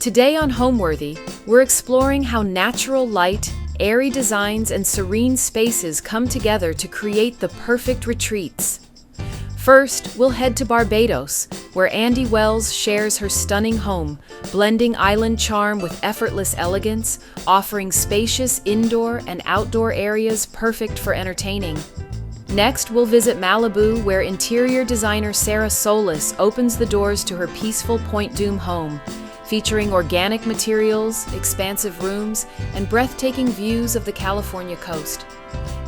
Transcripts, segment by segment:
Today on Homeworthy, we're exploring how natural light, airy designs, and serene spaces come together to create the perfect retreats. First, we'll head to Barbados, where Andy Wells shares her stunning home, blending island charm with effortless elegance, offering spacious indoor and outdoor areas perfect for entertaining. Next, we'll visit Malibu, where interior designer Sarah Solis opens the doors to her peaceful Point Dume home, featuring organic materials, expansive rooms, and breathtaking views of the California coast.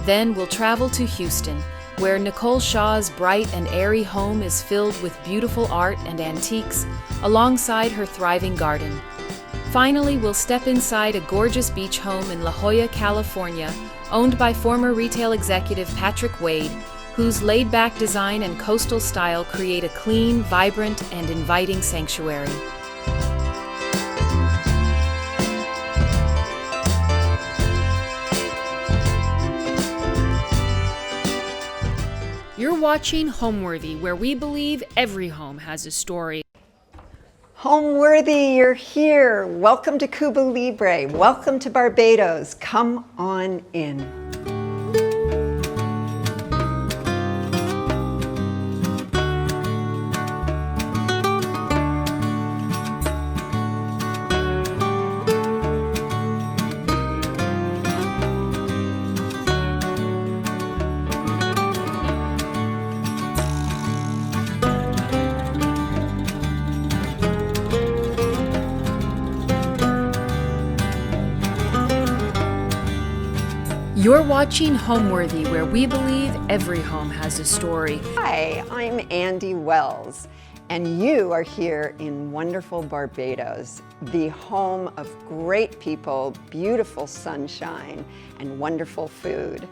Then we'll travel to Houston, where Nicole Shah's bright and airy home is filled with beautiful art and antiques, alongside her thriving garden. Finally, we'll step inside a gorgeous beach home in La Jolla, California, owned by former retail executive Patrick Wade, whose laid-back design and coastal style create a clean, vibrant, and inviting sanctuary. You're watching Homeworthy, where we believe every home has a story. Homeworthy, you're here. Welcome to Cuba Libre. Welcome to Barbados. Come on in. You're watching Homeworthy, where we believe every home has a story. Hi, I'm Andy Wells, and you are here in wonderful Barbados, the home of great people, beautiful sunshine, and wonderful food.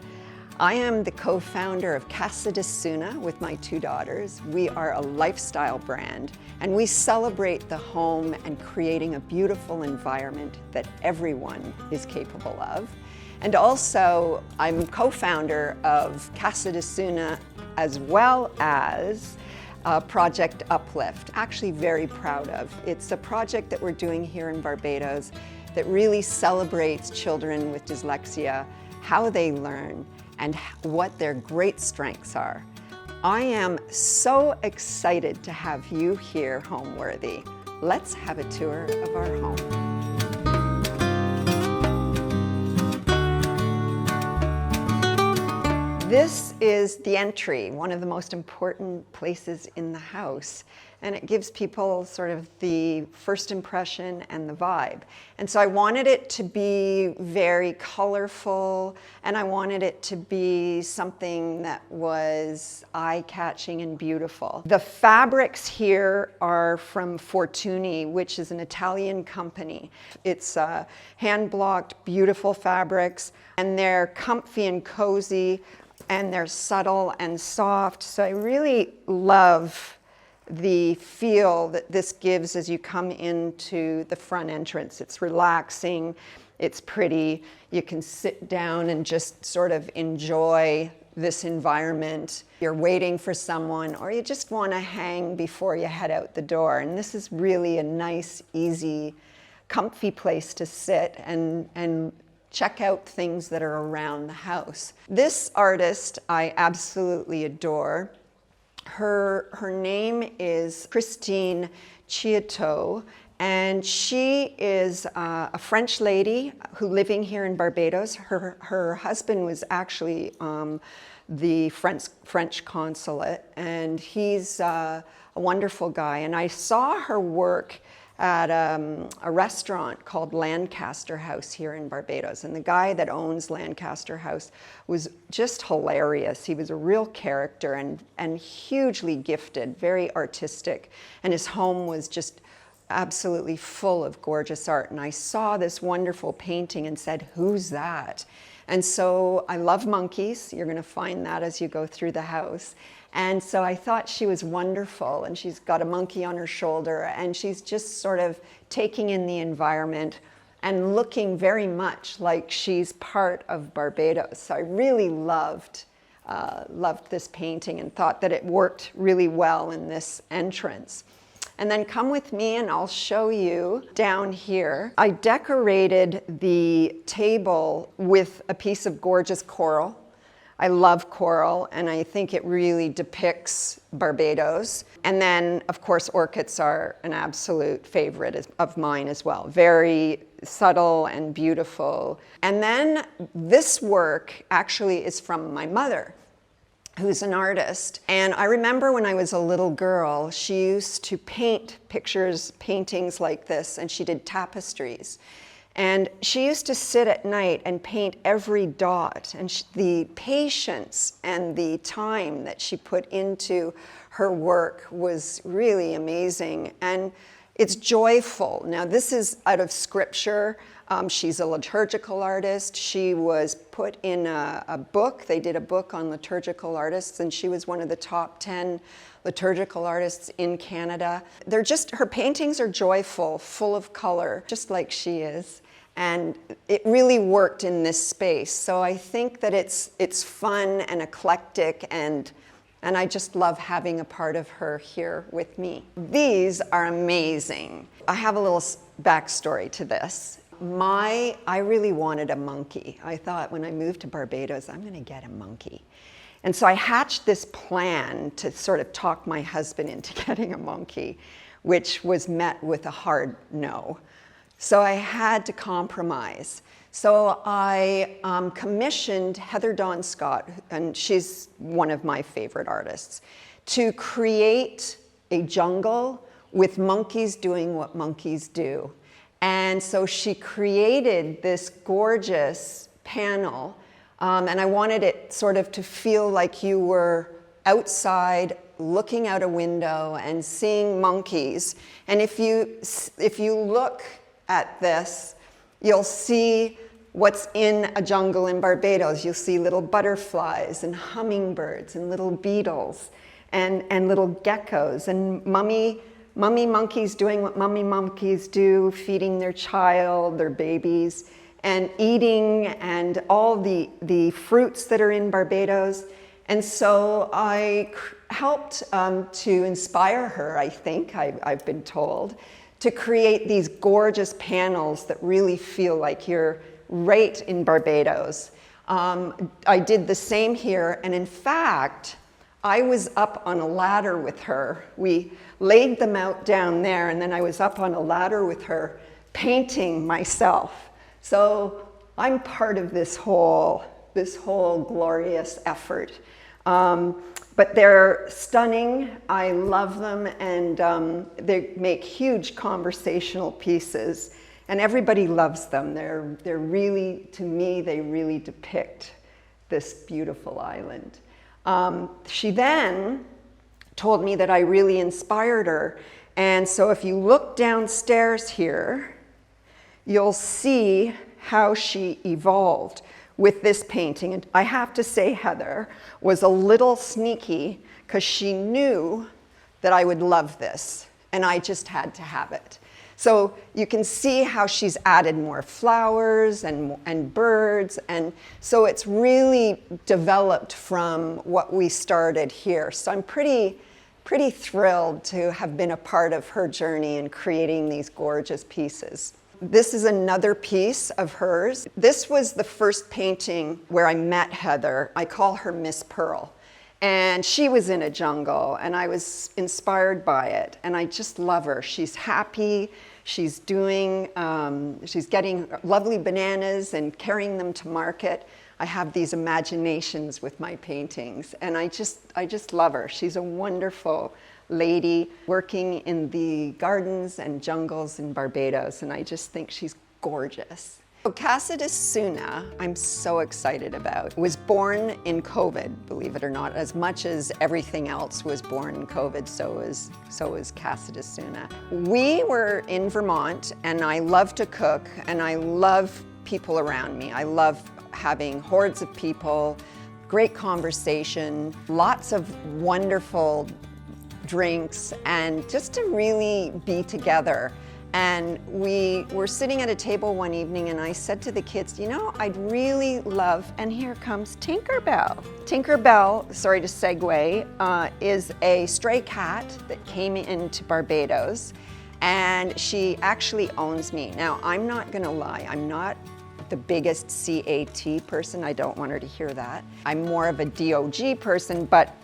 I am the co-founder of Casa de Suna with my two daughters. We are a lifestyle brand, and we celebrate the home and creating a beautiful environment that everyone is capable of. And also, I'm co-founder of Casa de Suna as well as Project Uplift, actually very proud of. It's a project that we're doing here in Barbados that really celebrates children with dyslexia, how they learn, and what their great strengths are. I am so excited to have you here, Homeworthy. Let's have a tour of our home. This is the entry, one of the most important places in the house, and it gives people sort of the first impression and the vibe. And so I wanted it to be very colorful, and I wanted it to be something that was eye-catching and beautiful. The fabrics here are from Fortuny, which is an Italian company. It's hand-blocked, beautiful fabrics, and they're comfy and cozy, and they're subtle and soft. So I really love the feel that this gives as you come into the front entrance. It's relaxing, it's pretty. You can sit down and just sort of enjoy this environment. You're waiting for someone, or you just want to hang before you head out the door. And this is really a nice, easy, comfy place to sit and check out things that are around the house. This artist I absolutely adore. Her name is Christine Chiateau, and she is a French lady who living here in Barbados. Her husband was actually the French consulate, and he's a wonderful guy. And I saw her work at a restaurant called Lancaster House here in Barbados. And the guy that owns Lancaster House was just hilarious. He was a real character and hugely gifted, very artistic. And his home was just absolutely full of gorgeous art. And I saw this wonderful painting and said, "Who's that?" And so I love monkeys. You're going to find that as you go through the house. And so I thought she was wonderful, and she's got a monkey on her shoulder, and she's just sort of taking in the environment and looking very much like she's part of Barbados. So I really loved this painting and thought that it worked really well in this entrance. And then come with me and I'll show you down here. I decorated the table with a piece of gorgeous coral. I love coral, and I think it really depicts Barbados. And then, of course, orchids are an absolute favorite of mine as well. Very subtle and beautiful. And then this work actually is from my mother, who's an artist. And I remember when I was a little girl, she used to paint paintings like this, and she did tapestries. And she used to sit at night and paint every dot, and the patience and the time that she put into her work was really amazing. And it's joyful. Now, this is out of scripture. She's a liturgical artist. She was put in a book. They did a book on liturgical artists, and she was one of the top 10 liturgical artists in Canada. Her paintings are joyful, full of color, just like she is. And it really worked in this space. So I think that it's fun and eclectic, and I just love having a part of her here with me. These are amazing. I have a little backstory to this. I really wanted a monkey. I thought when I moved to Barbados, I'm gonna get a monkey. And so I hatched this plan to sort of talk my husband into getting a monkey, which was met with a hard no. So I had to compromise. So I commissioned Heather Dawn Scott, and she's one of my favorite artists, to create a jungle with monkeys doing what monkeys do. And so she created this gorgeous panel, and I wanted it sort of to feel like you were outside looking out a window and seeing monkeys. And if you look at this, you'll see what's in a jungle in Barbados. You'll see little butterflies and hummingbirds and little beetles and little geckos and mummy monkeys doing what mummy monkeys do, feeding their child, their babies, and eating, and all the fruits that are in Barbados. And so I helped to inspire her, I think, I've been told, to create these gorgeous panels that really feel like you're right in Barbados. I did the same here, and in fact, I was up on a ladder with her. We laid them out down there, and then I was up on a ladder with her painting myself. So I'm part of this whole glorious effort. But they're stunning. I love them, and they make huge conversational pieces, and everybody loves them. They're really, to me, they really depict this beautiful island. She then told me that I really inspired her, and so if you look downstairs here, you'll see how she evolved with this painting. And I have to say, Heather was a little sneaky because she knew that I would love this, and I just had to have it. So you can see how she's added more flowers and birds, and so it's really developed from what we started here. So I'm pretty thrilled to have been a part of her journey in creating these gorgeous pieces. This is another piece of hers. This was the first painting where I met Heather. I call her Miss Pearl. And she was in a jungle, and I was inspired by it. And I just love her. She's happy. She's getting lovely bananas and carrying them to market. I have these imaginations with my paintings, and I just love her. She's a wonderful lady working in the gardens and jungles in Barbados, and I just think she's gorgeous. So Cassidus Suna, I'm so excited about, was born in COVID, believe it or not. As much as everything else was born in COVID, so was Cassidus Suna. We were in Vermont, and I love to cook, and I love people around me. I love having hordes of people, great conversation, lots of wonderful drinks, and just to really be together. And we were sitting at a table one evening and I said to the kids, you know, I'd really love, and here comes Tinkerbell. Tinkerbell, sorry to segue, is a stray cat that came into Barbados, and she actually owns me. Now, I'm not gonna lie, I'm not the biggest CAT person. I don't want her to hear that. I'm more of a DOG person, but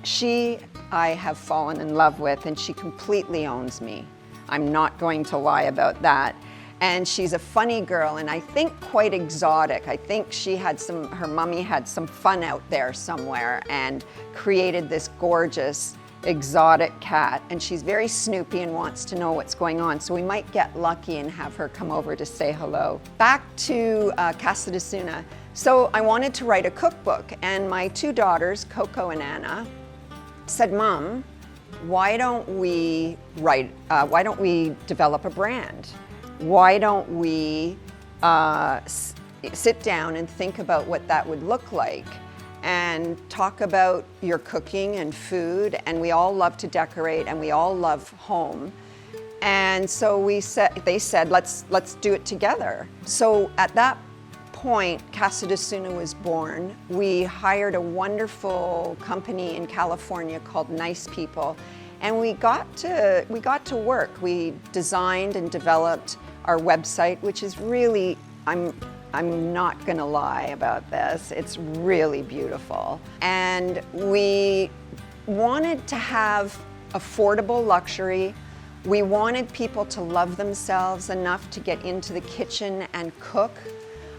I have fallen in love with, and she completely owns me. I'm not going to lie about that. And she's a funny girl, and I think quite exotic. I think her mummy had some fun out there somewhere and created this gorgeous, exotic cat. And she's very snoopy and wants to know what's going on. So we might get lucky and have her come over to say hello. Back to Casa de Suna. So I wanted to write a cookbook, and my two daughters, Coco and Anna, said, Mom, why don't we develop a brand? Why don't we sit down and think about what that would look like and talk about your cooking and food? And we all love to decorate and we all love home. And so they said, let's do it together. So at that point, Casa de Suna was born. We hired a wonderful company in California called Nice People, and we got to work. We designed and developed our website, which is really, I'm not gonna lie about this, it's really beautiful. And we wanted to have affordable luxury. We wanted people to love themselves enough to get into the kitchen and cook.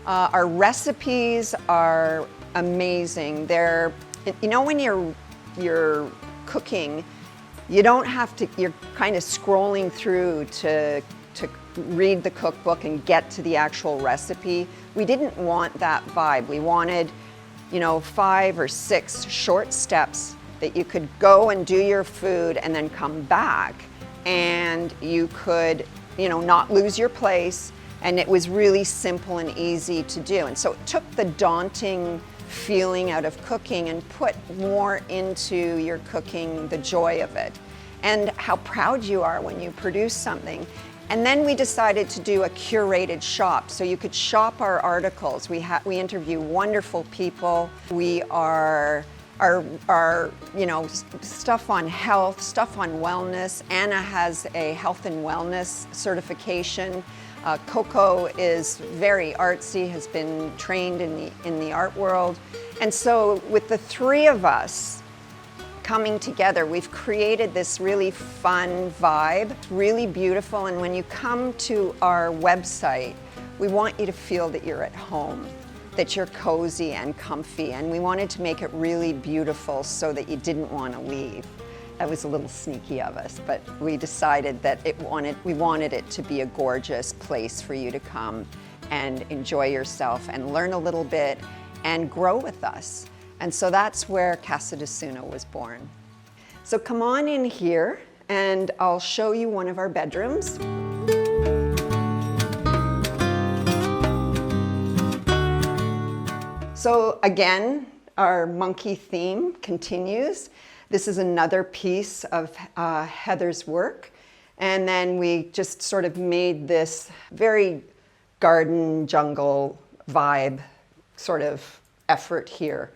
Our recipes are amazing. They're, you know, when you're cooking, you don't have to, you're kind of scrolling through to read the cookbook and get to the actual recipe. We didn't want that vibe. We wanted, you know, 5 or 6 short steps that you could go and do your food and then come back, and you could, you know, not lose your place. And it was really simple and easy to do. And so it took the daunting feeling out of cooking and put more into your cooking, the joy of it, and how proud you are when you produce something. And then we decided to do a curated shop, so you could shop our articles. We interview wonderful people. We are you know, stuff on health, stuff on wellness. Anna has a health and wellness certification. Coco is very artsy, has been trained in the art world. And so with the 3 of us coming together, we've created this really fun vibe, really beautiful. And when you come to our website, we want you to feel that you're at home, that you're cozy and comfy. And we wanted to make it really beautiful so that you didn't want to leave. That was a little sneaky of us, but we decided that we wanted it to be a gorgeous place for you to come and enjoy yourself and learn a little bit and grow with us. And so that's where Casa de Suna was born. So come on in here and I'll show you one of our bedrooms. So again, our monkey theme continues. This is another piece of Heather's work. And then we just sort of made this very garden jungle vibe sort of effort here.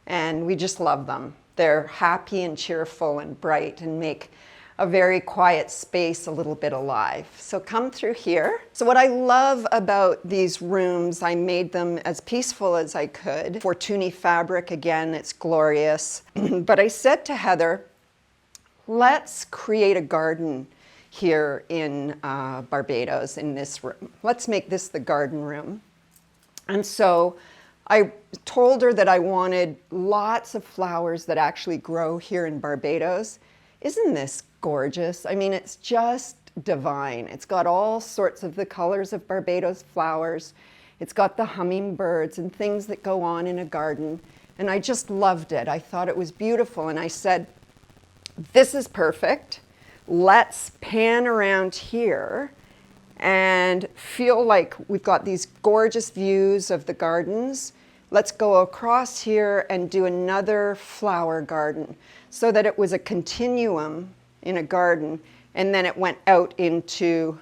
And we just love them. They're happy and cheerful and bright and make a very quiet space a little bit alive. So come through here. So what I love about these rooms, I made them as peaceful as I could. Fortuny fabric, again, it's glorious. But I said to Heather, let's create a garden here in Barbados in this room. Let's make this the garden room. And so I told her that I wanted lots of flowers that actually grow here in Barbados. Isn't this gorgeous? I mean, it's just divine. It's got all sorts of the colors of Barbados flowers. It's got the hummingbirds and things that go on in a garden. And I just loved it. I thought it was beautiful. And I said, this is perfect. Let's pan around here and feel like we've got these gorgeous views of the gardens. Let's go across here and do another flower garden so that it was a continuum in a garden, and then it went out into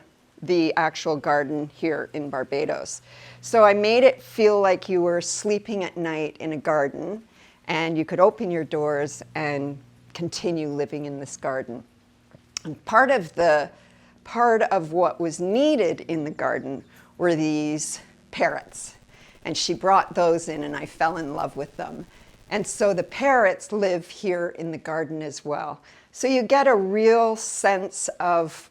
the actual garden here in Barbados. So I made it feel like you were sleeping at night in a garden, and you could open your doors and continue living in this garden. And part of what was needed in the garden were these parrots. And she brought those in, and I fell in love with them. And so the parrots live here in the garden as well. So you get a real sense of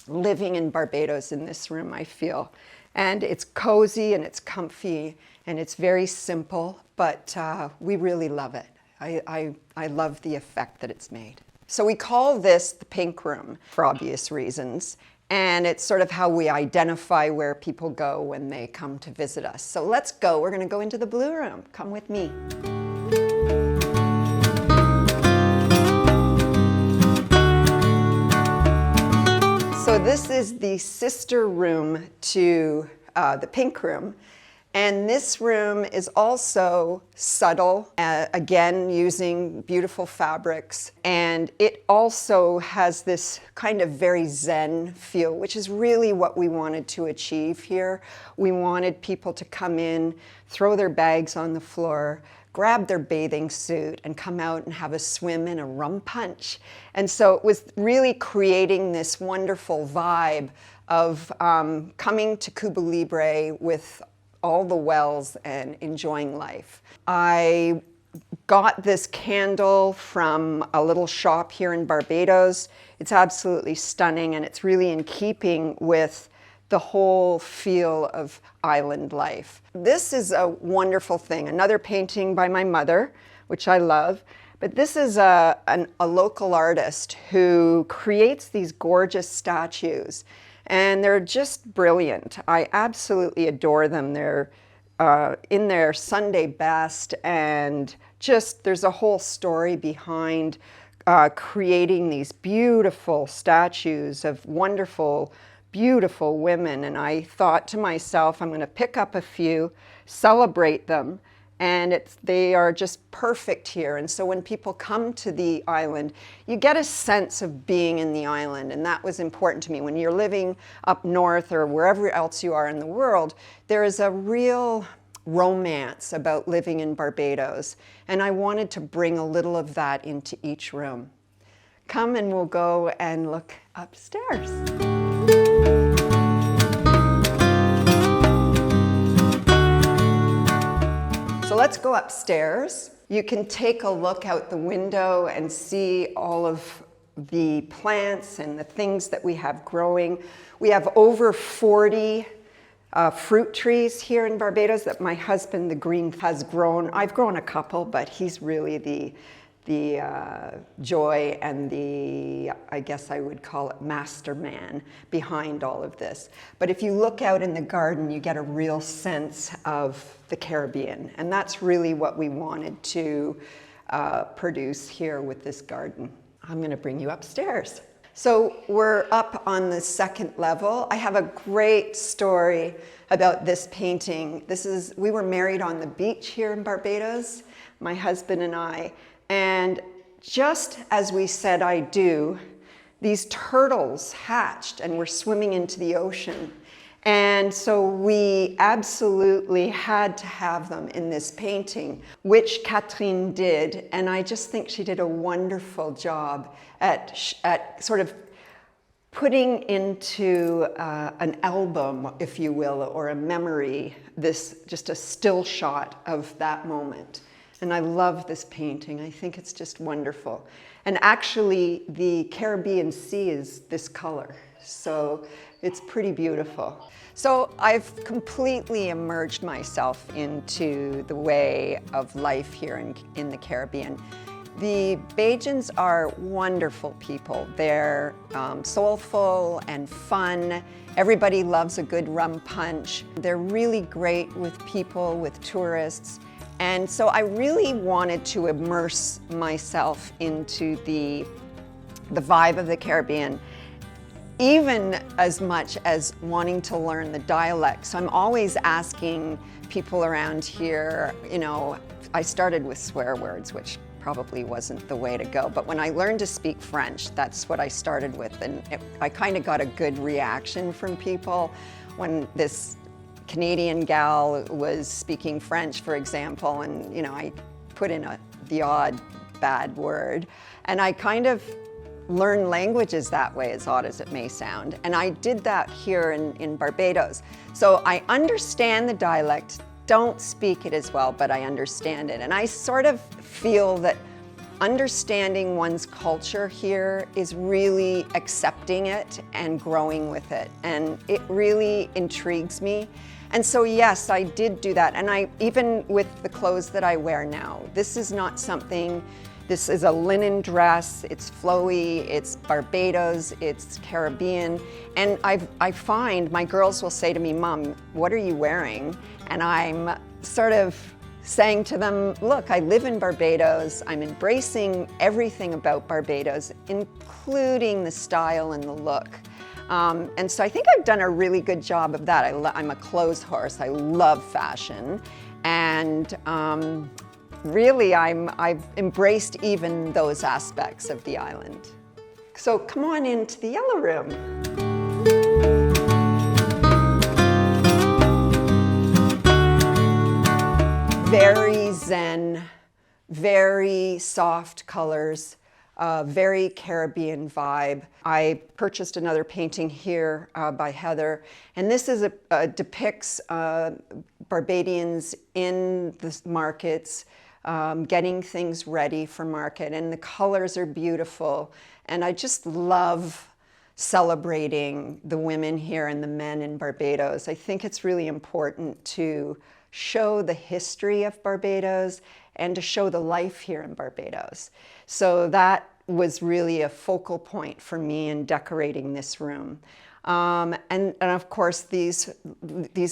living in Barbados in this room, I feel. And it's cozy and it's comfy and it's very simple, but we really love it. I love the effect that it's made. So we call this the pink room for obvious reasons. And it's sort of how we identify where people go when they come to visit us. So let's go. We're going to go into the blue room. Come with me. So this is the sister room to the pink room. And this room is also subtle, again, using beautiful fabrics. And it also has this kind of very zen feel, which is really what we wanted to achieve here. We wanted people to come in, throw their bags on the floor, grab their bathing suit, and come out and have a swim in a rum punch. And so it was really creating this wonderful vibe of coming to Cuba Libre with all the wells and enjoying life. I got this candle from a little shop here in Barbados. It's absolutely stunning, and it's really in keeping with the whole feel of island life. This is a wonderful thing, another painting by my mother, which I love. But this is a local artist who creates these gorgeous statues. And they're just brilliant. I absolutely adore them. They're in their Sunday best, and just there's a whole story behind creating these beautiful statues of wonderful, beautiful women. And I thought to myself, I'm going to pick up a few, celebrate them, and they are just perfect here. And so when people come to the island, you get a sense of being in the island, and that was important to me. When you're living up north or wherever else you are in the world, there is a real romance about living in Barbados, and I wanted to bring a little of that into each room. Come and we'll go and look upstairs. So let's go upstairs. You can take a look out the window and see all of the plants and the things that we have growing. We have over 40 fruit trees here in Barbados that my husband, the green, has grown. I've grown a couple, but he's really the joy and the, I guess I would call it, masterman behind all of this. But if you look out in the garden, you get a real sense of the Caribbean. And that's really what we wanted to produce here with this garden. I'm going to bring you upstairs. So we're up on the second level. I have a great story about this painting. We were married on the beach here in Barbados, my husband and I. And just as we said I do, these turtles hatched and were swimming into the ocean. And so we absolutely had to have them in this painting, which Catherine did. And I just think she did a wonderful job at sort of putting into an album, if you will, or a memory, just a still shot of that moment. And I love this painting. I think it's just wonderful. And actually, the Caribbean Sea is this color. So it's pretty beautiful. So I've completely immersed myself into the way of life here in the Caribbean. The Bajans are wonderful people. They're soulful and fun. Everybody loves a good rum punch. They're really great with people, with tourists. And so I really wanted to immerse myself into the vibe of the Caribbean, even as much as wanting to learn the dialect. So I'm always asking people around here, I started with swear words, which probably wasn't the way to go. But when I learned to speak French, that's what I started with. And I kind of got a good reaction from people when this Canadian gal was speaking French, for example, and I put in the odd bad word. And I kind of learn languages that way, as odd as it may sound. And I did that here in Barbados. So I understand the dialect, don't speak it as well, but I understand it. And I sort of feel that understanding one's culture here is really accepting it and growing with it. And it really intrigues me. And so yes, I did do that. And even with the clothes that I wear now, this is not something. This is a linen dress, it's flowy, it's Barbados, it's Caribbean. And I find my girls will say to me, Mom, what are you wearing? And I'm sort of saying to them, look, I live in Barbados, I'm embracing everything about Barbados, including the style and the look. And so I think I've done a really good job of that. I'm a clothes horse, I love fashion. And really, I've embraced even those aspects of the island. So come on into the yellow room. Very zen, very soft colors, very Caribbean vibe. I purchased another painting here by Heather, and this depicts Barbadians in the markets, getting things ready for market, and the colors are beautiful. And I just love celebrating the women here and the men in Barbados. I think it's really important to show the history of Barbados and to show the life here in Barbados. So that was really a focal point for me in decorating this room. And of course, these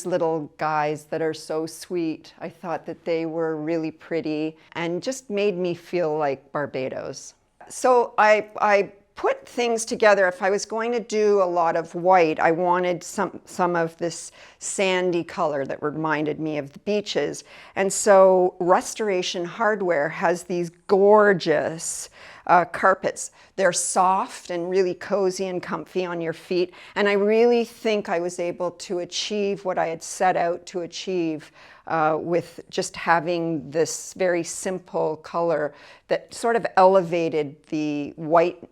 little guys that are so sweet, I thought that they were really pretty and just made me feel like Barbados. So I put things together. If I was going to do a lot of white, I wanted some of this sandy color that reminded me of the beaches. And so Restoration Hardware has these gorgeous carpets. They're soft and really cozy and comfy on your feet. And I really think I was able to achieve what I had set out to achieve with just having this very simple color that sort of elevated the white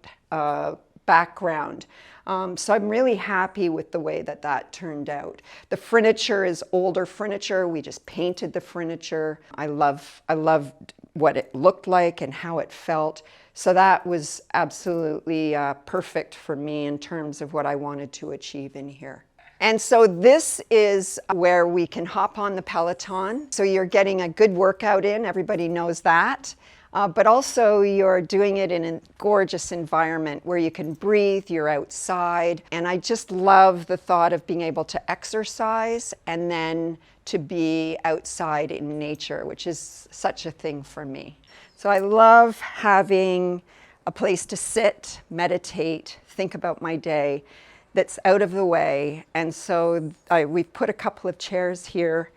background. So I'm really happy with the way that turned out. The furniture is older furniture. We just painted the furniture. I loved what it looked like and how it felt. So that was absolutely perfect for me in terms of what I wanted to achieve in here. And so this is where we can hop on the Peloton. So you're getting a good workout in, everybody knows that. But also you're doing it in a gorgeous environment where you can breathe, you're outside. And I just love the thought of being able to exercise and then to be outside in nature, which is such a thing for me. So I love having a place to sit, meditate, think about my day that's out of the way. And so we've put a couple of chairs here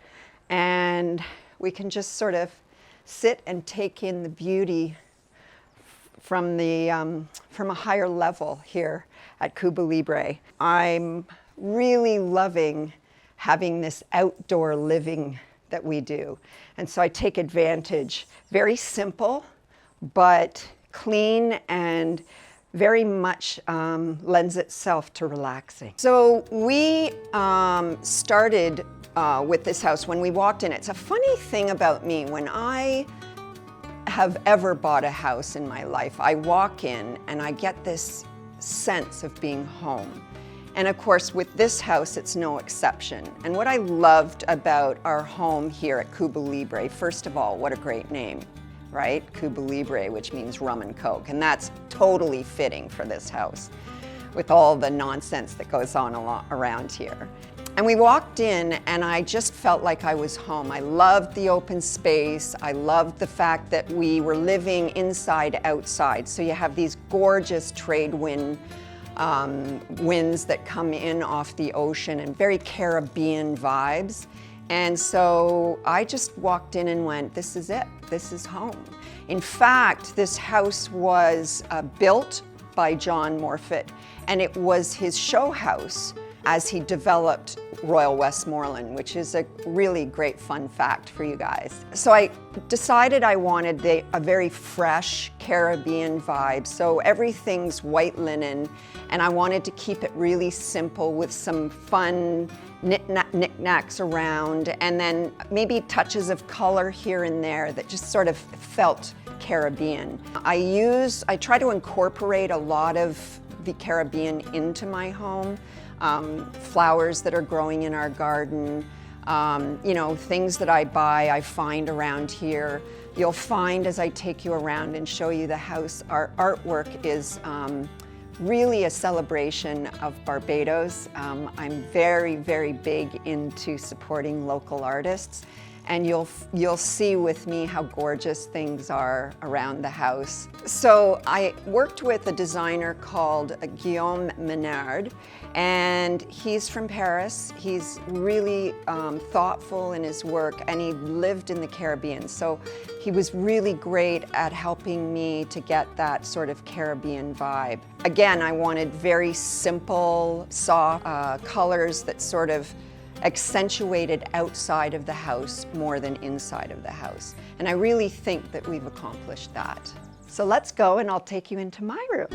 and we can just sort of sit and take in the beauty from a higher level here at Cuba Libre. I'm really loving having this outdoor living that we do. And so I take advantage. Very simple, but clean and very much lends itself to relaxing. So we started with this house when we walked in. It's a funny thing about me. When I have ever bought a house in my life, I walk in and I get this sense of being home. And of course, with this house, it's no exception. And what I loved about our home here at Cuba Libre, first of all, what a great name, right? Cuba Libre, which means rum and coke. And that's totally fitting for this house with all the nonsense that goes on around here. And we walked in and I just felt like I was home. I loved the open space. I loved the fact that we were living inside, outside. So you have these gorgeous trade winds that come in off the ocean and very Caribbean vibes. And so I just walked in and went, this is it, this is home. In fact, this house was built by John Morfitt, and it was his show house as he developed Royal Westmoreland, which is a really great fun fact for you guys. So I decided I wanted a very fresh Caribbean vibe. So everything's white linen, and I wanted to keep it really simple with some fun knickknacks around, and then maybe touches of color here and there that just sort of felt Caribbean. I try to incorporate a lot of the Caribbean into my home. Flowers that are growing in our garden, you know, things that I buy, I find around here. You'll find as I take you around and show you the house, our artwork is really a celebration of Barbados. I'm very, very big into supporting local artists, and you'll see with me how gorgeous things are around the house. So I worked with a designer called Guillaume Menard, and he's from Paris. He's really thoughtful in his work, and he lived in the Caribbean. So he was really great at helping me to get that sort of Caribbean vibe. Again, I wanted very simple, soft colors that sort of accentuated outside of the house more than inside of the house. And I really think that we've accomplished that. So let's go and I'll take you into my room.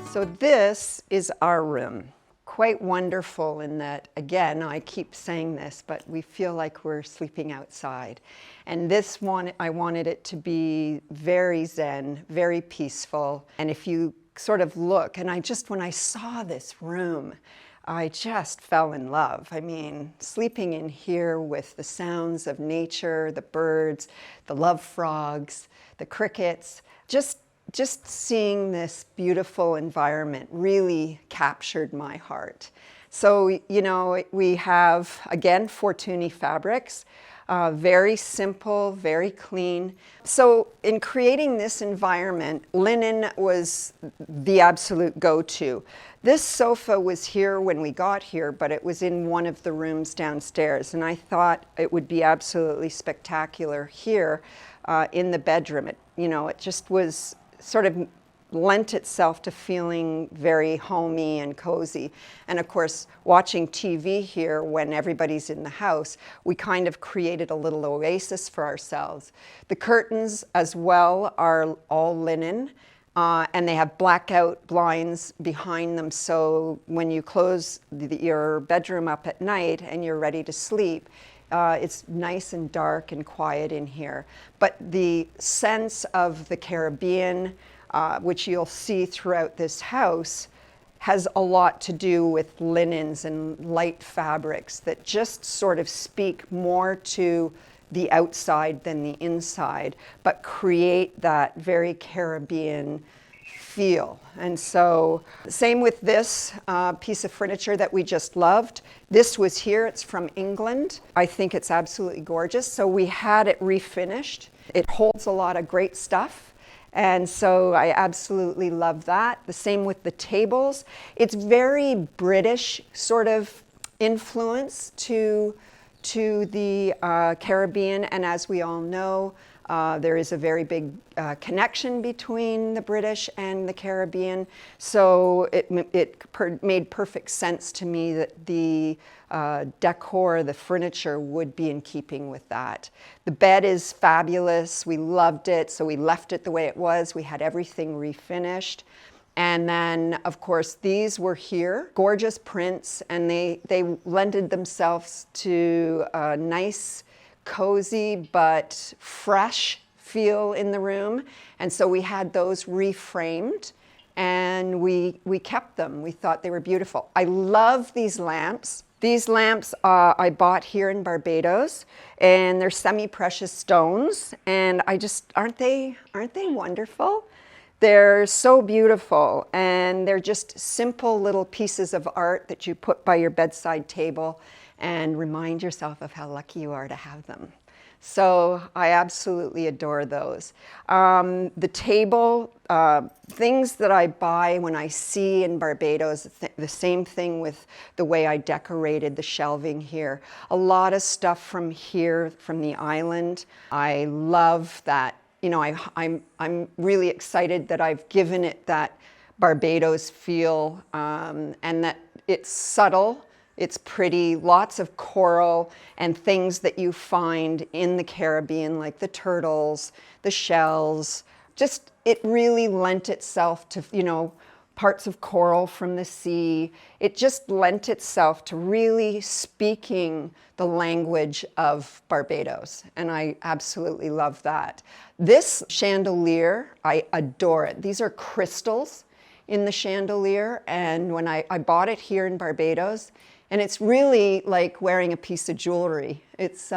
So this is our room. Quite wonderful in that, again, I keep saying this, but we feel like we're sleeping outside. And this one, I wanted it to be very zen, very peaceful. And if you sort of look, and when I saw this room, I just fell in love. I mean, sleeping in here with the sounds of nature, the birds, the love frogs, the crickets, just seeing this beautiful environment really captured my heart. So, you know, we have, again, Fortuny fabrics, very simple, very clean. So in creating this environment, linen was the absolute go-to. This sofa was here when we got here, but it was in one of the rooms downstairs, and I thought it would be absolutely spectacular here in the bedroom. It just was sort of lent itself to feeling very homey and cozy. And of course, watching TV here when everybody's in the house, we kind of created a little oasis for ourselves. The curtains as well are all linen, and they have blackout blinds behind them, so when you close your bedroom up at night and you're ready to sleep, it's nice and dark and quiet in here. But the sense of the Caribbean, which you'll see throughout this house, has a lot to do with linens and light fabrics that just sort of speak more to the outside than the inside, but create that very Caribbean feel. And so, same with this piece of furniture that we just loved. This was here, it's from England. I think it's absolutely gorgeous. So we had it refinished. It holds a lot of great stuff. And so I absolutely love that. The same with the tables. It's very British sort of influence to the Caribbean. And as we all know, there is a very big connection between the British and the Caribbean. So it made perfect sense to me that the decor, the furniture would be in keeping with that. The bed is fabulous. We loved it, so we left it the way it was. We had everything refinished. And then, of course, these were here, gorgeous prints, and they lended themselves to a nice, cozy but fresh feel in the room. And so we had those reframed, and we kept them. We thought they were beautiful. I love these lamps. These lamps I bought here in Barbados, and they're semi-precious stones, and aren't they wonderful? They're so beautiful, and they're just simple little pieces of art that you put by your bedside table and remind yourself of how lucky you are to have them. So I absolutely adore those. The table, things that I buy when I see in Barbados, the same thing with the way I decorated the shelving here. A lot of stuff from here, from the island. I love that. You know, I'm really excited that I've given it that Barbados feel, and that it's subtle. It's pretty, lots of coral and things that you find in the Caribbean, like the turtles, the shells. Just, it really lent itself to, you know, parts of coral from the sea. It just lent itself to really speaking the language of Barbados. And I absolutely love that. This chandelier, I adore it. These are crystals in the chandelier. And when I bought it here in Barbados, and it's really like wearing a piece of jewelry. It's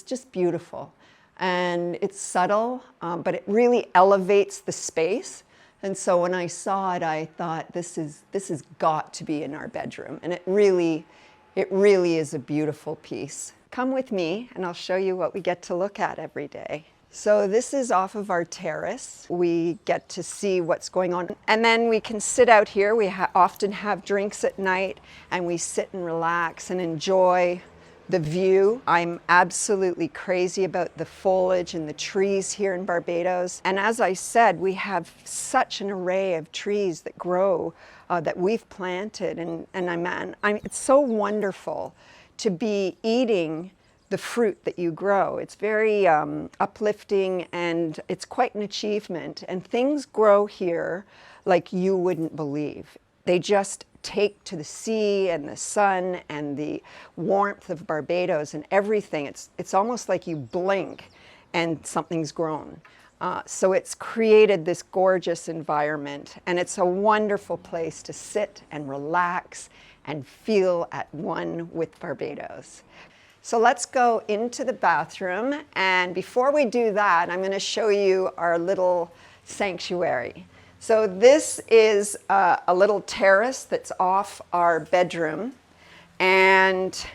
just beautiful. And it's subtle, but it really elevates the space. And so when I saw it, I thought, this has got to be in our bedroom. And it really is a beautiful piece. Come with me and I'll show you what we get to look at every day. So this is off of our terrace. We get to see what's going on. And then we can sit out here. We often have drinks at night and we sit and relax and enjoy the view. I'm absolutely crazy about the foliage and the trees here in Barbados. And as I said, we have such an array of trees that grow that we've planted. And it's so wonderful to be eating the fruit that you grow. It's very uplifting and it's quite an achievement. And things grow here like you wouldn't believe. They just take to the sea and the sun and the warmth of Barbados and everything. It's almost like you blink and something's grown. So it's created this gorgeous environment, and it's a wonderful place to sit and relax and feel at one with Barbados. So let's go into the bathroom, and before we do that, I'm going to show you our little sanctuary. So this is a little terrace that's off our bedroom, and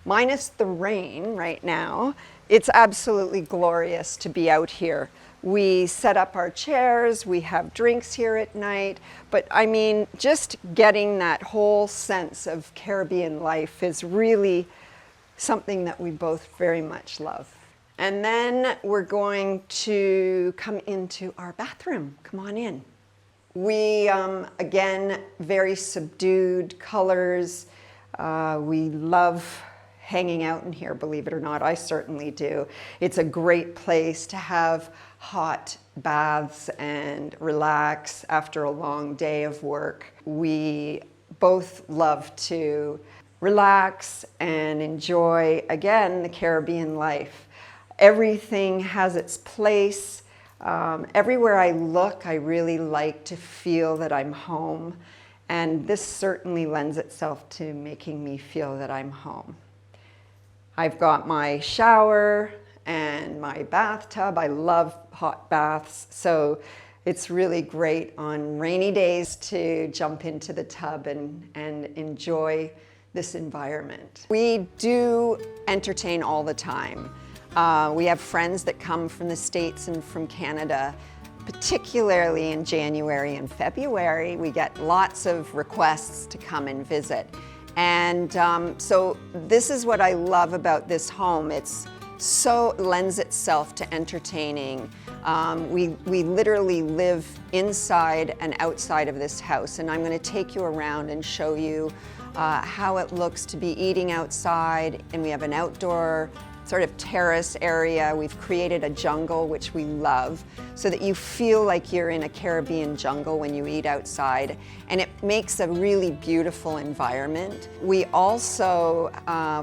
minus the rain right now, it's absolutely glorious to be out here. We set up our chairs, we have drinks here at night, but I mean, just getting that whole sense of Caribbean life is really something that we both very much love. And then we're going to come into our bathroom. Come on in. We, again, very subdued colors. We love hanging out in here, believe it or not. I certainly do. It's a great place to have hot baths and relax after a long day of work. We both love to relax and enjoy, again, the Caribbean life. Everything has its place. Everywhere I look, I really like to feel that I'm home. And this certainly lends itself to making me feel that I'm home. I've got my shower and my bathtub. I love hot baths. So it's really great on rainy days to jump into the tub and enjoy this environment. We do entertain all the time. We have friends that come from the States and from Canada, particularly in January and February. We get lots of requests to come and visit. And so this is what I love about this home. It's so lends itself to entertaining. We literally live inside and outside of this house, and I'm going to take you around and show you how it looks to be eating outside, and we have an outdoor sort of terrace area. We've created a jungle, which we love, so that you feel like you're in a Caribbean jungle when you eat outside, and it makes a really beautiful environment. We also,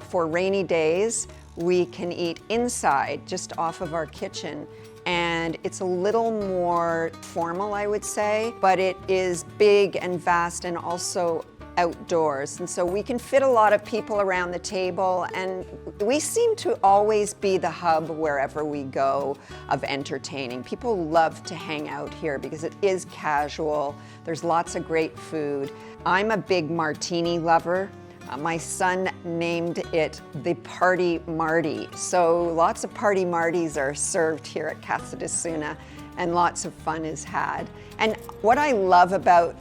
for rainy days, we can eat inside, just off of our kitchen, and it's a little more formal, I would say, but it is big and vast and also outdoors. And so we can fit a lot of people around the table, and we seem to always be the hub wherever we go of entertaining. People love to hang out here because it is casual. There's lots of great food. I'm a big martini lover. My son named it the Party Marty. So lots of Party Marties are served here at Casa de Suna, and lots of fun is had. And what I love about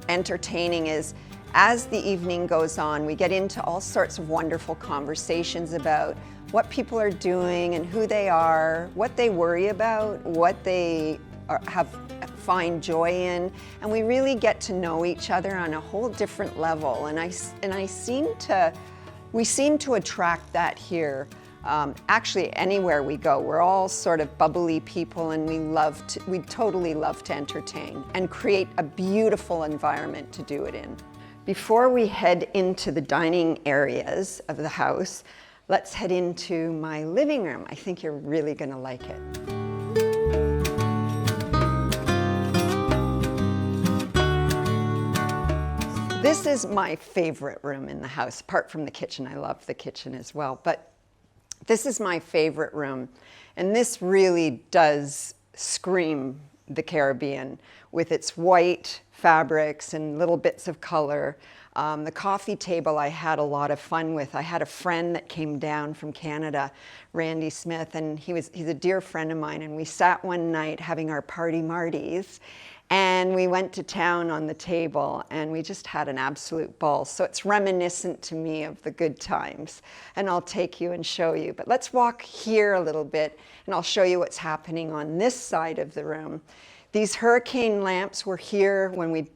entertaining is, as the evening goes on, we get into all sorts of wonderful conversations about what people are doing and who they are, what they worry about, what they find joy in, and we really get to know each other on a whole different level. And we seem to attract that here. Actually, anywhere we go, we're all sort of bubbly people, and we totally love to entertain and create a beautiful environment to do it in. Before we head into the dining areas of the house, let's head into my living room. I think you're really going to like it. This is my favorite room in the house, apart from the kitchen. I love the kitchen as well, but this is my favorite room. And this really does scream the Caribbean with its white fabrics and little bits of color. The coffee table I had a lot of fun with. I had a friend that came down from Canada, Randy Smith, and he's a dear friend of mine, and we sat one night having our Party Marties, and we went to town on the table, and we just had an absolute ball. So it's reminiscent to me of the good times, and I'll take you and show you. But let's walk here a little bit, and I'll show you what's happening on this side of the room. These hurricane lamps were here when we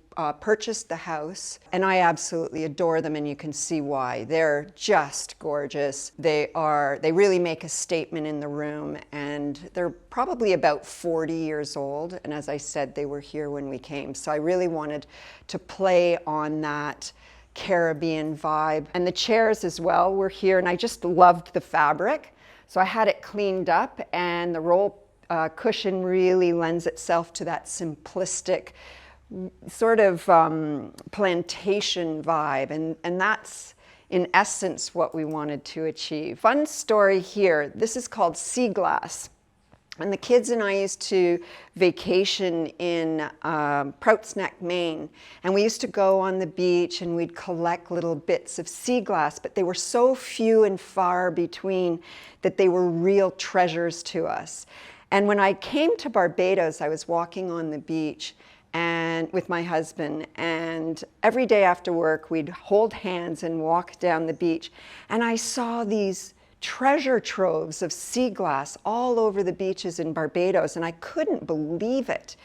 purchased the house, and I absolutely adore them, and you can see why. They're just gorgeous. They really make a statement in the room, and they're probably about 40 years old, and as I said, they were here when we came. So I really wanted to play on that Caribbean vibe. And the chairs as well were here, and I just loved the fabric. So I had it cleaned up, and the roll cushion really lends itself to that simplistic sort of plantation vibe, and that's in essence what we wanted to achieve. Fun story here, this is called sea glass, and the kids and I used to vacation in Prouts Neck, Maine, and we used to go on the beach and we'd collect little bits of sea glass, but they were so few and far between that they were real treasures to us. And when I came to Barbados, I was walking on the beach and with my husband, and every day after work we'd hold hands and walk down the beach, and I saw these treasure troves of sea glass all over the beaches in Barbados, and I couldn't believe it.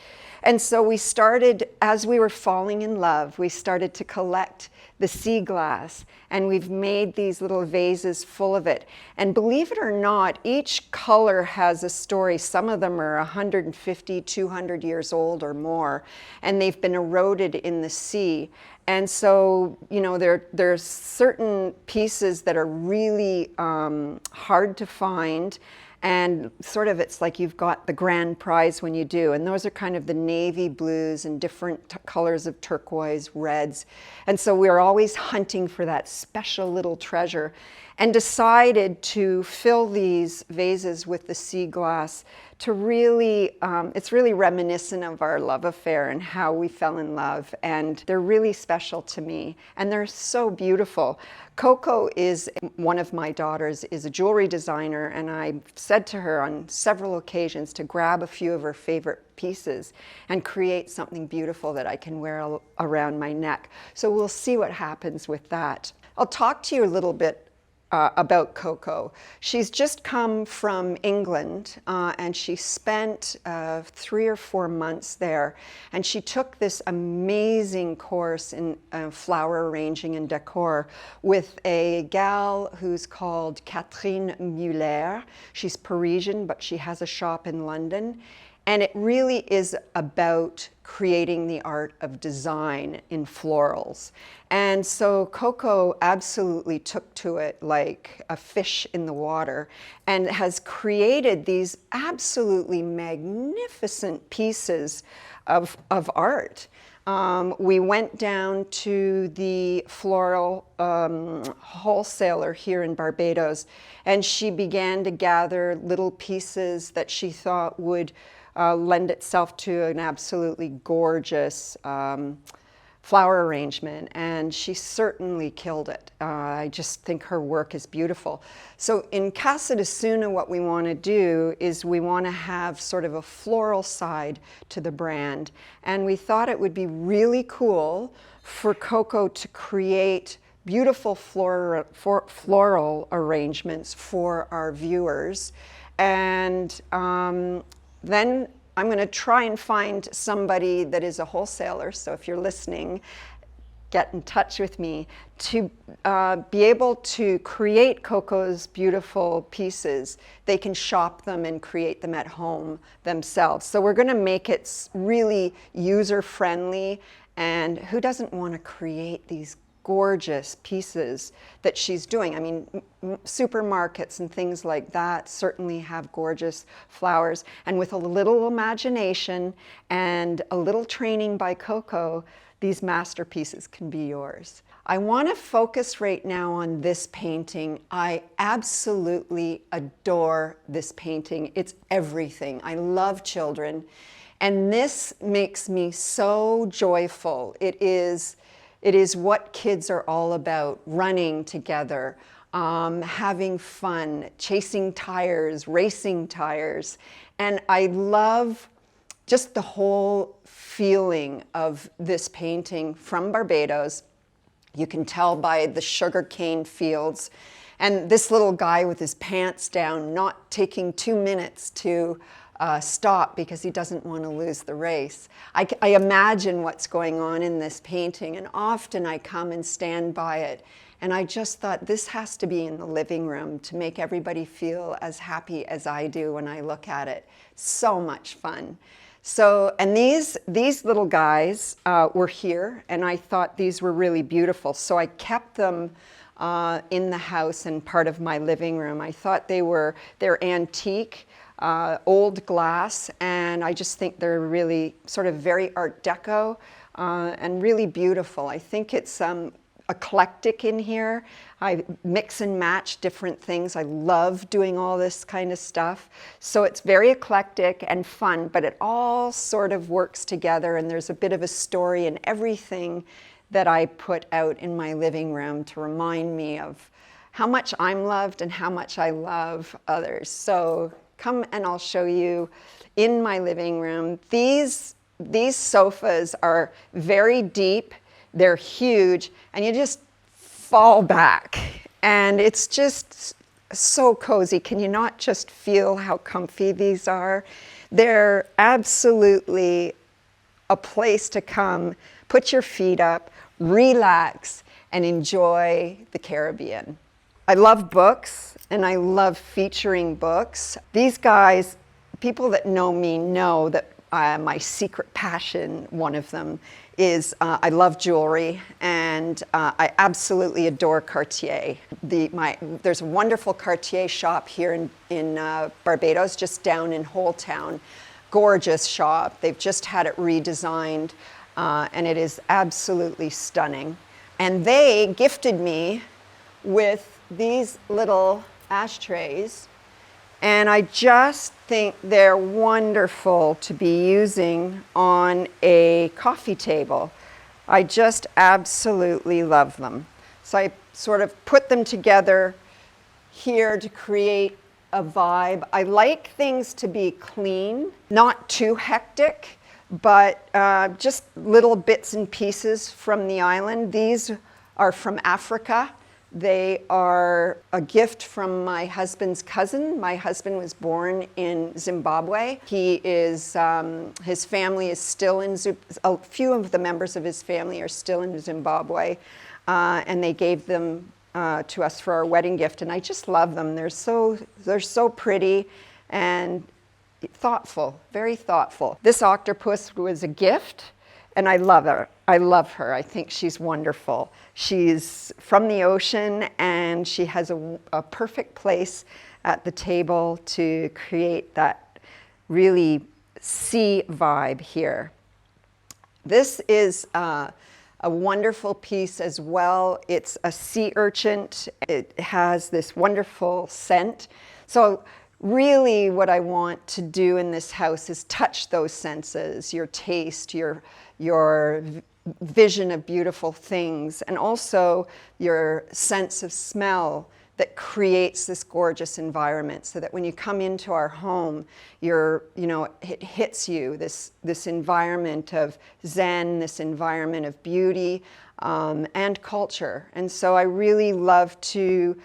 And so we started, as we were falling in love, we started to collect the sea glass, and we've made these little vases full of it. And believe it or not, each color has a story. Some of them are 150, 200 years old or more, and they've been eroded in the sea. And so, you know, there's certain pieces that are really hard to find, and sort of it's like you've got the grand prize when you do. And those are kind of the navy blues and different colors of turquoise, reds. And so we're always hunting for that special little treasure, and decided to fill these vases with the sea glass to really, it's really reminiscent of our love affair and how we fell in love. And they're really special to me, and they're so beautiful. Coco is, one of my daughters, is a jewelry designer, and I said to her on several occasions to grab a few of her favorite pieces and create something beautiful that I can wear around my neck. So we'll see what happens with that. I'll talk to you a little bit about Coco. She's just come from England, and she spent 3 or 4 months there, and she took this amazing course in flower arranging and decor with a gal who's called Catherine Muller. She's Parisian, but she has a shop in London. And it really is about creating the art of design in florals. And so Coco absolutely took to it like a fish in the water, and has created these absolutely magnificent pieces of art. We went down to the floral wholesaler here in Barbados, and she began to gather little pieces that she thought would lend itself to an absolutely gorgeous flower arrangement, and she certainly killed it. I just think her work is beautiful. So in Casa de Suna, what we want to do is we want to have sort of a floral side to the brand, and we thought it would be really cool for Coco to create beautiful floral arrangements for our viewers. And then I'm going to try and find somebody that is a wholesaler, so if you're listening, get in touch with me, to be able to create Coco's beautiful pieces. They can shop them and create them at home themselves. So we're going to make it really user-friendly, and who doesn't want to create these gorgeous pieces that she's doing? I mean, supermarkets and things like that certainly have gorgeous flowers, and with a little imagination and a little training by Coco, these masterpieces can be yours. I want to focus right now on this painting. I absolutely adore this painting. It's everything. I love children, and this makes me so joyful. It is what kids are all about: running together, having fun, chasing tires, racing tires. And I love just the whole feeling of this painting from Barbados. You can tell by the sugarcane fields. And this little guy with his pants down, not taking 2 minutes to stop because he doesn't want to lose the race. I imagine what's going on in this painting, and often I come and stand by it, and I just thought this has to be in the living room to make everybody feel as happy as I do when I look at it. So much fun. So, and these little guys were here, and I thought these were really beautiful, so I kept them in the house and part of my living room. I thought they're antique, old glass, and I just think they're really sort of very Art Deco and really beautiful. I think it's eclectic in here. I mix and match different things. I love doing all this kind of stuff. So it's very eclectic and fun, but it all sort of works together, and there's a bit of a story in everything that I put out in my living room to remind me of how much I'm loved and how much I love others. So come and I'll show you in my living room. These sofas are very deep, they're huge, and you just fall back. And it's just so cozy. Can you not just feel how comfy these are? They're absolutely a place to come, put your feet up, relax, and enjoy the Caribbean. I love books, and I love featuring books. These guys, people that know me know that my secret passion, one of them, is I love jewelry, and I absolutely adore Cartier. There's a wonderful Cartier shop here in Barbados, just down in Holetown. Gorgeous shop. They've just had it redesigned, and it is absolutely stunning. And they gifted me with these little ashtrays, and I just think they're wonderful to be using on a coffee table. I just absolutely love them. So I sort of put them together here to create a vibe. I like things to be clean, not too hectic, but just little bits and pieces from the island. These are from Africa. They are a gift from my husband's cousin. My husband was born in Zimbabwe. He is, his family is still in, a few of the members of his family are still in Zimbabwe, and they gave them to us for our wedding gift, and I just love them. They're so pretty and thoughtful, very thoughtful. This octopus was a gift, and I love her. I love her. I think she's wonderful. She's from the ocean, and she has a perfect place at the table to create that really sea vibe here. This is a wonderful piece as well. It's a sea urchin. It has this wonderful scent. So really what I want to do in this house is touch those senses, your taste, your vision of beautiful things, and also your sense of smell that creates this gorgeous environment, so that when you come into our home, it hits you, this environment of Zen, this environment of beauty and culture. And so I really love to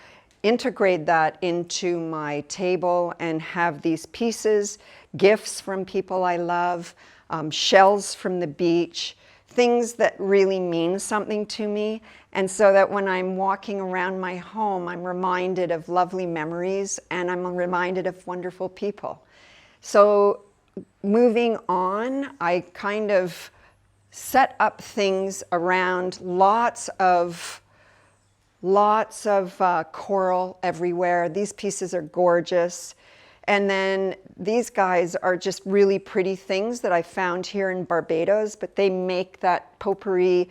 integrate that into my table and have these pieces, gifts from people I love, shells from the beach, things that really mean something to me. And so that when I'm walking around my home, I'm reminded of lovely memories and I'm reminded of wonderful people. So moving on, I kind of set up things around lots of coral everywhere. These pieces are gorgeous. And then these guys are just really pretty things that I found here in Barbados, but they make that potpourri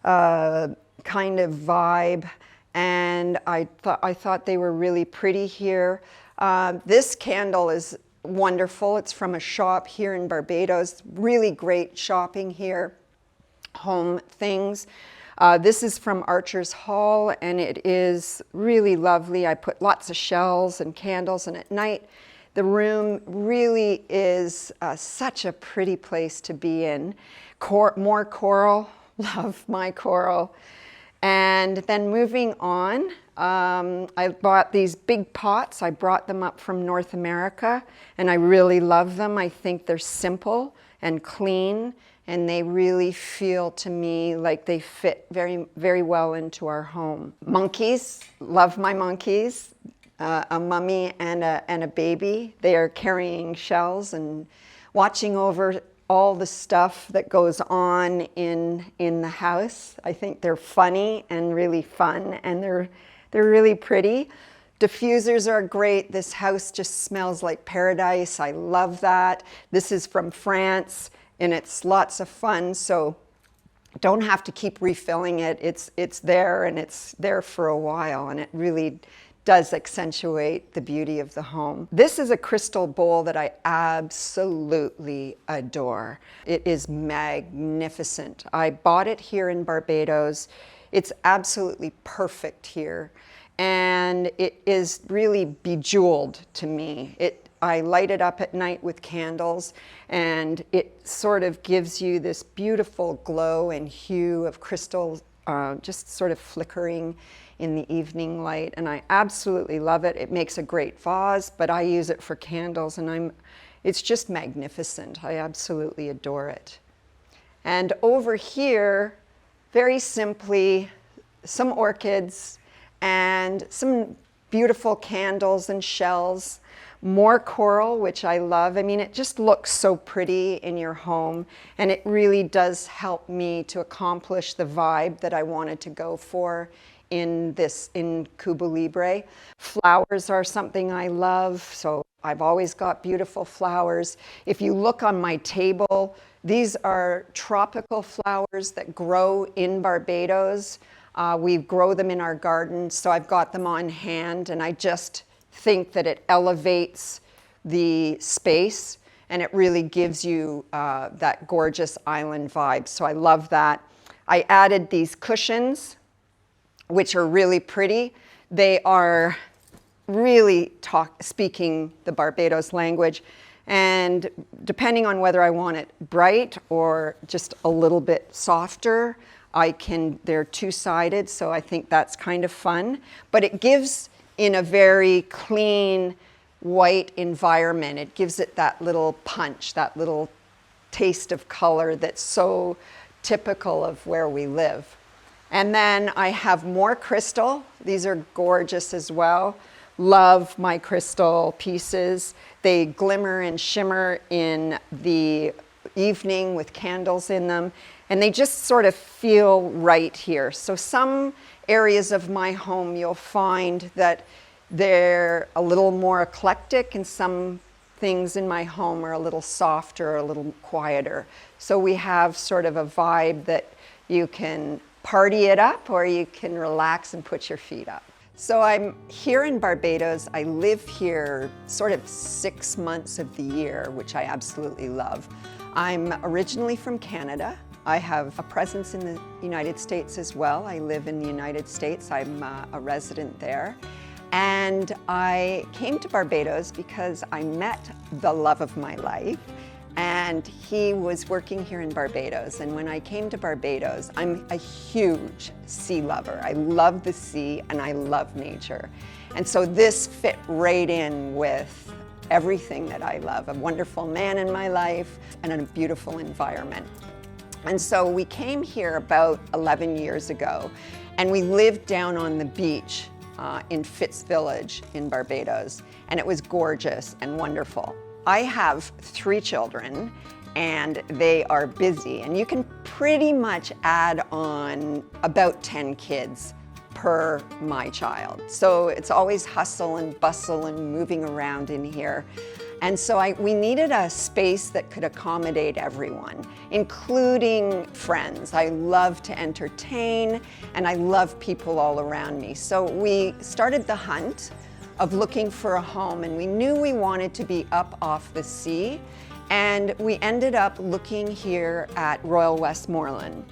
kind of vibe. And I thought they were really pretty here. This candle is wonderful. It's from a shop here in Barbados. Really great shopping here. Home things. This is from Archer's Hall, and it is really lovely. I put lots of shells and candles, and at night, the room really is such a pretty place to be in. More coral, love my coral. And then moving on, I bought these big pots. I brought them up from North America, and I really love them. I think they're simple and clean, and they really feel to me like they fit very, very well into our home. Monkeys, love my monkeys. A mummy and a baby. They are carrying shells and watching over all the stuff that goes on in the house. I think they're funny and really fun, and they're really pretty. Diffusers are great. This house just smells like paradise. I love that. This is from France, and it's lots of fun, so don't have to keep refilling it. It's there, and it's there for a while, and it really does accentuate the beauty of the home. This is a crystal bowl that I absolutely adore. It is magnificent. I bought it here in Barbados. It's absolutely perfect here. And it is really bejeweled to me. I light it up at night with candles, and it sort of gives you this beautiful glow and hue of crystal, just sort of flickering in the evening light, and I absolutely love it. It makes a great vase, but I use it for candles, and it's just magnificent. I absolutely adore it. And over here, very simply, some orchids and some beautiful candles and shells, more coral, which I love. I mean, it just looks so pretty in your home, and it really does help me to accomplish the vibe that I wanted to go for in Cuba Libre. Flowers are something I love, so I've always got beautiful flowers. If you look on my table, these are tropical flowers that grow in Barbados. We grow them in our garden, so I've got them on hand, and I just think that it elevates the space, and it really gives you that gorgeous island vibe, so I love that. I added these cushions, which are really pretty. They are really speaking the Barbados language, and depending on whether I want it bright or just a little bit softer, they're two-sided, so I think that's kind of fun. But it gives, in a very clean, white environment, it gives it that little punch, that little taste of color that's so typical of where we live. And then I have more crystal. These are gorgeous as well. Love my crystal pieces. They glimmer and shimmer in the evening with candles in them, and they just sort of feel right here. So some areas of my home you'll find that they're a little more eclectic, and some things in my home are a little softer, a little quieter. So we have sort of a vibe that you can party it up, or you can relax and put your feet up. So I'm here in Barbados. I live here sort of 6 months of the year, which I absolutely love. I'm originally from Canada, I have a presence in the United States as well. I live in the United States. I'm a resident there. And I came to Barbados because I met the love of my life, and he was working here in Barbados. And when I came to Barbados, I'm a huge sea lover. I love the sea and I love nature. And so this fit right in with everything that I love, a wonderful man in my life and a beautiful environment. And so we came here about 11 years ago, and we lived down on the beach in Fitz Village in Barbados, and it was gorgeous and wonderful. I have 3 children, and they are busy, and you can pretty much add on about 10 kids per my child. So it's always hustle and bustle and moving around in here. And so we needed a space that could accommodate everyone, including friends. I love to entertain, and I love people all around me. So we started the hunt of looking for a home, and we knew we wanted to be up off the sea, and we ended up looking here at Royal Westmoreland.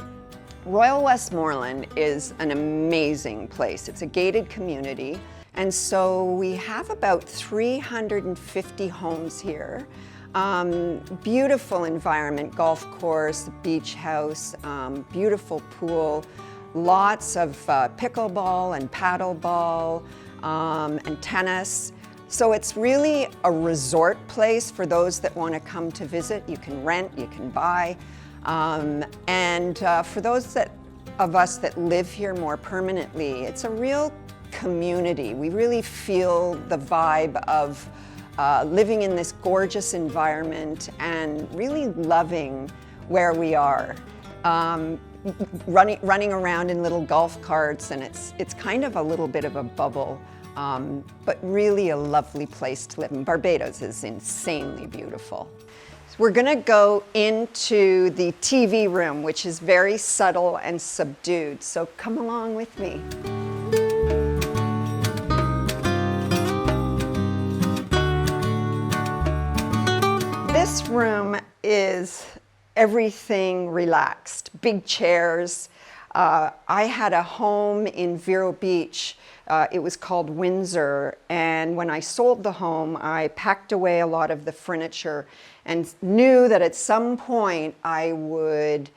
Royal Westmoreland is an amazing place. It's a gated community. And so we have about 350 homes here. Beautiful environment, golf course, beach house, beautiful pool, lots of pickleball and paddleball and tennis. So it's really a resort place for those that want to come to visit. You can rent, you can buy. And for those of us that live here more permanently, it's a real community. We really feel the vibe of living in this gorgeous environment and really loving where we are. Running around in little golf carts, and it's kind of a little bit of a bubble, but really a lovely place to live. And Barbados is insanely beautiful. So we're gonna go into the TV room, which is very subtle and subdued. So come along with me. This room is everything relaxed, big chairs. I had a home in Vero Beach. It was called Windsor, and when I sold the home, I packed away a lot of the furniture and knew that at some point I would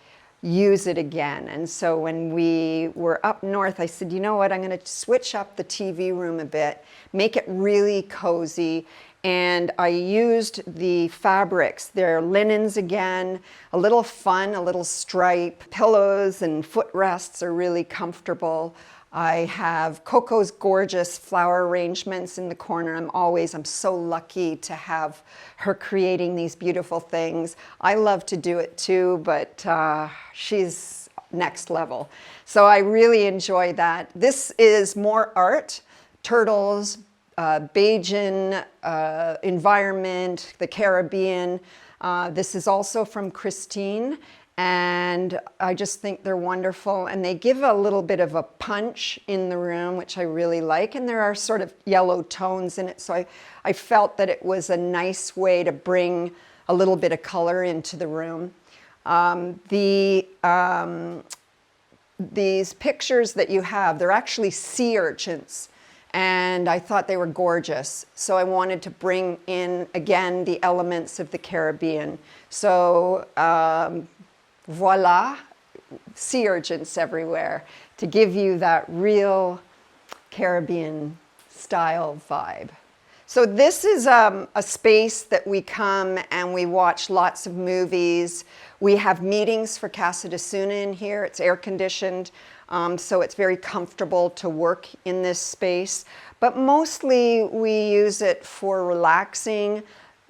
use it again. And so when we were up north, I said, you know what, I'm gonna switch up the TV room a bit, make it really cozy. And I used the fabrics. They're linens again, a little fun, a little stripe. Pillows and footrests are really comfortable. I have Coco's gorgeous flower arrangements in the corner. I'm so lucky to have her creating these beautiful things. I love to do it too, but she's next level. So I really enjoy that. This is more art, turtles, Bajan environment, the Caribbean. This is also from Christine, and I just think they're wonderful, and they give a little bit of a punch in the room, which I really like, and there are sort of yellow tones in it, so I felt that it was a nice way to bring a little bit of color into the room. These pictures that you have, they're actually sea urchins, and I thought they were gorgeous. So I wanted to bring in, again, the elements of the Caribbean. So voila, sea urchins everywhere to give you that real Caribbean style vibe. So this is a space that we come and we watch lots of movies. We have meetings for Casa de Suna in here. It's air conditioned. So it's very comfortable to work in this space. But mostly we use it for relaxing,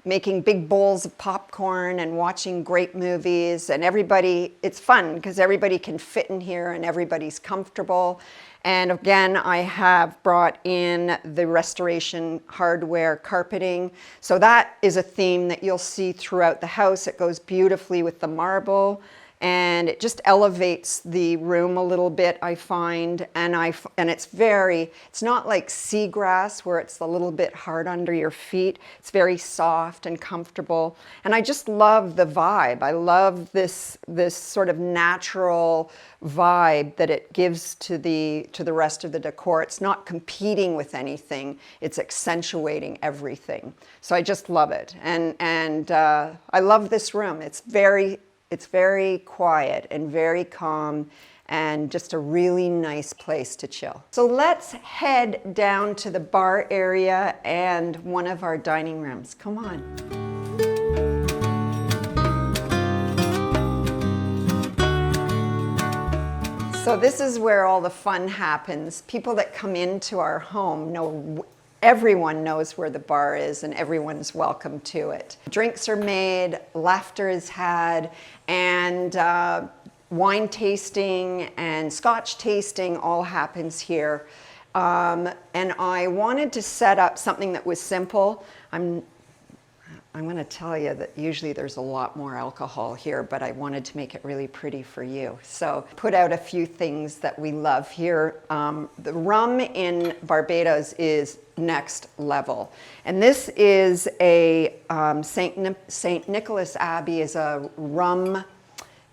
making big bowls of popcorn and watching great movies. And it's fun because everybody can fit in here and everybody's comfortable. And again, I have brought in the restoration hardware carpeting. So that is a theme that you'll see throughout the house. It goes beautifully with the marble. and it just elevates the room a little bit, I find. And it's not like seagrass where it's a little bit hard under your feet. It's very soft and comfortable. And I just love the vibe. I love this sort of natural vibe that it gives to the rest of the decor. It's not competing with anything. It's accentuating everything. So I just love it. And I love this room. It's very quiet and very calm and just a really nice place to chill. So let's head down to the bar area and one of our dining rooms. Come on. So this is where all the fun happens. People that come into our home know everyone knows where the bar is and everyone's welcome to it. Drinks are made, laughter is had, and wine tasting and scotch tasting all happens here. And I wanted to set up something that was simple. I'm going to tell you that usually there's a lot more alcohol here, but I wanted to make it really pretty for you. So put out a few things that we love here. The rum in Barbados is next level. And this is a St. Nicholas Abbey is a rum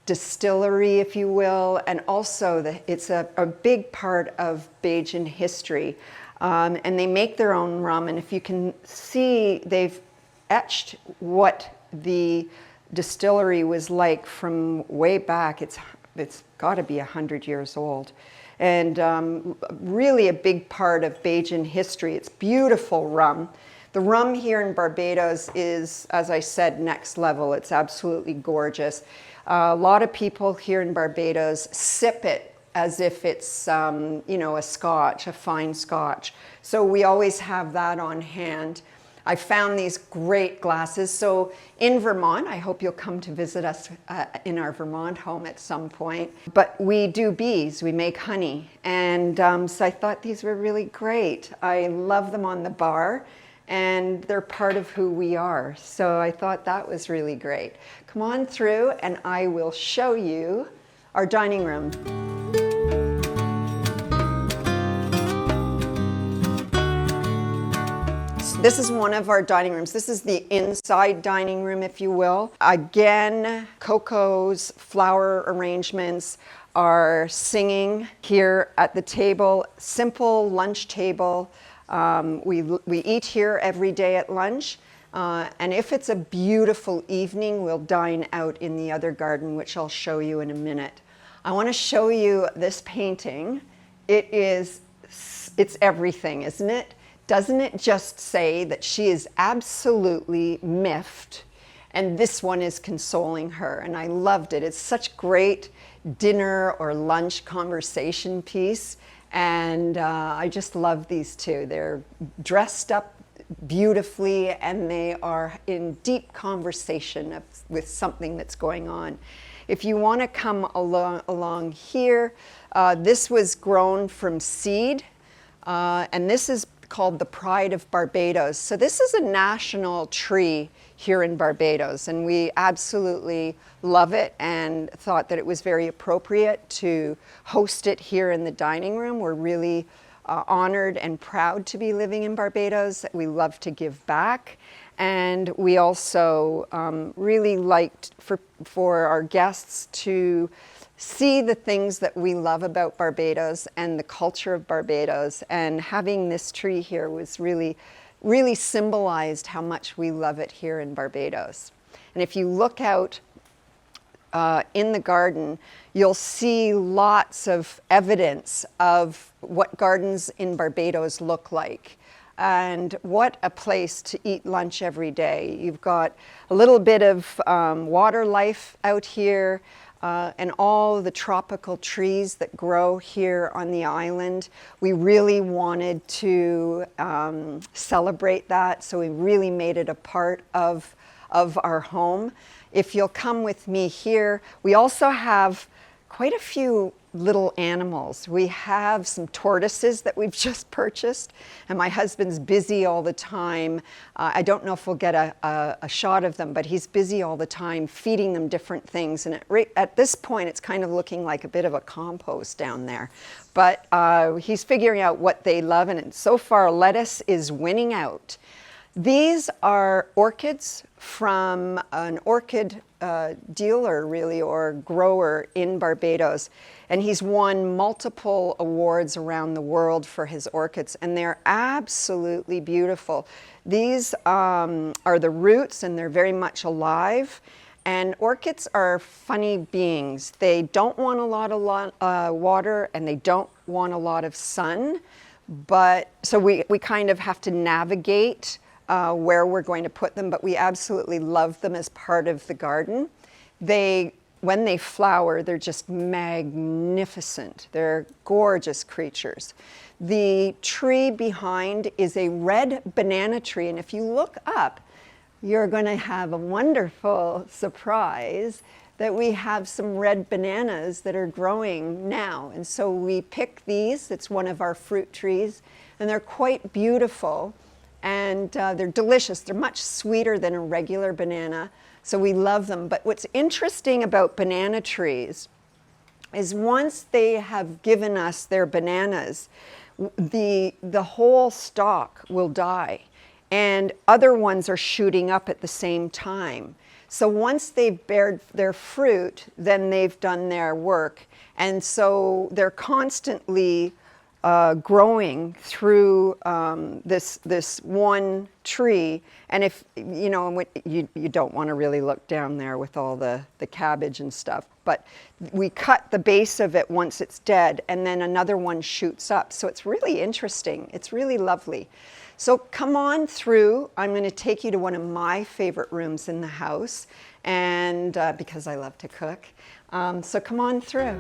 distillery, if you will, and also it's a big part of Bajan history. And they make their own rum, and if you can see, they've etched what the distillery was like from way back. It's got to be 100 years old. And really a big part of Bajan history. It's beautiful rum. The rum here in Barbados is, as I said, next level. It's absolutely gorgeous. A lot of people here in Barbados sip it as if it's, a scotch, a fine scotch. So we always have that on hand. I found these great glasses. So in Vermont, I hope you'll come to visit us in our Vermont home at some point. But we do bees, we make honey. And so I thought these were really great. I love them on the bar, and they're part of who we are. So I thought that was really great. Come on through and I will show you our dining room. This is one of our dining rooms. This is the inside dining room, if you will. Again, Coco's flower arrangements are singing here at the table. Simple lunch table. We eat here every day at lunch. And if it's a beautiful evening, we'll dine out in the other garden, which I'll show you in a minute. I want to show you this painting. It's everything, isn't it? Doesn't it just say that she is absolutely miffed, and this one is consoling her? And I loved it. It's such great dinner or lunch conversation piece, and I just love these two. They're dressed up beautifully, and they are in deep conversation with something that's going on. If you want to come along here, this was grown from seed, and this is called the Pride of Barbados. So this is a national tree here in Barbados, and we absolutely love it and thought that it was very appropriate to host it here in the dining room. We're really honored and proud to be living in Barbados. We love to give back, and we also really liked for our guests to see the things that we love about Barbados and the culture of Barbados, and having this tree here was really symbolized how much we love it here in Barbados. And if you look out in the garden, you'll see lots of evidence of what gardens in Barbados look like. And what a place to eat lunch every day. You've got a little bit of water life out here, and all the tropical trees that grow here on the island. We really wanted to celebrate that, so we really made it a part of our home. If you'll come with me here, we also have quite a few little animals. We have some tortoises that we've just purchased, and my husband's busy all the time. I don't know if we'll get a shot of them, but he's busy all the time feeding them different things. And at this point, it's kind of looking like a bit of a compost down there. But he's figuring out what they love, and so far, lettuce is winning out. These are orchids from an orchid dealer, really, or grower in Barbados. And he's won multiple awards around the world for his orchids, and they're absolutely beautiful. These are the roots, and they're very much alive. And orchids are funny beings. They don't want a lot of water, and they don't want a lot of sun. But so we kind of have to navigate where we're going to put them, but we absolutely love them as part of the garden. When they flower, they're just magnificent. They're gorgeous creatures. The tree behind is a red banana tree, and if you look up, you're going to have a wonderful surprise that we have some red bananas that are growing now. And so we pick these. It's one of our fruit trees, and they're quite beautiful. And they're delicious. They're much sweeter than a regular banana, so we love them. But what's interesting about banana trees is once they have given us their bananas, the whole stalk will die, and other ones are shooting up at the same time. So once they've bared their fruit, then they've done their work. And so they're constantly growing through this one tree. And if, you know, you don't want to really look down there with all the cabbage and stuff, but we cut the base of it once it's dead, and then another one shoots up. So it's really interesting. It's really lovely. So come on through. I'm going to take you to one of my favorite rooms in the house, and because I love to cook. So come on through.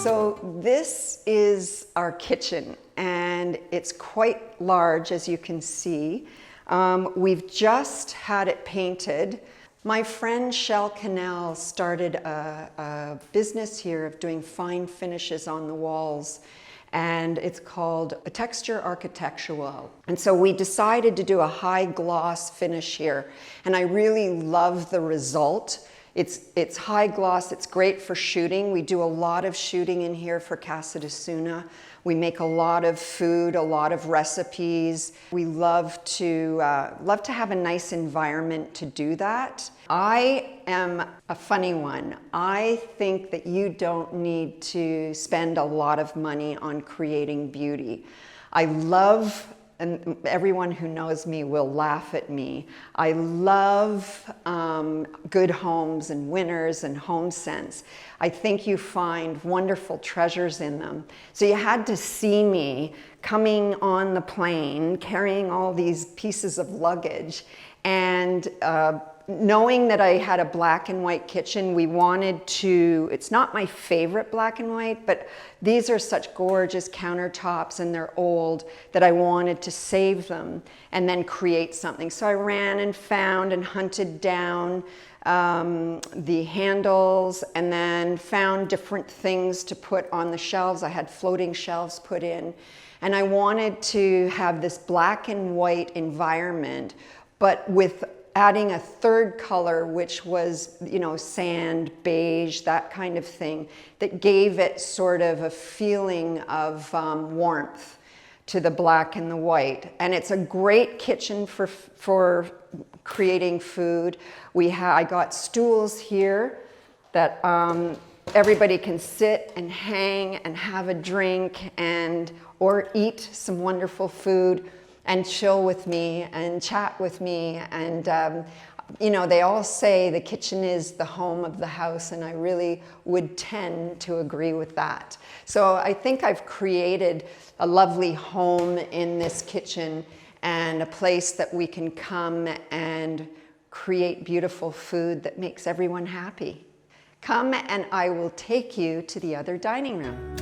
So this is our kitchen, and it's quite large, as you can see. We've just had it painted. My friend Shell Canal started a business here of doing fine finishes on the walls, and it's called a texture architectural. And so we decided to do a high gloss finish here, and I really love the result. It's high gloss, it's great for shooting. We do a lot of shooting in here for Casa de Suna. We make a lot of food, a lot of recipes. We love to have a nice environment to do that. I am a funny one. I think that you don't need to spend a lot of money on creating beauty. I love, and everyone who knows me will laugh at me, I love good homes and winners and home scents. I think you find wonderful treasures in them. So you had to see me coming on the plane, carrying all these pieces of luggage, and knowing that I had a black and white kitchen, we wanted to, it's not my favorite black and white, but these are such gorgeous countertops and they're old that I wanted to save them and then create something. So I ran and found and hunted down the handles, and then found different things to put on the shelves. I had floating shelves put in, and I wanted to have this black and white environment, but with adding a third color, which was, you know, sand, beige, that kind of thing, that gave it sort of a feeling of warmth to the black and the white. And it's a great kitchen for creating food. I got stools here that everybody can sit and hang and have a drink or eat some wonderful food and chill with me and chat with me. And you know, they all say the kitchen is the home of the house, and I really would tend to agree with that. So I think I've created a lovely home in this kitchen, and a place that we can come and create beautiful food that makes everyone happy. Come and I will take you to the other dining room.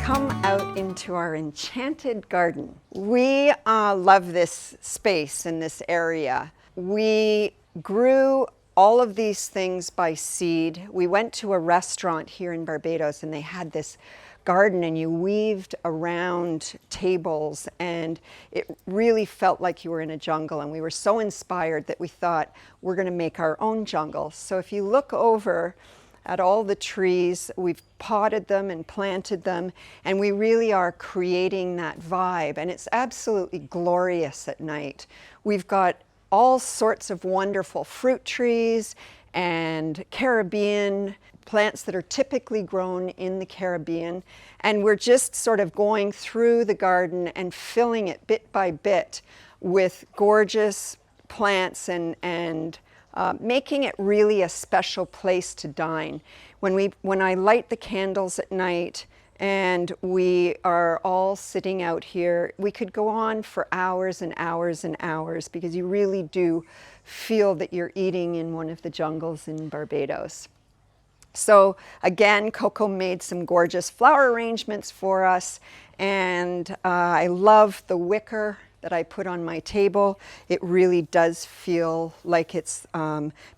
come out into our enchanted garden. We love this space in this area. We grew all of these things by seed. We went to a restaurant here in Barbados and they had this garden and you weaved around tables and it really felt like you were in a jungle, and we were so inspired that we thought we're going to make our own jungle. So if you look over at all the trees, we've potted them and planted them, and we really are creating that vibe, and it's absolutely glorious at night. We've got all sorts of wonderful fruit trees and Caribbean plants that are typically grown in the Caribbean, and we're just sort of going through the garden and filling it bit by bit with gorgeous plants and making it really a special place to dine. When I light the candles at night and we are all sitting out here, we could go on for hours and hours and hours, because you really do feel that you're eating in one of the jungles in Barbados. So again, Coco made some gorgeous flower arrangements for us, and I love the wicker that I put on my table. It really does feel like it's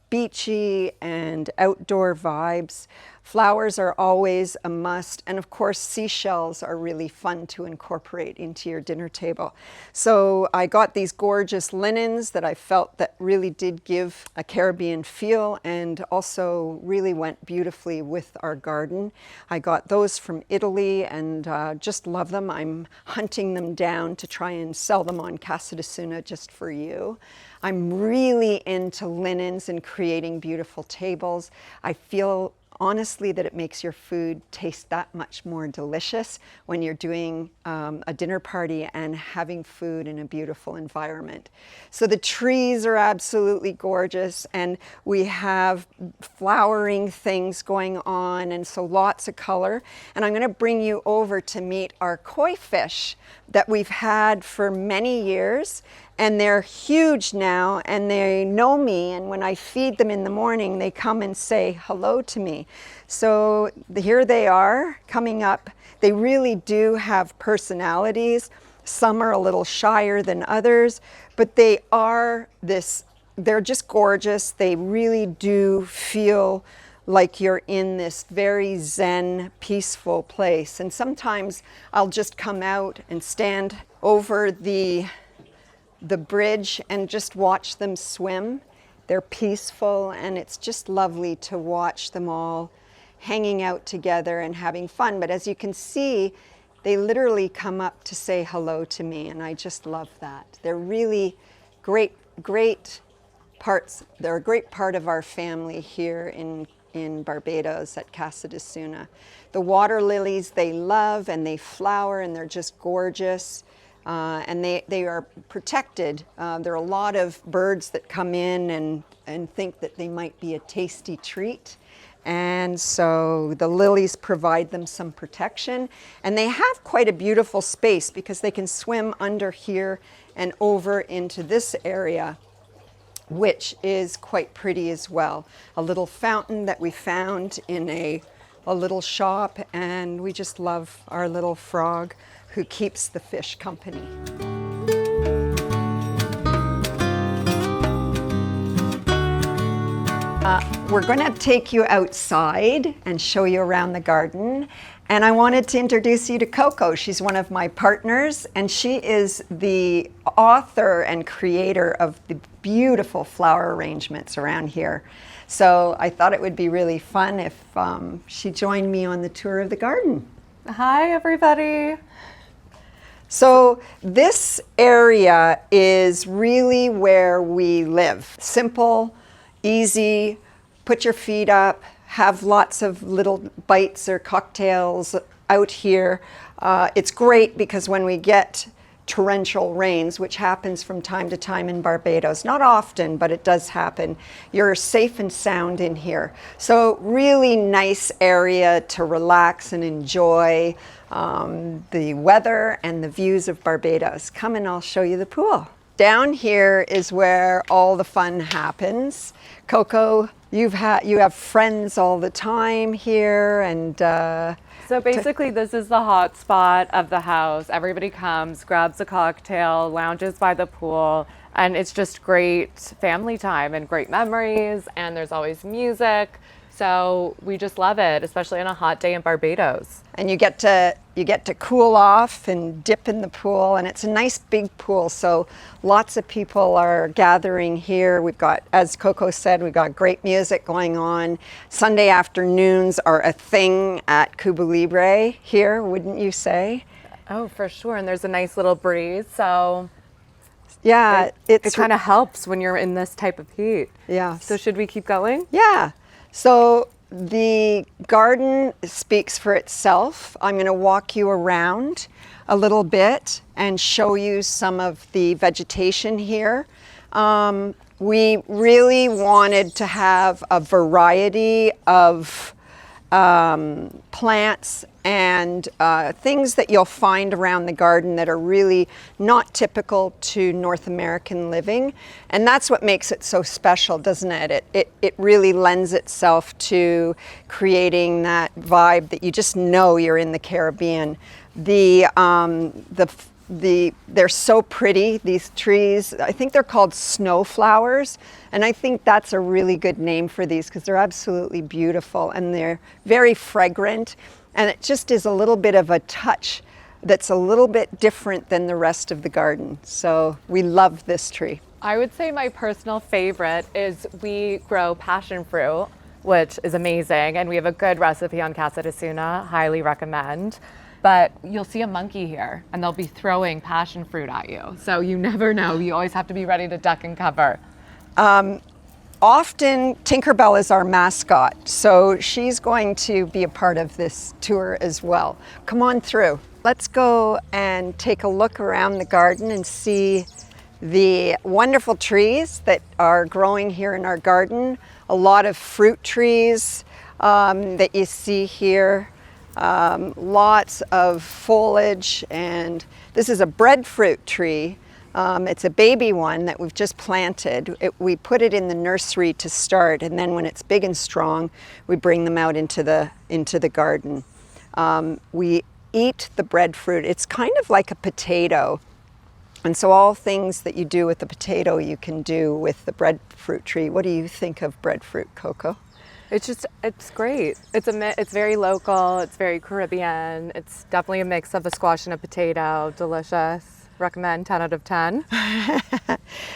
beachy and outdoor vibes. Flowers are always a must, and of course seashells are really fun to incorporate into your dinner table. So I got these gorgeous linens that I felt that really did give a Caribbean feel and also really went beautifully with our garden. I got those from Italy and just love them. I'm hunting them down to try and sell them on Casa de Suna just for you. I'm really into linens and creating beautiful tables. I feel honestly that it makes your food taste that much more delicious when you're doing a dinner party and having food in a beautiful environment. So the trees are absolutely gorgeous, and we have flowering things going on, and so lots of color. And I'm going to bring you over to meet our koi fish that we've had for many years. And they're huge now, and they know me, and when I feed them in the morning, they come and say hello to me. So here they are coming up. They really do have personalities. Some are a little shyer than others, but they're just gorgeous. They really do feel like you're in this very zen, peaceful place. And sometimes I'll just come out and stand over the bridge and just watch them swim. They're peaceful, and it's just lovely to watch them all hanging out together and having fun. But as you can see, they literally come up to say hello to me, and I just love that. They're really great parts. They're a great part of our family here in Barbados at Casa de Suna. The water lilies they love, and they flower, and they're just gorgeous. And they are protected. There are a lot of birds that come in and think that they might be a tasty treat. And so the lilies provide them some protection. And they have quite a beautiful space because they can swim under here and over into this area, which is quite pretty as well. A little fountain that we found in a little shop, and we just love our little frog who keeps the fish company. We're going to take you outside and show you around the garden. And I wanted to introduce you to Coco. She's one of my partners, and she is the author and creator of the beautiful flower arrangements around here. So I thought it would be really fun if she joined me on the tour of the garden. Hi, everybody. So this area is really where we live. Simple, easy, put your feet up, have lots of little bites or cocktails out here. It's great because when we get torrential rains, which happens from time to time in Barbados, not often, but it does happen, you're safe and sound in here. So really nice area to relax and enjoy the weather and the views of Barbados. Come and I'll show you the pool. down here is where all the fun happens. Coco, you have friends all the time here, and So basically, this is the hot spot of the house. Everybody comes, grabs a cocktail, lounges by the pool, and it's just great family time and great memories, and there's always music. So we just love it, especially on a hot day in Barbados. and you get to cool off and dip in the pool, and it's a nice big pool, so lots of people are gathering here. We've got, as Coco said, we've got great music going on. Sunday afternoons are a thing at Cuba Libre here, wouldn't you say? Oh, for sure. And there's a nice little breeze, so Yeah, it kind of helps when you're in this type of heat. Yeah. So should we keep going? Yeah. So the garden speaks for itself. I'm going to walk you around a little bit and show you some of the vegetation here. We really wanted to have a variety of plants and things that you'll find around the garden that are really not typical to North American living. And that's what makes it so special, doesn't it? It really lends itself to creating that vibe that you just know you're in the Caribbean. They're so pretty, these trees. I think they're called snowflowers, and I think that's a really good name for these because they're absolutely beautiful and they're very fragrant, and it just is a little bit of a touch that's a little bit different than the rest of the garden. So we love this tree. I would say my personal favorite is we grow passion fruit, which is amazing, and we have a good recipe on Casa de Suna, highly recommend. But you'll see a monkey here, and they'll be throwing passion fruit at you. So you never know. You always have to be ready to duck and cover. Often Tinkerbell is our mascot, so she's going to be a part of this tour as well. Come on through. Let's go and take a look around the garden and see the wonderful trees that are growing here in our garden. A lot of fruit trees that you see here. Lots of foliage, and this is a breadfruit tree. It's a baby one that we've just planted. We put it in the nursery to start, and then when it's big and strong, we bring them out into the garden. We eat the breadfruit. It's kind of like a potato, and so all things that you do with the potato you can do with the breadfruit tree. What do you think of breadfruit, Coco? It's great. It's very local. It's very Caribbean. It's definitely a mix of a squash and a potato. Delicious. Recommend 10 out of 10.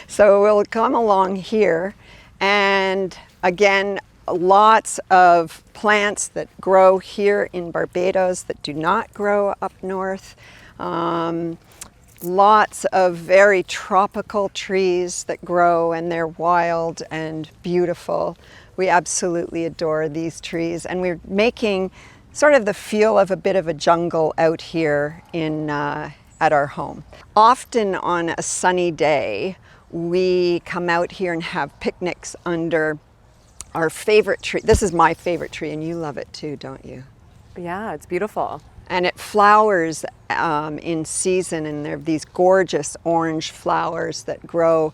So we'll come along here, and again, lots of plants that grow here in Barbados that do not grow up north. Lots of very tropical trees that grow, and they're wild and beautiful. We absolutely adore these trees, and we're making sort of the feel of a bit of a jungle out here at our home. Often on a sunny day, we come out here and have picnics under our favorite tree. This is my favorite tree, and you love it too, don't you? Yeah, it's beautiful. And it flowers in season, and there are these gorgeous orange flowers that grow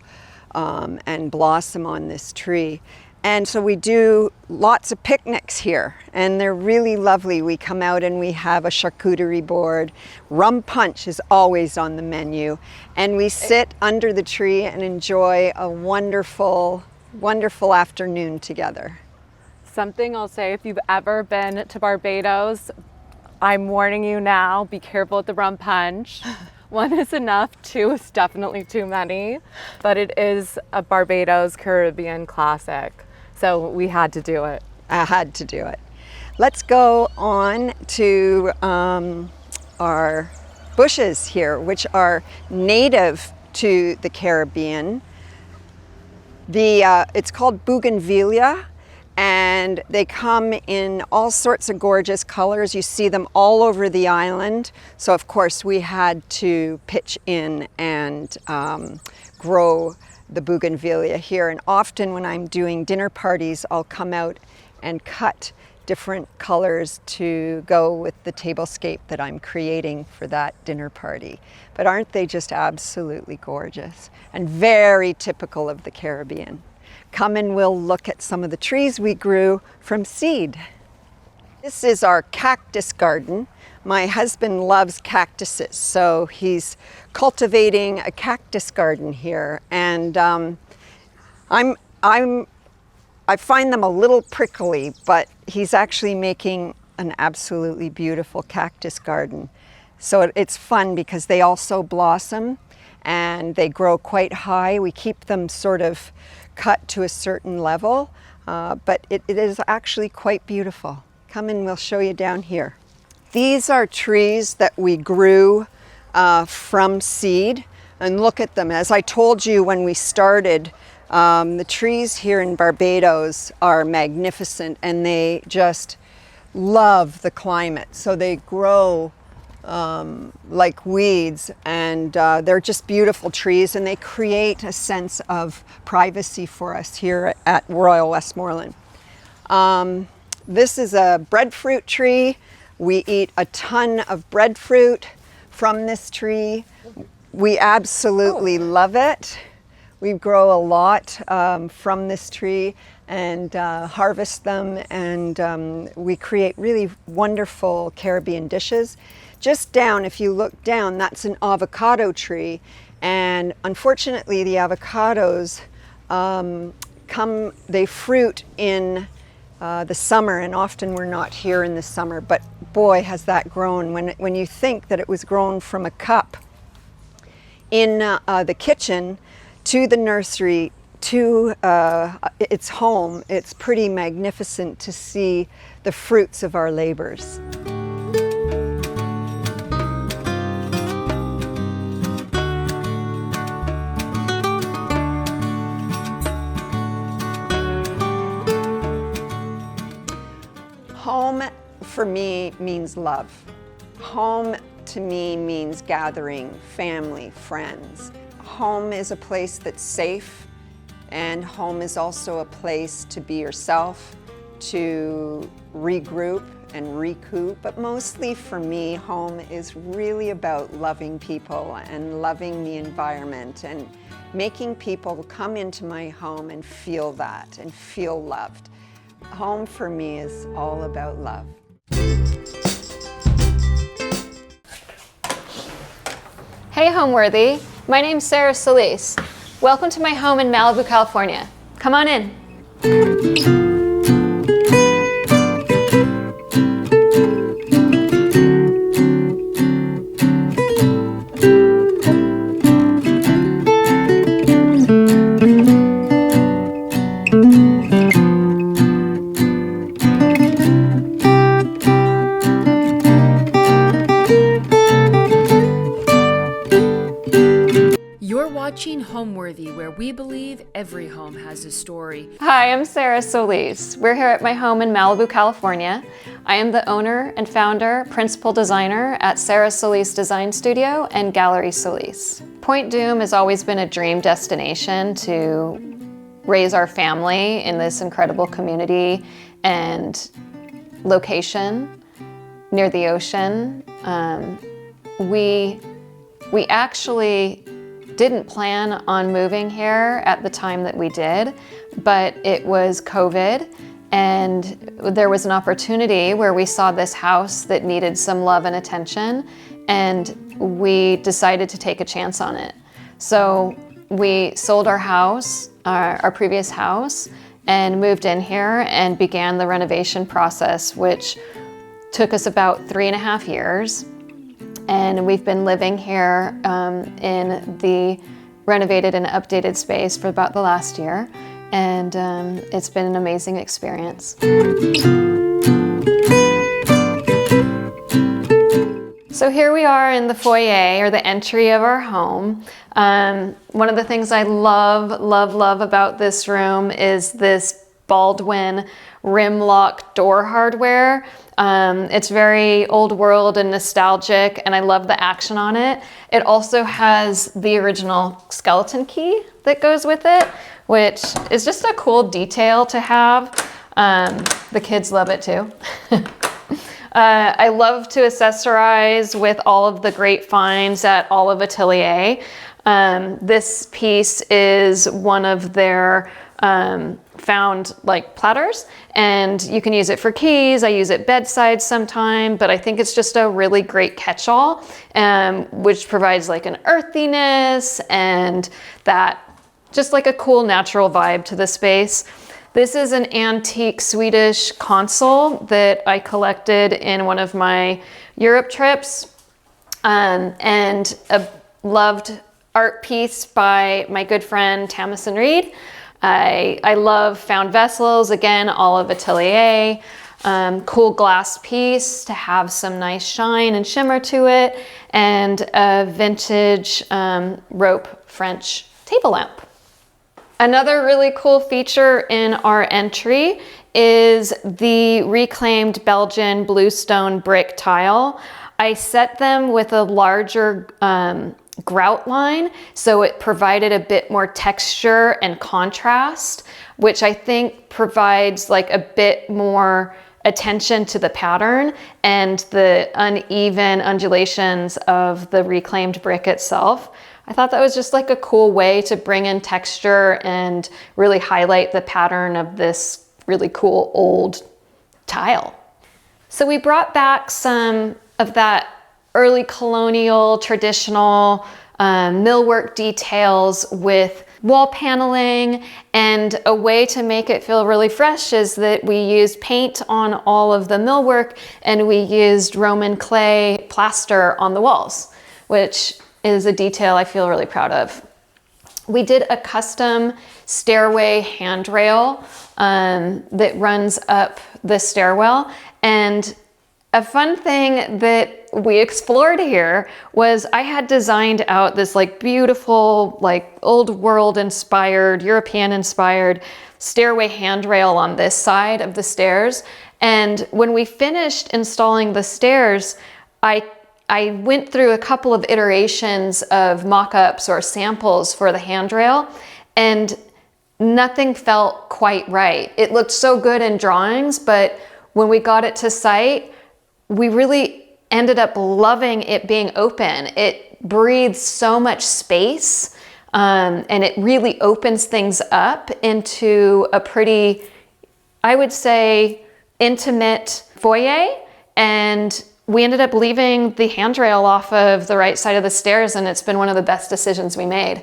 and blossom on this tree. And so we do lots of picnics here, and they're really lovely. We come out and we have a charcuterie board. Rum punch is always on the menu, and we sit under the tree and enjoy a wonderful, wonderful afternoon together. Something I'll say, if you've ever been to Barbados, I'm warning you now, be careful with the rum punch. One is enough, two is definitely too many, but it is a Barbados Caribbean classic. So we had to do it. I had to do it. Let's go on to our bushes here, which are native to the Caribbean. It's called bougainvillea, and they come in all sorts of gorgeous colors. You see them all over the island. So of course we had to pitch in and grow the bougainvillea here. And often when I'm doing dinner parties, I'll come out and cut different colors to go with the tablescape that I'm creating for that dinner party. But aren't they just absolutely gorgeous and very typical of the Caribbean? Come and we'll look at some of the trees we grew from seed. This is our cactus garden. My husband loves cactuses, so he's cultivating a cactus garden here, and I find them a little prickly, but he's actually making an absolutely beautiful cactus garden. So it's fun because they also blossom and they grow quite high. We keep them sort of cut to a certain level, but it is actually quite beautiful. Come and we'll show you down here. These are trees that we grew from seed, and look at them. As I told you when we started, the trees here in Barbados are magnificent and they just love the climate. So they grow like weeds, and they're just beautiful trees, and they create a sense of privacy for us here at Royal Westmoreland. This is a breadfruit tree. We eat a ton of breadfruit from this tree. We absolutely love it. We grow a lot from this tree and harvest them, and we create really wonderful Caribbean dishes. Just down, if you look down, that's an avocado tree, and unfortunately the avocados they fruit in the summer, and often we're not here in the summer, but boy has that grown. When you think that it was grown from a cup in the kitchen to the nursery to its home, it's pretty magnificent to see the fruits of our labors. Home for me means love. Home to me means gathering, family, friends. Home is a place that's safe, and home is also a place to be yourself, to regroup and recoup. But mostly for me, home is really about loving people and loving the environment and making people come into my home and feel that and feel loved. Home for me is all about love. Hey Homeworthy, my name's Sarah Solis. Welcome to my home in Malibu, California. Come on in. Watching Homeworthy, where we believe every home has a story. Hi, I'm Sarah Solis. We're here at my home in Malibu, California. I am the owner and founder, principal designer at Sarah Solis Design Studio and Gallery Solis. Point Dume has always been a dream destination to raise our family in this incredible community and location near the ocean. We actually didn't plan on moving here at the time that we did, but it was COVID, and there was an opportunity where we saw this house that needed some love and attention, and we decided to take a chance on it. So we sold our house, our previous house, and moved in here and began the renovation process, which took us about 3.5 years. And we've been living here in the renovated and updated space for about the last year. And it's been an amazing experience. So here we are in the foyer, or the entry of our home. One of the things I love about this room is this Baldwin rim lock door hardware. It's very old world and nostalgic, and I love the action on it. It also has the original skeleton key that goes with it, which is just a cool detail to have. The kids love it too. I love to accessorize with all of the great finds at Olive Atelier. This piece is one of their found like platters, and you can use it for keys. I use it bedside sometime, but I think it's just a really great catch-all, which provides like an earthiness and that just like a cool natural vibe to the space. This is an antique Swedish console that I collected in one of my Europe trips, and a loved art piece by my good friend Tamsin Reed. I love found vessels, again, Olive Atelier. Cool glass piece to have some nice shine and shimmer to it, and a vintage rope French table lamp. Another really cool feature in our entry is the reclaimed Belgian bluestone brick tile. I set them with a larger grout line, so it provided a bit more texture and contrast, which I think provides like a bit more attention to the pattern and the uneven undulations of the reclaimed brick itself. I thought that was just like a cool way to bring in texture and really highlight the pattern of this really cool old tile. So we brought back some of that early colonial, traditional millwork details with wall paneling, and a way to make it feel really fresh is that we used paint on all of the millwork, and we used Roman clay plaster on the walls, which is a detail I feel really proud of. We did a custom stairway handrail that runs up the stairwell, and a fun thing that we explored here was I had designed out this like beautiful, like old world inspired, European inspired stairway handrail on this side of the stairs. And when we finished installing the stairs, I went through a couple of iterations of mock-ups or samples for the handrail, and nothing felt quite right. It looked so good in drawings, but when we got it to site, we really ended up loving it being open. It breathes so much space, and it really opens things up into a pretty, I would say, intimate foyer. And we ended up leaving the handrail off of the right side of the stairs, and it's been one of the best decisions we made.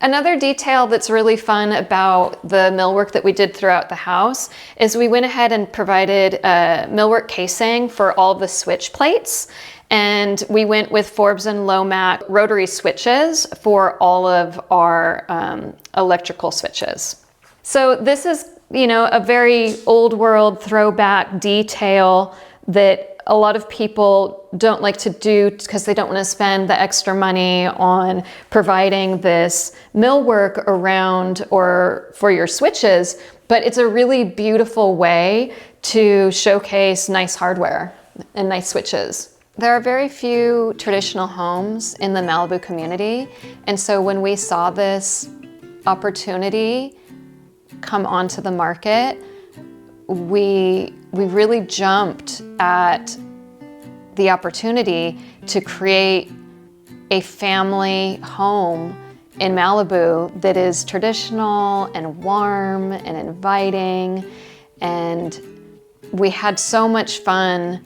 Another detail that's really fun about the millwork that we did throughout the house is we went ahead and provided a millwork casing for all of the switch plates. And we went with Forbes and Lomax rotary switches for all of our electrical switches. So this is, you know, a very old world throwback detail that a lot of people don't like to do because they don't want to spend the extra money on providing this millwork around or for your switches, but it's a really beautiful way to showcase nice hardware and nice switches. There are very few traditional homes in the Malibu community, and so when we saw this opportunity come onto the market, we really jumped at the opportunity to create a family home in Malibu that is traditional and warm and inviting. And we had so much fun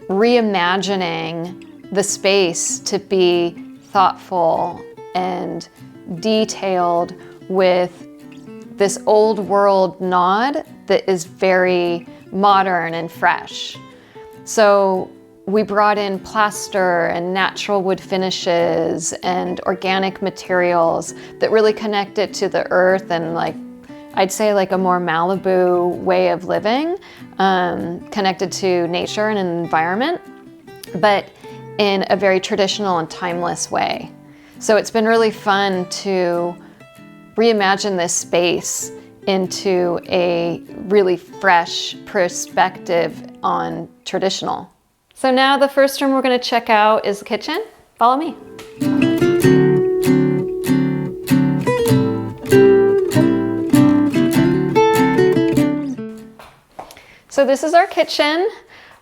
reimagining the space to be thoughtful and detailed with this old world nod that is very modern and fresh. So we brought in plaster and natural wood finishes and organic materials that really connect it to the earth and, like, I'd say like a more Malibu way of living, connected to nature and an environment, but in a very traditional and timeless way. So it's been really fun to reimagine this space into a really fresh perspective on traditional. So now the first room we're going to check out is the kitchen. Follow me. So this is our kitchen.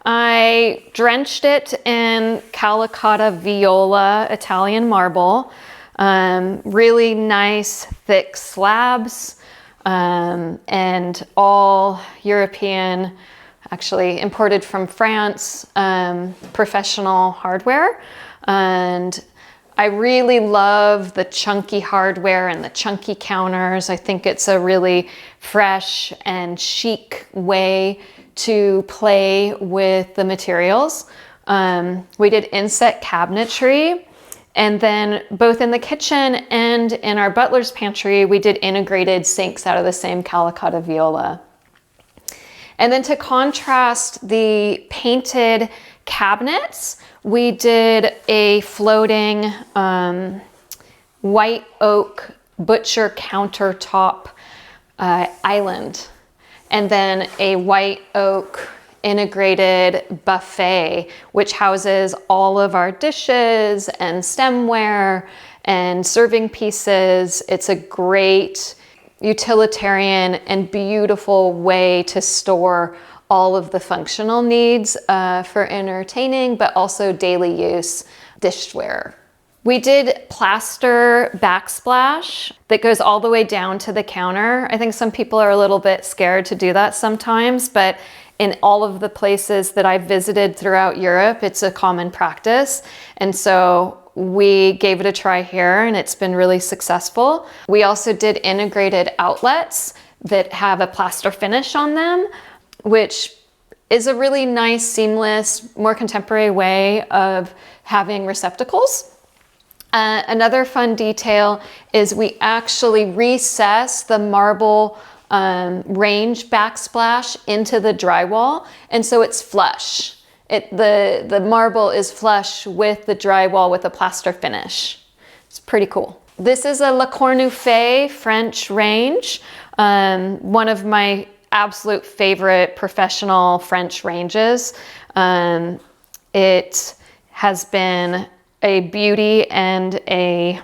I drenched it in Calicotta Viola Italian marble. Really nice thick slabs, and all European, actually imported from France, professional hardware. And I really love the chunky hardware and the chunky counters. I think it's a really fresh and chic way to play with the materials. We did inset cabinetry, and then both in the kitchen and in our butler's pantry, we did integrated sinks out of the same Calicotta Viola. And then to contrast the painted cabinets, we did a floating white oak butcher countertop island, and then a white oak integrated buffet, which houses all of our dishes and stemware and serving pieces. It's a great utilitarian and beautiful way to store all of the functional needs for entertaining, but also daily use dishware. We did plaster backsplash that goes all the way down to the counter. I think some people are a little bit scared to do that sometimes, but in all of the places that I've visited throughout Europe, it's a common practice. And so we gave it a try here, and it's been really successful. We also did integrated outlets that have a plaster finish on them, which is a really nice, seamless, more contemporary way of having receptacles. Another fun detail is we actually recess the marble range backsplash into the drywall, and so it's flush. The marble is flush with the drywall with a plaster finish. It's pretty cool. This is a Le Cornufay French range, one of my absolute favorite professional French ranges. It has been a beauty and a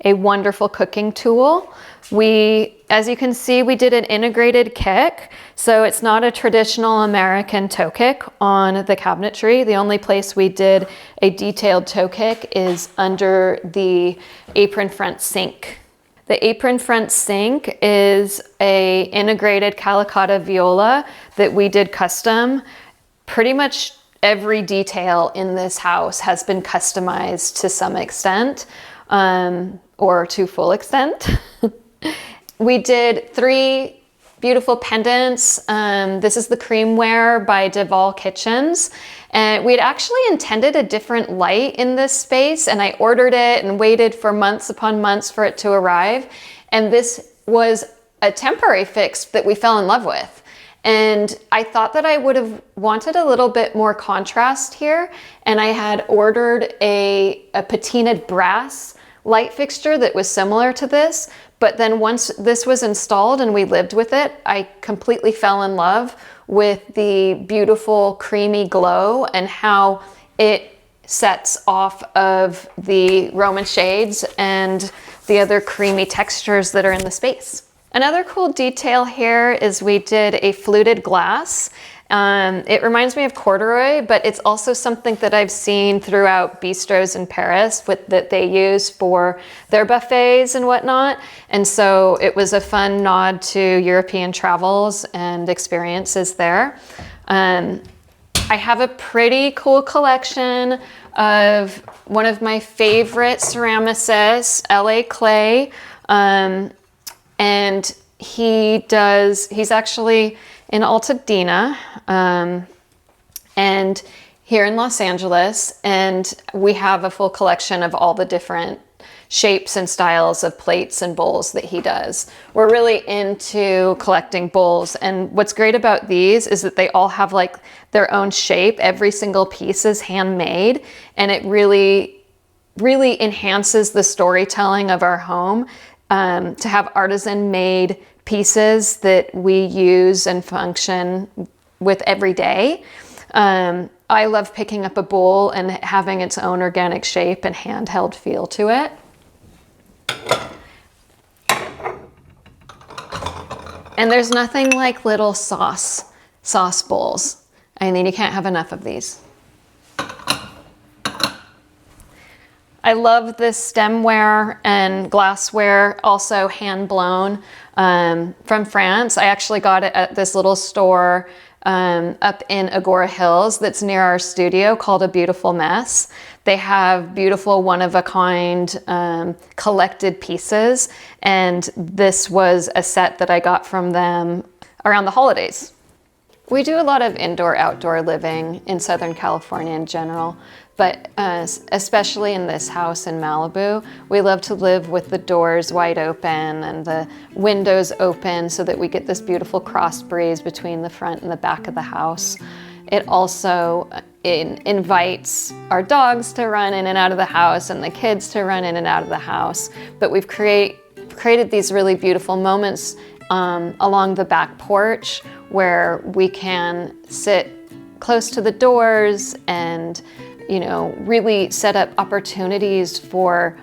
wonderful cooking tool. As you can see, we did an integrated kick. So it's not a traditional American toe kick on the cabinetry. The only place we did a detailed toe kick is under the apron front sink. The apron front sink is a integrated Calicotta Viola that we did custom. Pretty much every detail in this house has been customized to some extent, or to full extent. We did 3 beautiful pendants. This is the creamware by Deval Kitchens. And we'd actually intended a different light in this space, and I ordered it and waited for months upon months for it to arrive. And this was a temporary fix that we fell in love with. And I thought that I would have wanted a little bit more contrast here. And I had ordered a patinaed brass light fixture that was similar to this. But then once this was installed and we lived with it, I completely fell in love with the beautiful creamy glow and how it sets off of the Roman shades and the other creamy textures that are in the space. Another cool detail here is we did a fluted glass. It reminds me of corduroy, but it's also something that I've seen throughout bistros in Paris that they use for their buffets and whatnot. And so it was a fun nod to European travels and experiences there. I have a pretty cool collection of one of my favorite ceramicists, LA Clay. And he's actually in Altadena, and here in Los Angeles, and we have a full collection of all the different shapes and styles of plates and bowls that he does. We're really into collecting bowls, and what's great about these is that they all have like their own shape. Every single piece is handmade, and it really enhances the storytelling of our home to have artisan made pieces that we use and function with every day. I love picking up a bowl and having its own organic shape and handheld feel to it. And there's nothing like little sauce sauce bowls. I mean, you can't have enough of these. I love this stemware and glassware, also hand blown from France. I actually got it at this little store up in Agora Hills that's near our studio called A Beautiful Mess. They have beautiful one-of-a-kind collected pieces, and this was a set that I got from them around the holidays. We do a lot of indoor-outdoor living in Southern California in general, but especially in this house in Malibu, we love to live with the doors wide open and the windows open so that we get this beautiful cross breeze between the front and the back of the house. It also invites our dogs to run in and out of the house and the kids to run in and out of the house. But we've created these really beautiful moments along the back porch where we can sit close to the doors and really set up opportunities for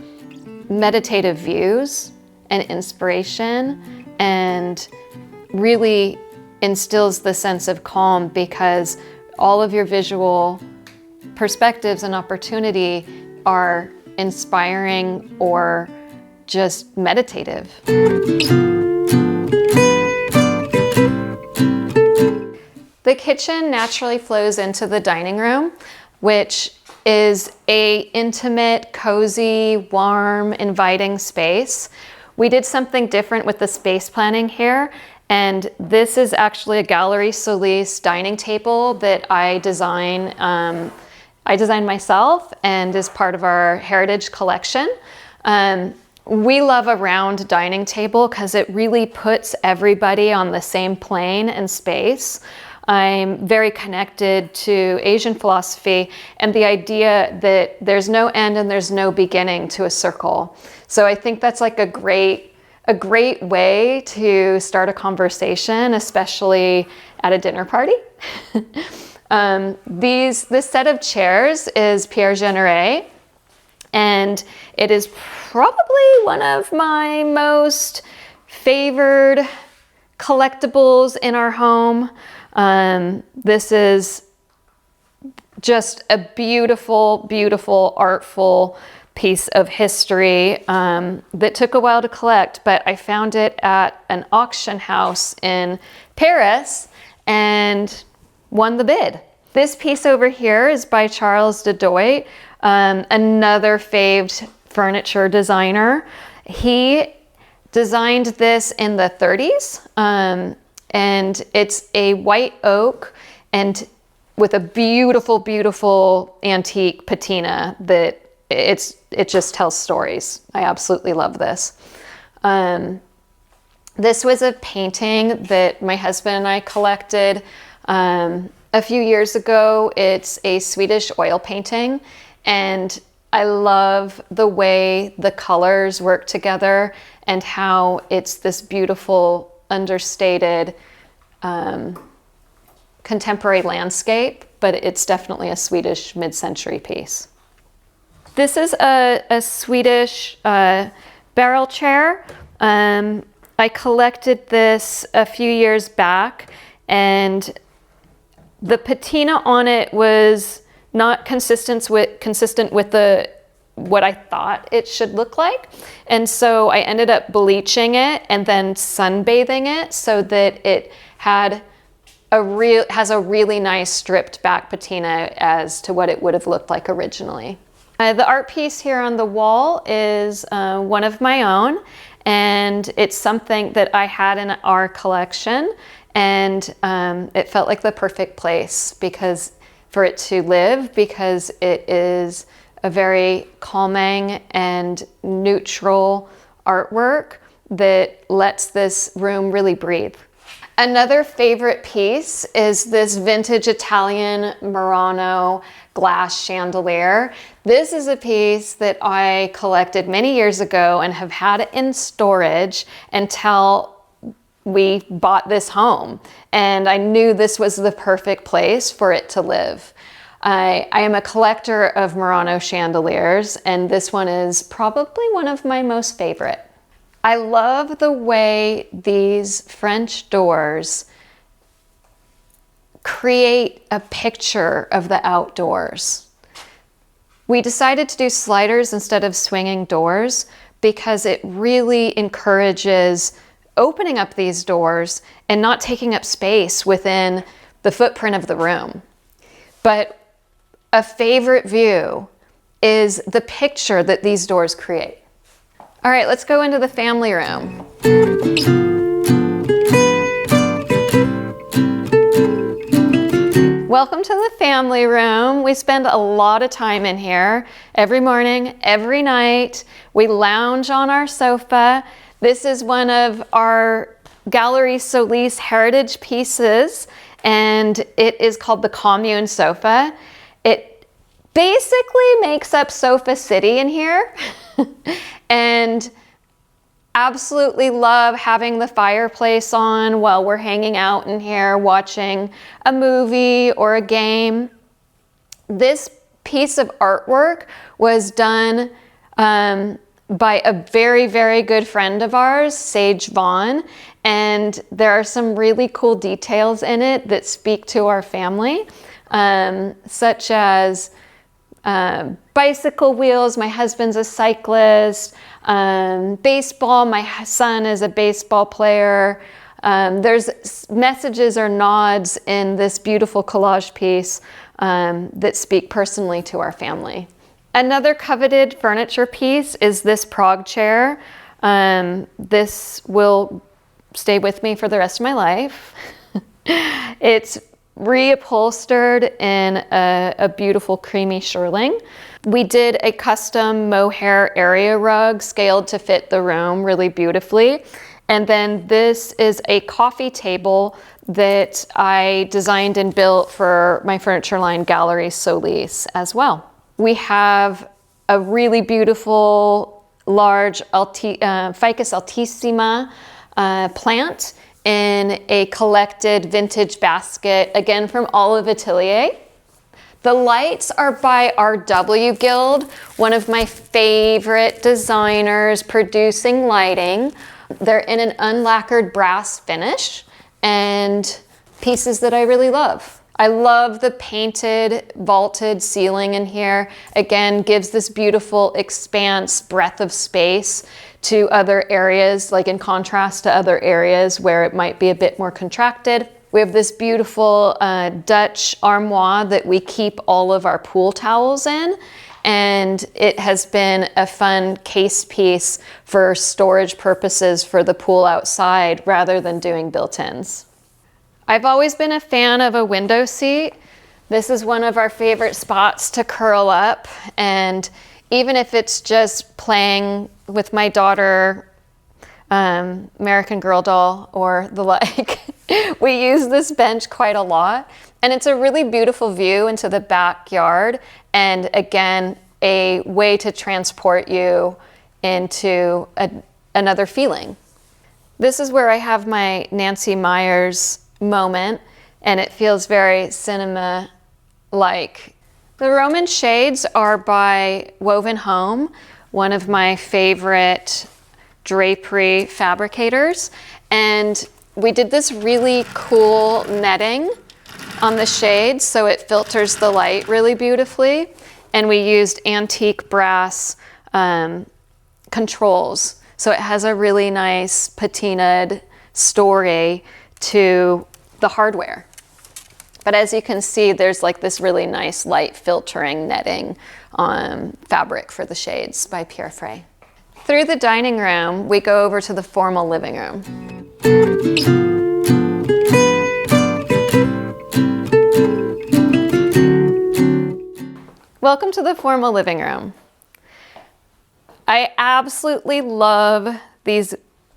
meditative views and inspiration, and really instills the sense of calm because all of your visual perspectives and opportunity are inspiring or just meditative. The kitchen naturally flows into the dining room, which is a intimate, cozy, warm, inviting space. We did something different with the space planning here, and this is actually a Gallery Solis dining table that I designed myself and is part of our heritage collection. We love a round dining table because it really puts everybody on the same plane and space. I'm very connected to Asian philosophy and the idea that there's no end and there's no beginning to a circle. So I think that's like a great way to start a conversation, especially at a dinner party. This set of chairs is Pierre Jeanneret, and it is probably one of my most favored collectibles in our home. This is just a beautiful, beautiful, artful piece of history that took a while to collect, but I found it at an auction house in Paris and won the bid. This piece over here is by Charles de Doit, another faved furniture designer. He designed this in the 30s. And it's a white oak and with a beautiful, beautiful antique patina that it just tells stories. I absolutely love this. This was a painting that my husband and I collected a few years ago. It's a Swedish oil painting, and I love the way the colors work together and how it's this beautiful, understated contemporary landscape, but it's definitely a Swedish mid-century piece. This is a Swedish barrel chair. I collected this a few years back, and the patina on it was not consistent with what I thought it should look like. And so I ended up bleaching it and then sunbathing it so that it has a really nice stripped back patina as to what it would have looked like originally. The art piece here on the wall is one of my own, and it's something that I had in our collection, and it felt like the perfect place for it to live, because it is a very calming and neutral artwork that lets this room really breathe. Another favorite piece is this vintage Italian Murano glass chandelier. This is a piece that I collected many years ago and have had in storage until we bought this home. And I knew this was the perfect place for it to live. I am a collector of Murano chandeliers, and this one is probably one of my most favorite. I love the way these French doors create a picture of the outdoors. We decided to do sliders instead of swinging doors because it really encourages opening up these doors and not taking up space within the footprint of the room. But a favorite view is the picture that these doors create. All right, let's go into the family room. Welcome to the family room. We spend a lot of time in here. Every morning, every night, we lounge on our sofa. This is one of our Gallery Solis heritage pieces, and it is called the Commune sofa. It basically makes up Sofa City in here. And absolutely love having the fireplace on while we're hanging out in here watching a movie or a game. This piece of artwork was done by a very, very good friend of ours, Sage Vaughn, and there are some really cool details in it that speak to our family, such as bicycle wheels. My husband's a cyclist. Baseball. My son is a baseball player. There's messages or nods in this beautiful collage piece that speak personally to our family. Another coveted furniture piece is this Prague chair. This will stay with me for the rest of my life. It's reupholstered in a beautiful creamy shearling. We did a custom mohair area rug scaled to fit the room really beautifully. And then this is a coffee table that I designed and built for my furniture line Gallery Solis as well. We have a really beautiful large Ficus altissima plant in a collected vintage basket, again from Olive Atelier. The lights are by RW Guild, one of my favorite designers producing lighting. They're in an unlacquered brass finish and pieces that I really love. I love the painted vaulted ceiling in here. Again, gives this beautiful expanse, breadth of space to other areas, like in contrast to other areas where it might be a bit more contracted. We have this beautiful Dutch armoire that we keep all of our pool towels in, and it has been a fun case piece for storage purposes for the pool outside rather than doing built-ins. I've always been a fan of a window seat. This is one of our favorite spots to curl up, and even if it's just playing with my daughter, American Girl doll or the like, we use this bench quite a lot, and it's a really beautiful view into the backyard, and again, a way to transport you into another feeling. This is where I have my Nancy Meyers moment, and it feels very cinema-like. The Roman shades are by Woven Home, one of my favorite drapery fabricators, and we did this really cool netting on the shades so it filters the light really beautifully, and we used antique brass controls, so it has a really nice patinaed story to the hardware. But as you can see, there's like this really nice light filtering netting fabric for the shades by Pierre Frey. Through the dining room, we go over to the formal living room. Welcome to the formal living room. I absolutely love these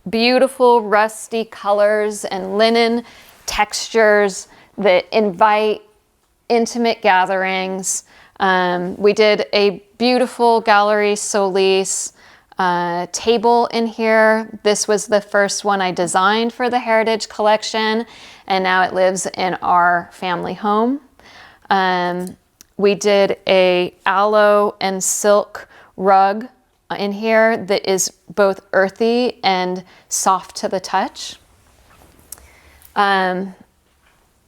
beautiful rusty colors and linen textures that invite intimate gatherings. We did a beautiful Gallery Solis table in here. This was the first one I designed for the Heritage Collection, and now it lives in our family home. We did a aloe and silk rug in here that is both earthy and soft to the touch.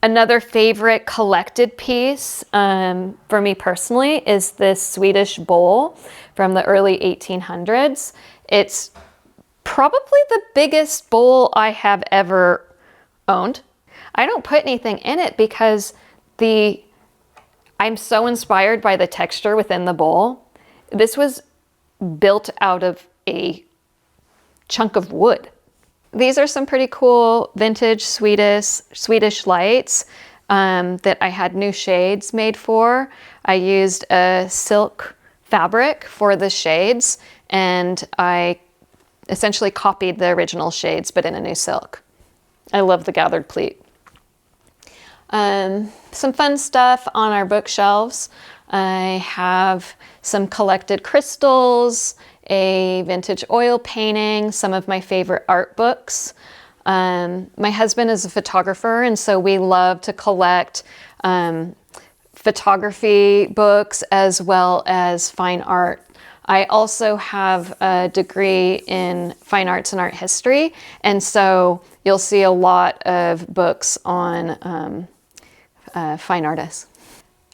Another favorite collected piece for me personally is this Swedish bowl from the early 1800s. It's probably the biggest bowl I have ever owned. I don't put anything in it because I'm so inspired by the texture within the bowl. This was built out of a chunk of wood. These are some pretty cool vintage Swedish lights that I had new shades made for. I used a silk fabric for the shades, and I essentially copied the original shades but in a new silk. I love the gathered pleat. Some fun stuff on our bookshelves. I have some collected crystals, a vintage oil painting, some of my favorite art books. My husband is a photographer, and so we love to collect photography books as well as fine art. I also have a degree in fine arts and art history, and so you'll see a lot of books on fine artists.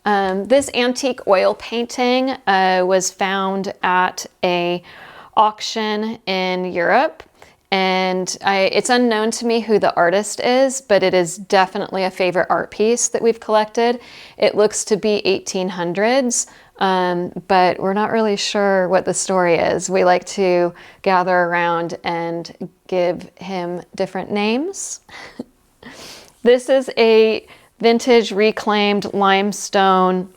This antique oil painting was found at an auction in Europe, and it's unknown to me who the artist is, but it is definitely a favorite art piece that we've collected. It looks to be 1800s, but we're not really sure what the story is. We like to gather around and give him different names. This is a vintage reclaimed limestone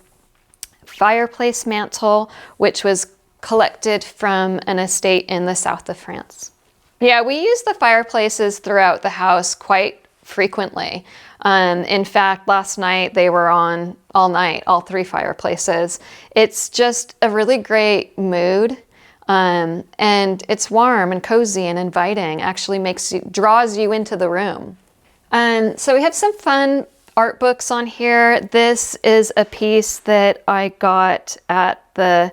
fireplace mantle, which was collected from an estate in the south of France. Yeah, we use the fireplaces throughout the house quite frequently. In fact, last night they were on all night, all 3 fireplaces. It's just a really great mood. And it's warm and cozy and inviting, actually draws you into the room. So we have some fun art books on here. This is a piece that I got at the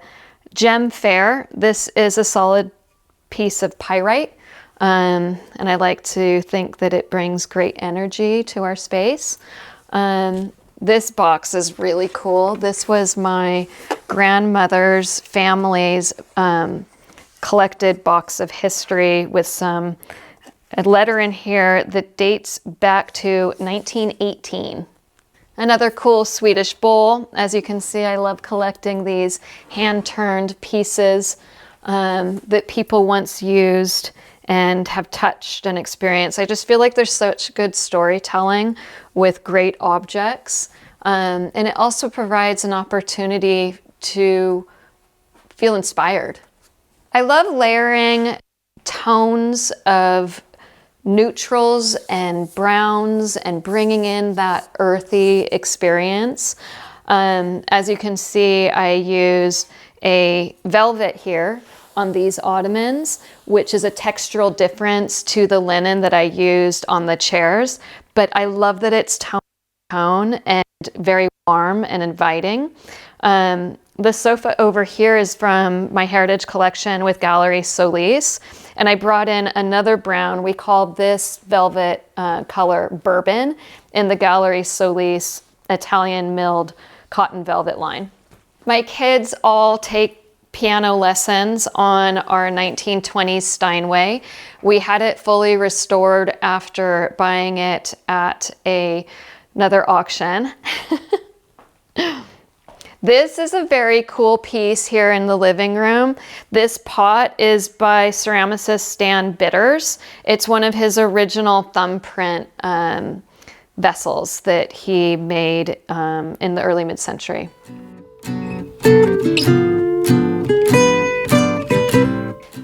Gem Fair. This is a solid piece of pyrite, and I like to think that it brings great energy to our space. This box is really cool. This was my grandmother's family's collected box of history with a letter in here that dates back to 1918. Another cool Swedish bowl. As you can see, I love collecting these hand-turned pieces that people once used and have touched and experienced. I just feel like there's such good storytelling with great objects. And it also provides an opportunity to feel inspired. I love layering tones of neutrals and browns and bringing in that earthy experience. As you can see, I use a velvet here on these ottomans, which is a textural difference to the linen that I used on the chairs, but I love that it's tone and very warm and inviting. The sofa over here is from my heritage collection with Gallery Solis, and I brought in another brown. We called this velvet color Bourbon in the Gallery Solis Italian milled cotton velvet line. My kids all take piano lessons on our 1920s Steinway. We had it fully restored after buying it at another auction. This is a very cool piece here in the living room. This pot is by ceramicist Stan Bitters. It's one of his original thumbprint vessels that he made in the early mid-century.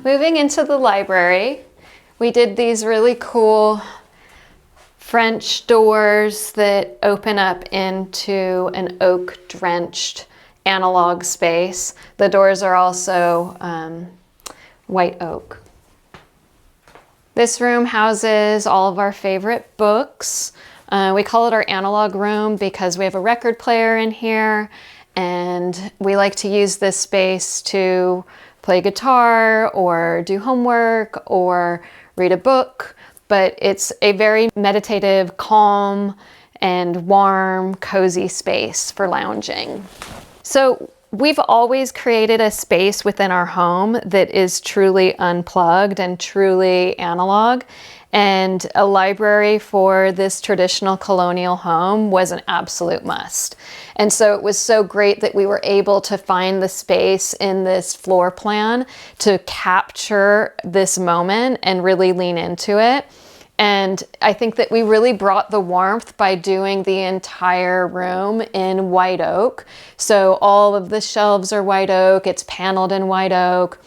Moving into the library, we did these really cool French doors that open up into an oak-drenched analog space. The doors are also white oak. This room houses all of our favorite books. We call it our analog room because we have a record player in here, and we like to use this space to play guitar or do homework or read a book. But it's a very meditative, calm, and warm, cozy space for lounging. So we've always created a space within our home that is truly unplugged and truly analog. And a library for this traditional colonial home was an absolute must. And so it was so great that we were able to find the space in this floor plan to capture this moment and really lean into it. And I think that we really brought the warmth by doing the entire room in white oak. So all of the shelves are white oak, it's paneled in white oak,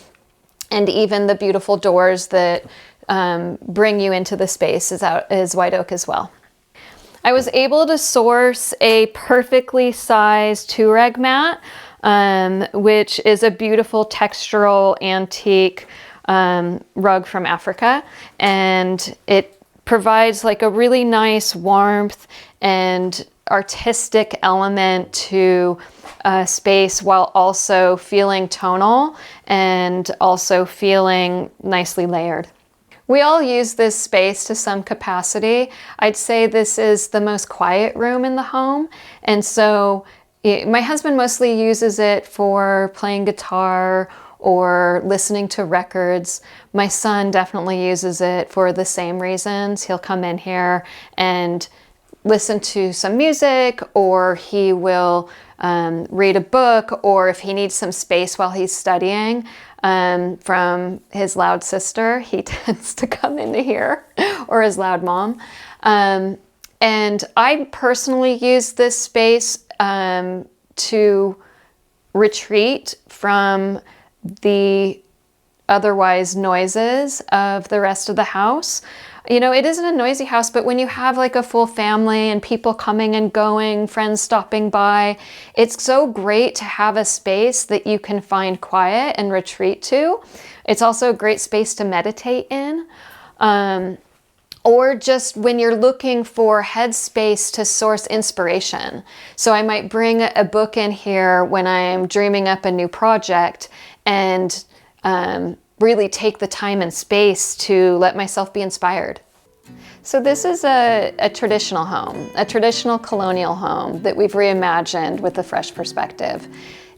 and even the beautiful doors that bring you into the space is white oak as well. I was able to source a perfectly sized Tuareg mat, which is a beautiful textural antique rug from Africa, and it provides like a really nice warmth and artistic element to space while also feeling tonal and also feeling nicely layered. We all use this space to some capacity. I'd say this is the most quiet room in the home. And so my husband mostly uses it for playing guitar or listening to records. My son definitely uses it for the same reasons. He'll come in here and listen to some music, or he will read a book, or if he needs some space while he's studying, from his loud sister, he tends to come into here, or his loud mom. And I personally use this space to retreat from the otherwise noises of the rest of the house. You know, it isn't a noisy house, but when you have like a full family and people coming and going, friends stopping by, it's so great to have a space that you can find quiet and retreat to. It's also a great space to meditate in. Or just when you're looking for headspace to source inspiration. So I might bring a book in here when I'm dreaming up a new project and really take the time and space to let myself be inspired. So this is a traditional home, a traditional colonial home that we've reimagined with a fresh perspective.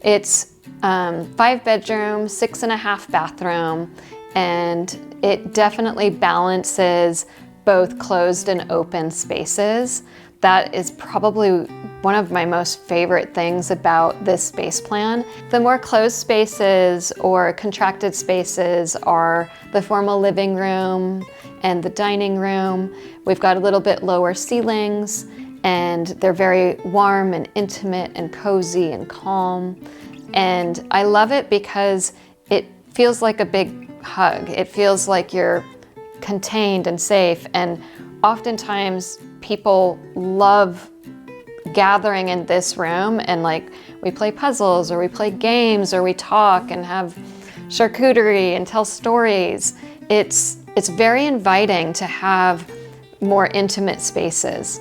It's 5 bedrooms, 6.5 bathroom, and it definitely balances both closed and open spaces. That is probably one of my most favorite things about this space plan. The more closed spaces or contracted spaces are the formal living room and the dining room. We've got a little bit lower ceilings, and they're very warm and intimate and cozy and calm. And I love it because it feels like a big hug. It feels like you're contained and safe, and oftentimes people love gathering in this room, and like we play puzzles or we play games or we talk and have charcuterie and tell stories. It's very inviting to have more intimate spaces.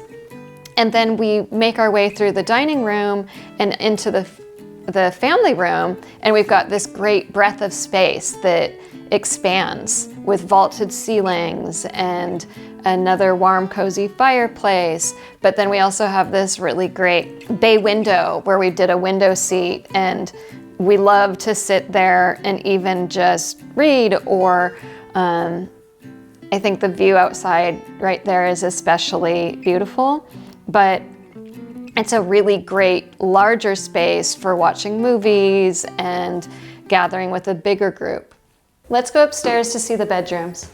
And then we make our way through the dining room and into the family room, and we've got this great breadth of space that expands with vaulted ceilings and another warm, cozy fireplace. But then we also have this really great bay window where we did a window seat, and we love to sit there and even just read, or I think the view outside right there is especially beautiful. But it's a really great larger space for watching movies and gathering with a bigger group. Let's go upstairs to see the bedrooms.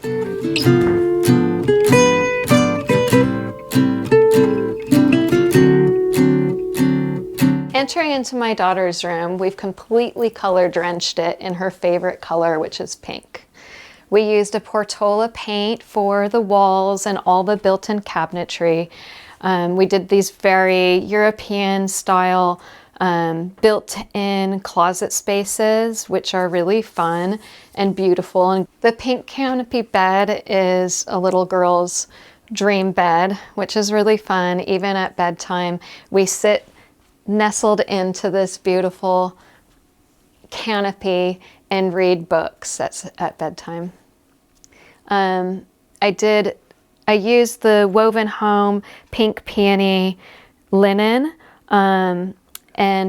Entering into my daughter's room, we've completely color drenched it in her favorite color, which is pink. We used a Portola paint for the walls and all the built-in cabinetry. We did these very European style built-in closet spaces, which are really fun and beautiful. And the pink canopy bed is a little girl's dream bed, which is really fun. Even at bedtime, we sit nestled into this beautiful canopy and read books at bedtime. I did I used the Woven Home pink peony linen, and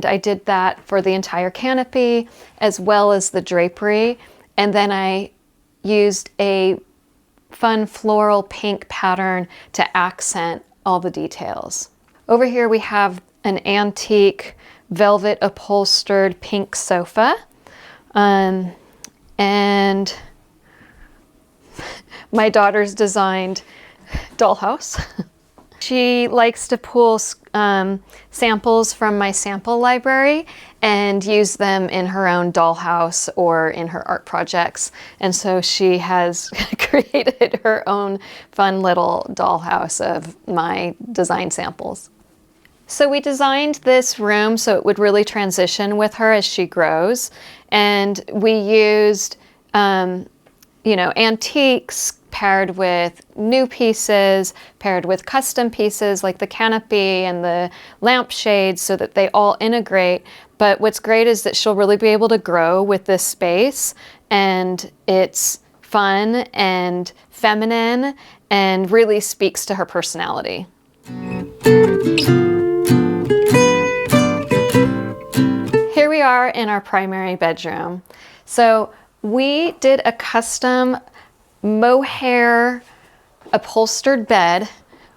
I did that for the entire canopy as well as the drapery. And then I used a fun floral pink pattern to accent all the details. Over here we have an antique velvet upholstered pink sofa, and my daughter's designed dollhouse. She likes to pull samples from my sample library and use them in her own dollhouse or in her art projects. And so she has created her own fun little dollhouse of my design samples. So we designed this room so it would really transition with her as she grows. And we used, antiques paired with new pieces, paired with custom pieces like the canopy and the lampshades so that they all integrate. But what's great is that she'll really be able to grow with this space, and it's fun and feminine and really speaks to her personality. Here we are in our primary bedroom. So we did a custom mohair upholstered bed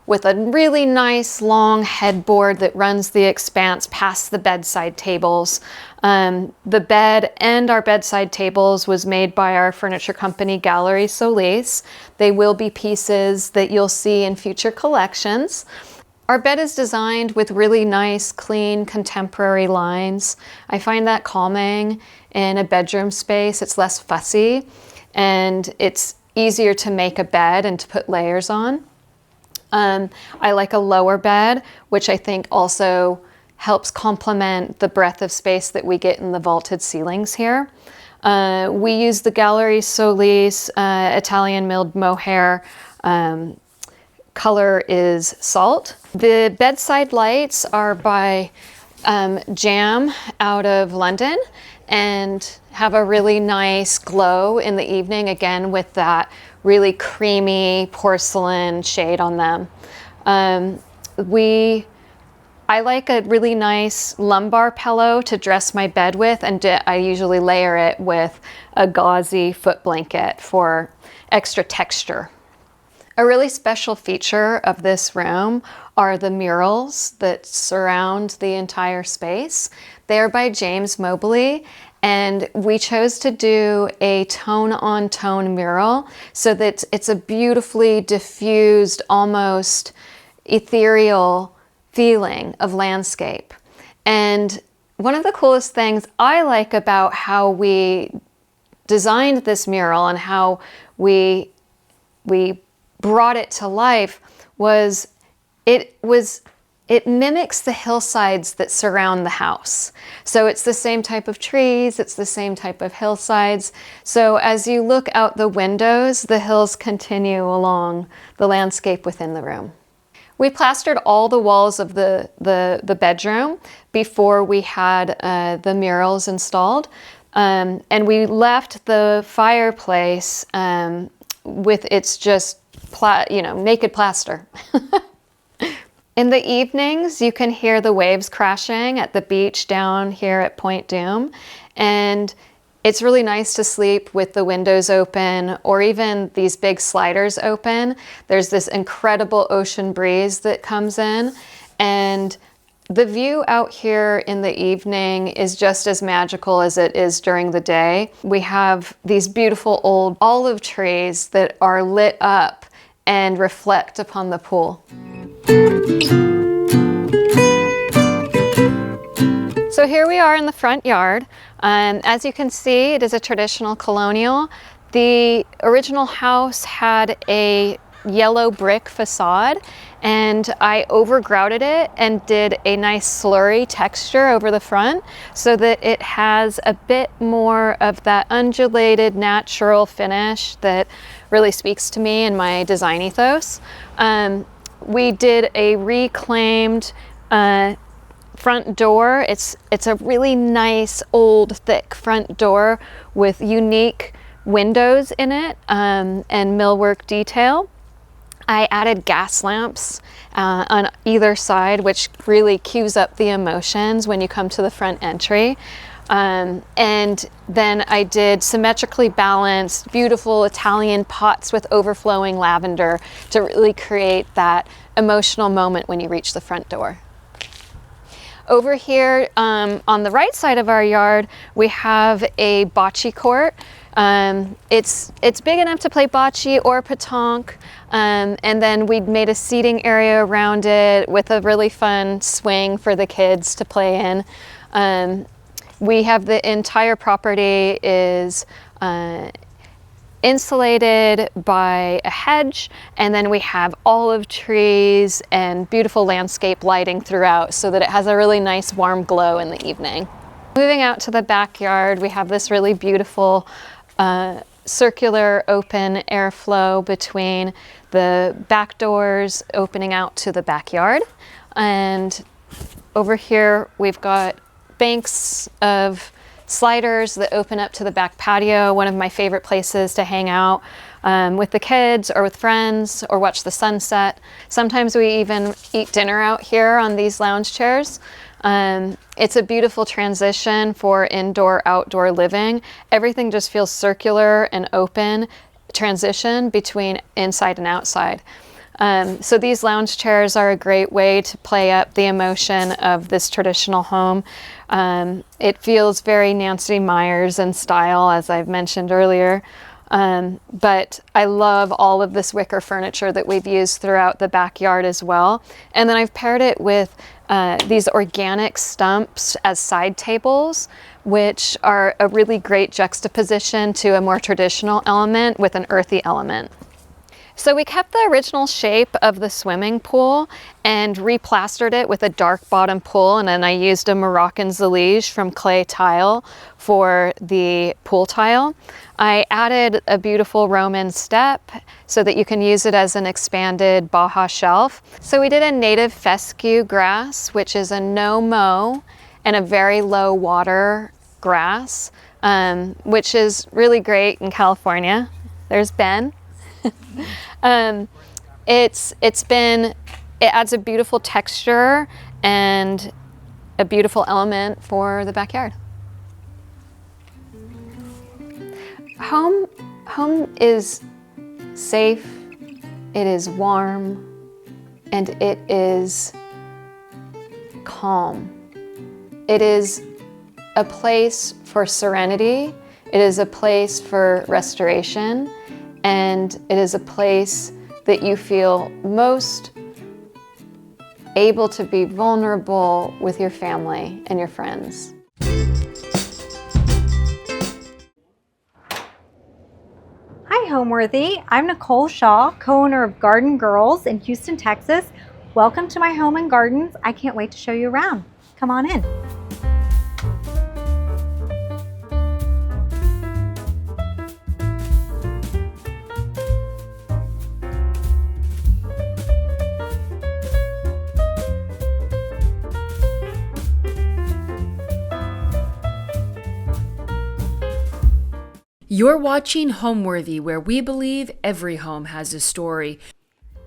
with a really nice long headboard that runs the expanse past the bedside tables. The bed and our bedside tables was made by our furniture company, Gallery Solis. They will be pieces that you'll see in future collections. Our bed is designed with really nice, clean, contemporary lines. I find that calming in a bedroom space. It's less fussy, and it's easier to make a bed and to put layers on. I like a lower bed, which I think also helps complement the breadth of space that we get in the vaulted ceilings here. We use the Gallery Solis Italian milled mohair. Color is salt. The bedside lights are by Jam out of London and have a really nice glow in the evening, again with that really creamy porcelain shade on them. I like a really nice lumbar pillow to dress my bed with, and I usually layer it with a gauzy foot blanket for extra texture. A really special feature of this room are the murals that surround the entire space. They are by James Mobley, and we chose to do a tone-on-tone mural so that it's a beautifully diffused, almost ethereal feeling of landscape. And one of the coolest things I like about how we designed this mural and how we brought it to life was it mimics the hillsides that surround the house. So it's the same type of trees, it's the same type of hillsides. So as you look out the windows, the hills continue along the landscape within the room. We plastered all the walls of the bedroom before we had the murals installed. And we left the fireplace with its just naked plaster. In the evenings, you can hear the waves crashing at the beach down here at Point Dume, and it's really nice to sleep with the windows open or even these big sliders open. There's this incredible ocean breeze that comes in, and the view out here in the evening is just as magical as it is during the day. We have these beautiful old olive trees that are lit up and reflect upon the pool. So here we are in the front yard. As you can see, it is a traditional colonial. The original house had a yellow brick facade, and I overgrouted it and did a nice slurry texture over the front so that it has a bit more of that undulated natural finish that really speaks to me and my design ethos. We did a reclaimed front door. It's a really nice old thick front door with unique windows in it and millwork detail. I added gas lamps on either side, which really cues up the emotions when you come to the front entry. And then I did symmetrically balanced, beautiful Italian pots with overflowing lavender to really create that emotional moment when you reach the front door. Over here on the right side of our yard, we have a bocce court. It's big enough to play bocce or pétanque, and then we made a seating area around it with a really fun swing for the kids to play in. We have the entire property is insulated by a hedge, and then we have olive trees and beautiful landscape lighting throughout so that it has a really nice warm glow in the evening. Moving out to the backyard, we have this really beautiful circular open airflow between the back doors opening out to the backyard. And over here we've got banks of sliders that open up to the back patio, one of my favorite places to hang out with the kids or with friends or watch the sunset. Sometimes we even eat dinner out here on these lounge chairs. It's a beautiful transition for indoor-outdoor living. Everything just feels circular and open transition between inside and outside. So these lounge chairs are a great way to play up the emotion of this traditional home. It feels very Nancy Myers in style, as I've mentioned earlier. But I love all of this wicker furniture that we've used throughout the backyard as well. And then I've paired it with these organic stumps as side tables, which are a really great juxtaposition to a more traditional element with an earthy element. So we kept the original shape of the swimming pool and replastered it with a dark bottom pool, and then I used a Moroccan zalige from clay tile for the pool tile. I added a beautiful Roman step so that you can use it as an expanded Baja shelf. So we did a native fescue grass, which is a no-mow and a very low water grass, which is really great in California. There's Ben. It adds a beautiful texture and a beautiful element for the backyard. Home is safe, it is warm, and it is calm. It is a place for serenity, it is a place for restoration, and it is a place that you feel most able to be vulnerable with your family and your friends. Hi Homeworthy, I'm Nicole Shah, co-owner of Garden Girls in Houston, Texas. Welcome to my home and gardens. I can't wait to show you around. Come on in. You're watching Homeworthy, where we believe every home has a story.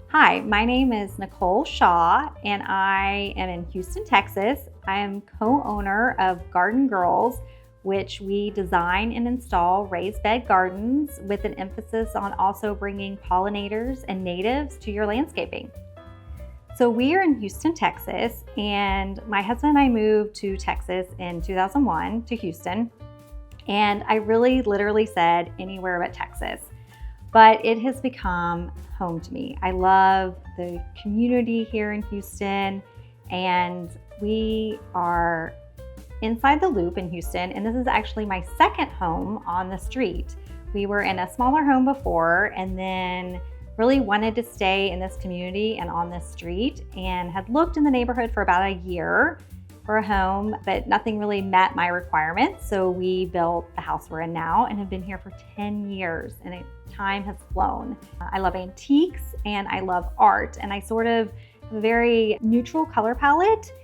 Hi, my name is Nicole Shah and I am in Houston, Texas. I am co-owner of Garden Girls, which we design and install raised bed gardens with an emphasis on also bringing pollinators and natives to your landscaping. So we are in Houston, Texas, and my husband and I moved to Texas in 2001 to Houston. And I really literally said anywhere but Texas, but it has become home to me. I love the community here in Houston, and we are inside the Loop in Houston, and this is actually my second home on the street. We were in a smaller home before and then really wanted to stay in this community and on this street, and had looked in the neighborhood for about a year for a home, but nothing really met my requirements. So we built the house we're in now and have been here for 10 years, and time has flown. I love antiques and I love art, and I sort of have a very neutral color palette,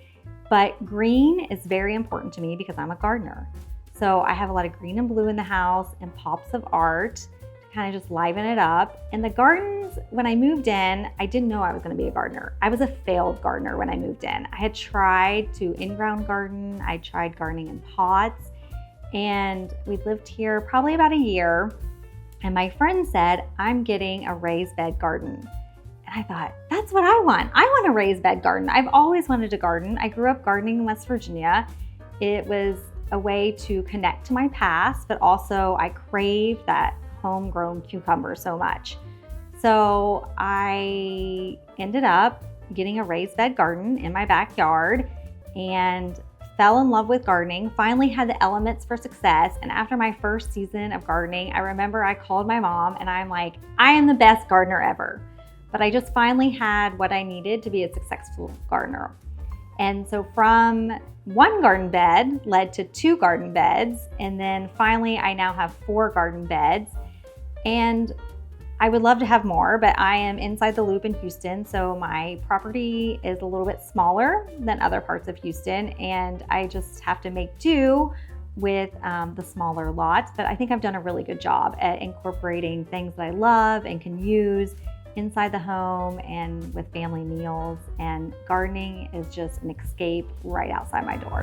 but green is very important to me because I'm a gardener. So I have a lot of green and blue in the house and pops of art to kind of just liven it up. And the gardens, when I moved in, I didn't know I was going to be a gardener. I was a failed gardener when I moved in. I had tried to in-ground garden. I tried gardening in pots, and we lived here probably about a year. And my friend said, I'm getting a raised bed garden. And I thought, that's what I want. I want a raised bed garden. I've always wanted to garden. I grew up gardening in West Virginia. It was a way to connect to my past, but also I crave that homegrown cucumber so much. So I ended up getting a raised bed garden in my backyard and fell in love with gardening, finally had the elements for success. And after my first season of gardening, I remember I called my mom and I'm like, I am the best gardener ever. But I just finally had what I needed to be a successful gardener. And so from one garden bed led to 2 garden beds. And then finally, I now have 4 garden beds. And I would love to have more, but I am inside the loop in Houston. So my property is a little bit smaller than other parts of Houston. And I just have to make do with the smaller lots. But I think I've done a really good job at incorporating things that I love and can use inside the home and with family meals, and gardening is just an escape right outside my door.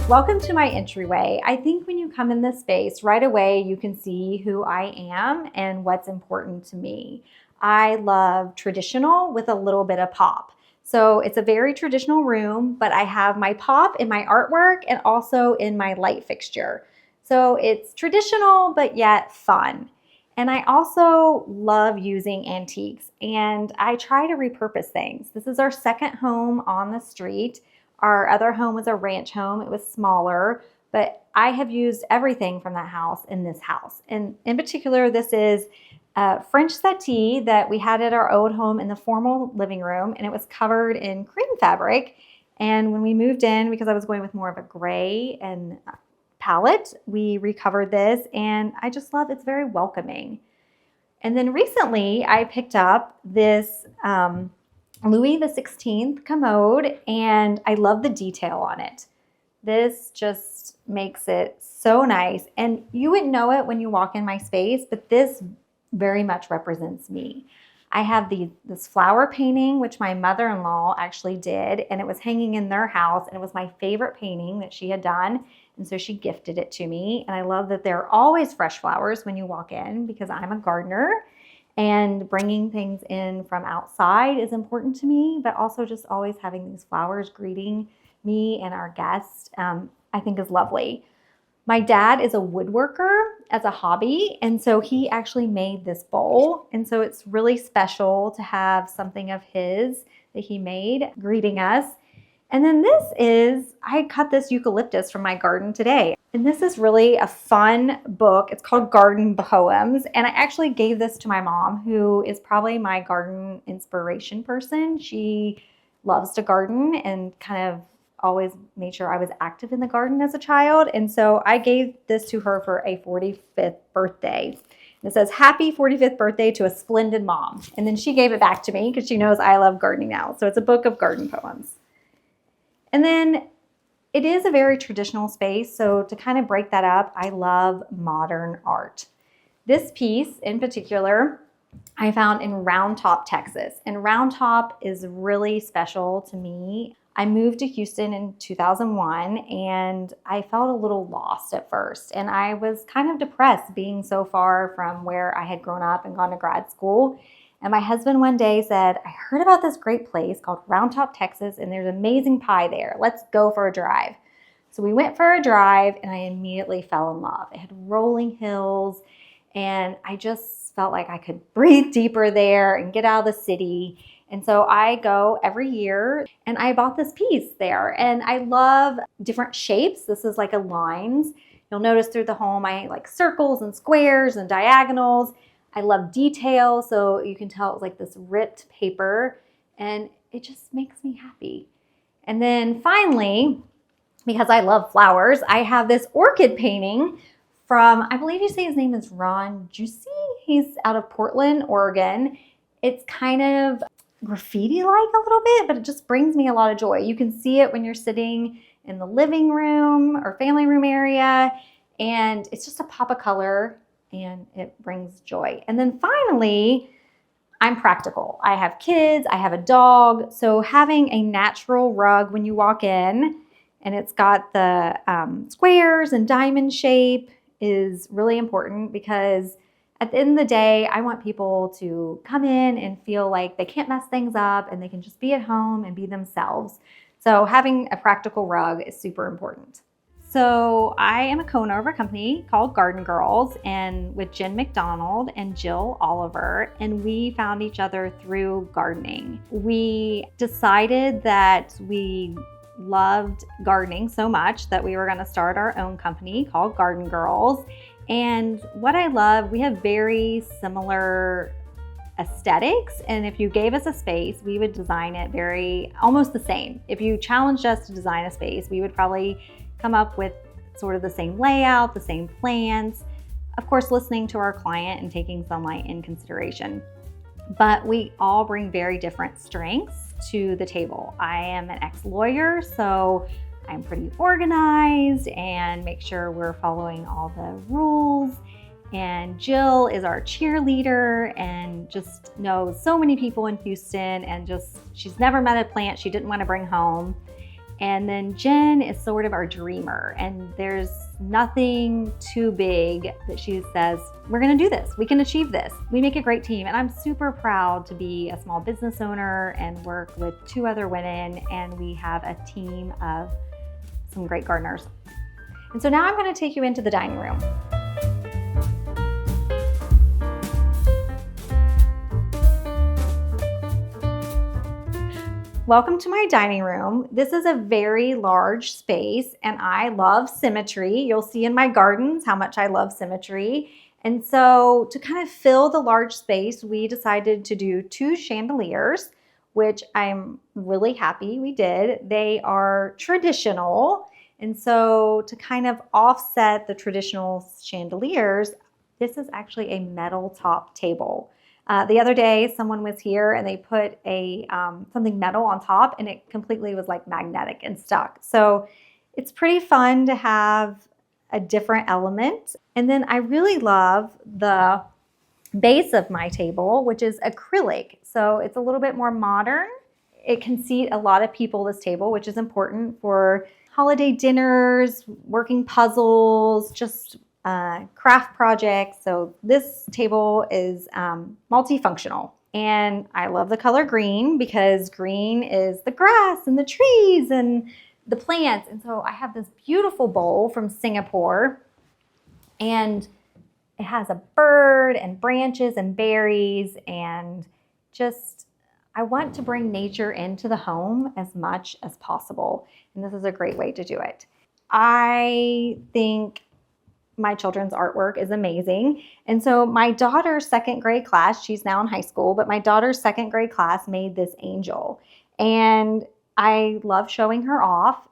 Welcome to my entryway. I think when you come in this space, right away you can see who I am and what's important to me. I love traditional with a little bit of pop. So it's a very traditional room, but I have my pop in my artwork and also in my light fixture. So it's traditional, but yet fun. And I also love using antiques, and I try to repurpose things. This is our second home on the street. Our other home was a ranch home. It was smaller, but I have used everything from that house in this house. And in particular, this is a French settee that we had at our old home in the formal living room, and it was covered in cream fabric. And when we moved in, because I was going with more of a gray and palette, we recovered this, and I just love it's very welcoming. And then recently I picked up this Louis XVI commode, and I love the detail on it. This just makes it so nice, and you wouldn't know it when you walk in my space, but this very much represents me. I have this flower painting, which my mother-in-law actually did, and it was hanging in their house, and it was my favorite painting that she had done. And so she gifted it to me. And I love that there are always fresh flowers when you walk in, because I'm a gardener, and bringing things in from outside is important to me, but also just always having these flowers greeting me and our guests, I think is lovely. My dad is a woodworker as a hobby, and so he actually made this bowl. And so it's really special to have something of his that he made greeting us. And then I cut this eucalyptus from my garden today. And this is really a fun book. It's called Garden Poems. And I actually gave this to my mom, who is probably my garden inspiration person. She loves to garden and kind of always made sure I was active in the garden as a child. And so I gave this to her for a 45th birthday. And it says, "Happy 45th birthday to a splendid mom." And then she gave it back to me because she knows I love gardening now. So it's a book of garden poems. And then it is a very traditional space. So to kind of break that up, I love modern art. This piece in particular, I found in Round Top, Texas. And Round Top is really special to me. I moved to Houston in 2001, and I felt a little lost at first. And I was kind of depressed being so far from where I had grown up and gone to grad school. And my husband one day said, "I heard about this great place called Round Top, Texas, and there's amazing pie there. Let's go for a drive." So we went for a drive, and I immediately fell in love. It had rolling hills, and I just felt like I could breathe deeper there and get out of the city. And so I go every year, and I bought this piece there. And I love different shapes. This is like a lines. You'll notice through the home, I like circles and squares and diagonals. I love detail, so you can tell it was like this ripped paper, and it just makes me happy. And then finally, because I love flowers, I have this orchid painting from, I believe you say his name is Ron Juicy. He's out of Portland, Oregon. It's kind of graffiti-like a little bit, but it just brings me a lot of joy. You can see it when you're sitting in the living room or family room area. And it's just a pop of color and it brings joy. And then finally, I'm practical. I have kids, I have a dog. So having a natural rug when you walk in, and it's got the squares and diamond shape, is really important, because at the end of the day, I want people to come in and feel like they can't mess things up and they can just be at home and be themselves. So having a practical rug is super important. So I am a co-owner of a company called Garden Girls, and with Jen McDonald and Jill Oliver, and we found each other through gardening. We decided that we loved gardening so much that we were going to start our own company called Garden Girls. And what I love, we have very similar aesthetics, and if you gave us a space, we would design it almost the same. If you challenged us to design a space, we would probably come up with sort of the same layout, the same plans, of course listening to our client and taking sunlight in consideration. But we all bring very different strengths to the table. I am an ex-lawyer, so I'm pretty organized and make sure we're following all the rules. And Jill is our cheerleader and just knows so many people in Houston, and she's never met a plant she didn't want to bring home. And then Jen is sort of our dreamer, and there's nothing too big that she says, we're gonna do this, we can achieve this. We make a great team, and I'm super proud to be a small business owner and work with 2 other women, and we have a team of some great gardeners. And so now I'm gonna take you into the dining room. Welcome to my dining room. This is a very large space, and I love symmetry. You'll see in my gardens how much I love symmetry. And so to kind of fill the large space, we decided to do 2 chandeliers, which I'm really happy we did. They are traditional. And so to kind of offset the traditional chandeliers, this is actually a metal top table. The other day, someone was here and they put something metal on top, and it completely was like magnetic and stuck. So it's pretty fun to have a different element. And then I really love the base of my table, which is acrylic. So it's a little bit more modern. It can seat a lot of people, this table, which is important for holiday dinners, working puzzles, just craft projects. So this table is multifunctional, and I love the color green because green is the grass and the trees and the plants. And so I have this beautiful bowl from Singapore, and it has a bird and branches and berries, and just I want to bring nature into the home as much as possible, and this is a great way to do it. I think my children's artwork is amazing. And so my daughter's 2nd grade class, she's now in high school, but my daughter's 2nd grade class made this angel. And I love showing her off.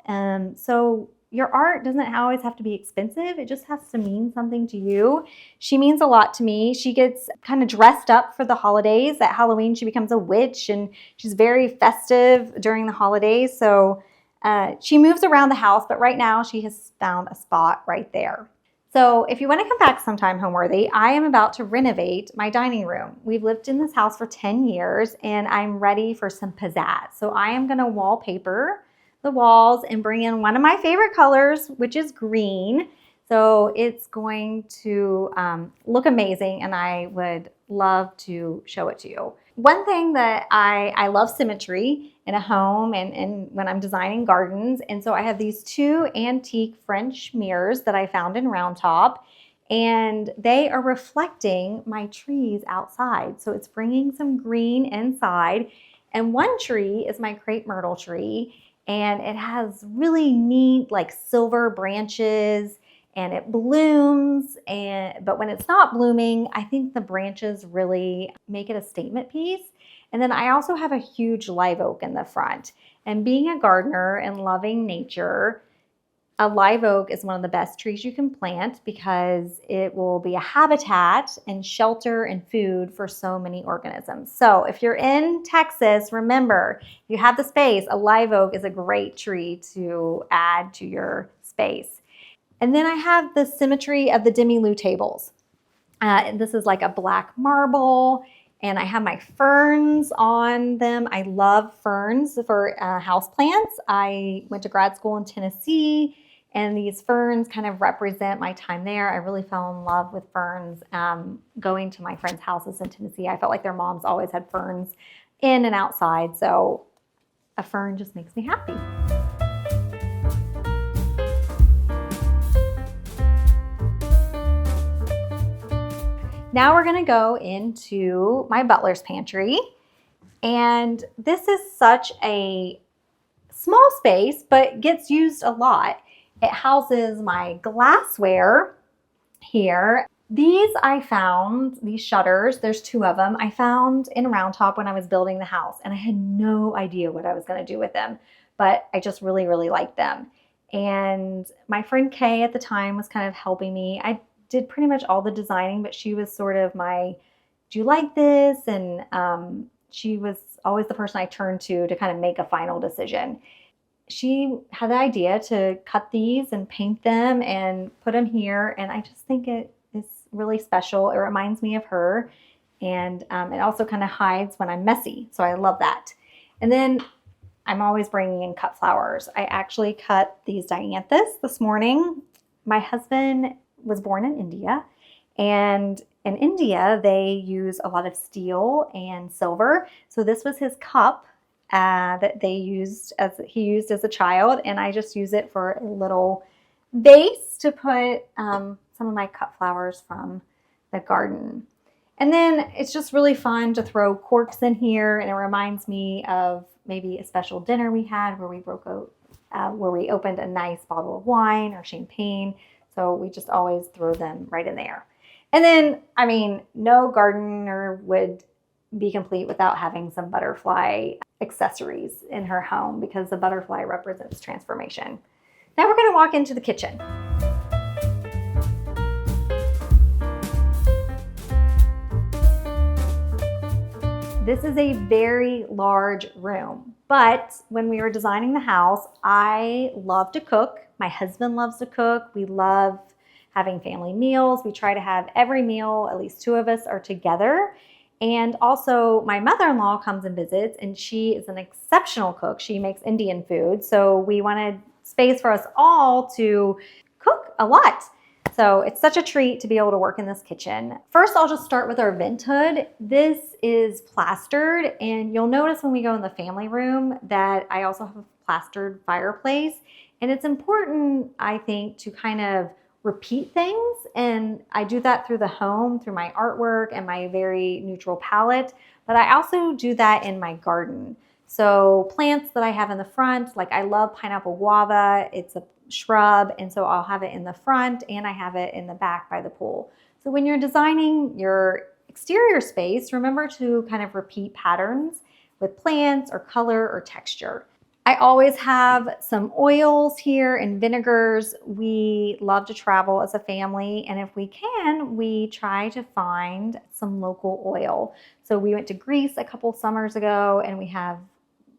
So your art doesn't always have to be expensive. It just has to mean something to you. She means a lot to me. She gets kind of dressed up for the holidays. At Halloween, she becomes a witch, and she's very festive during the holidays. So she moves around the house, but right now she has found a spot right there. So if you want to come back sometime, Homeworthy, I am about to renovate my dining room. We've lived in this house for 10 years, and I'm ready for some pizzazz. So I am going to wallpaper the walls and bring in one of my favorite colors, which is green. So it's going to look amazing, and I would love to show it to you. One thing that I love symmetry in a home and when I'm designing gardens. And so I have these 2 antique French mirrors that I found in Round Top, and they are reflecting my trees outside. So it's bringing some green inside. And one tree is my crepe myrtle tree, and it has really neat like silver branches, and it blooms, but when it's not blooming, I think the branches really make it a statement piece. And then I also have a huge live oak in the front. And being a gardener and loving nature, A live oak is one of the best trees you can plant because it will be a habitat and shelter and food for so many organisms. So if you're in Texas, remember, if you have the space, a live oak is a great tree to add to your space. And then I have the symmetry of the demi-luce tables. This is like a black marble, and I have my ferns on them. I love ferns for houseplants. I went to grad school in Tennessee, and these ferns kind of represent my time there. I really fell in love with ferns going to my friends' houses in Tennessee. I felt like their moms always had ferns in and outside, so a fern just makes me happy. Now we're gonna go into my butler's pantry. And this is such a small space, but gets used a lot. It houses my glassware here. These I found, these shutters, there's 2 of them, I found in Round Top when I was building the house, and I had no idea what I was gonna do with them, but I just really, really liked them. And my friend Kay at the time was kind of helping me. I did pretty much all the designing, but she was sort of my, do you like this? And she was always the person I turned to kind of make a final decision. She had the idea to cut these and paint them and put them here, and I just think it is really special. It reminds me of her, and it also kind of hides when I'm messy, so I love that. And then I'm always bringing in cut flowers. I actually cut these dianthus this morning. My husband was born in India, and in India they use a lot of steel and silver. So this was his cup that he used as a child, and I just use it for a little vase to put some of my cut flowers from the garden. And then it's just really fun to throw corks in here, and it reminds me of maybe a special dinner we had where we opened a nice bottle of wine or champagne. So we just always throw them right in there. And then, I mean, no gardener would be complete without having some butterfly accessories in her home, because the butterfly represents transformation. Now we're going to walk into the kitchen. This is a very large room, but when we were designing the house, I love to cook. My husband loves to cook. We love having family meals. We try to have every meal, at least 2 of us are together. And also my mother-in-law comes and visits, and she is an exceptional cook. She makes Indian food. So we wanted space for us all to cook a lot. So it's such a treat to be able to work in this kitchen. First, I'll just start with our vent hood. This is plastered, and you'll notice when we go in the family room that I also have a plastered fireplace. And it's important, I think, to kind of repeat things. And I do that through the home, through my artwork and my very neutral palette. But I also do that in my garden. So plants that I have in the front, like I love pineapple guava. It's a shrub, and so I'll have it in the front, and I have it in the back by the pool. So when you're designing your exterior space, remember to kind of repeat patterns with plants or color or texture. I always have some oils here and vinegars. We love to travel as a family, and if we can, we try to find some local oil. So we went to Greece a couple summers ago, and we have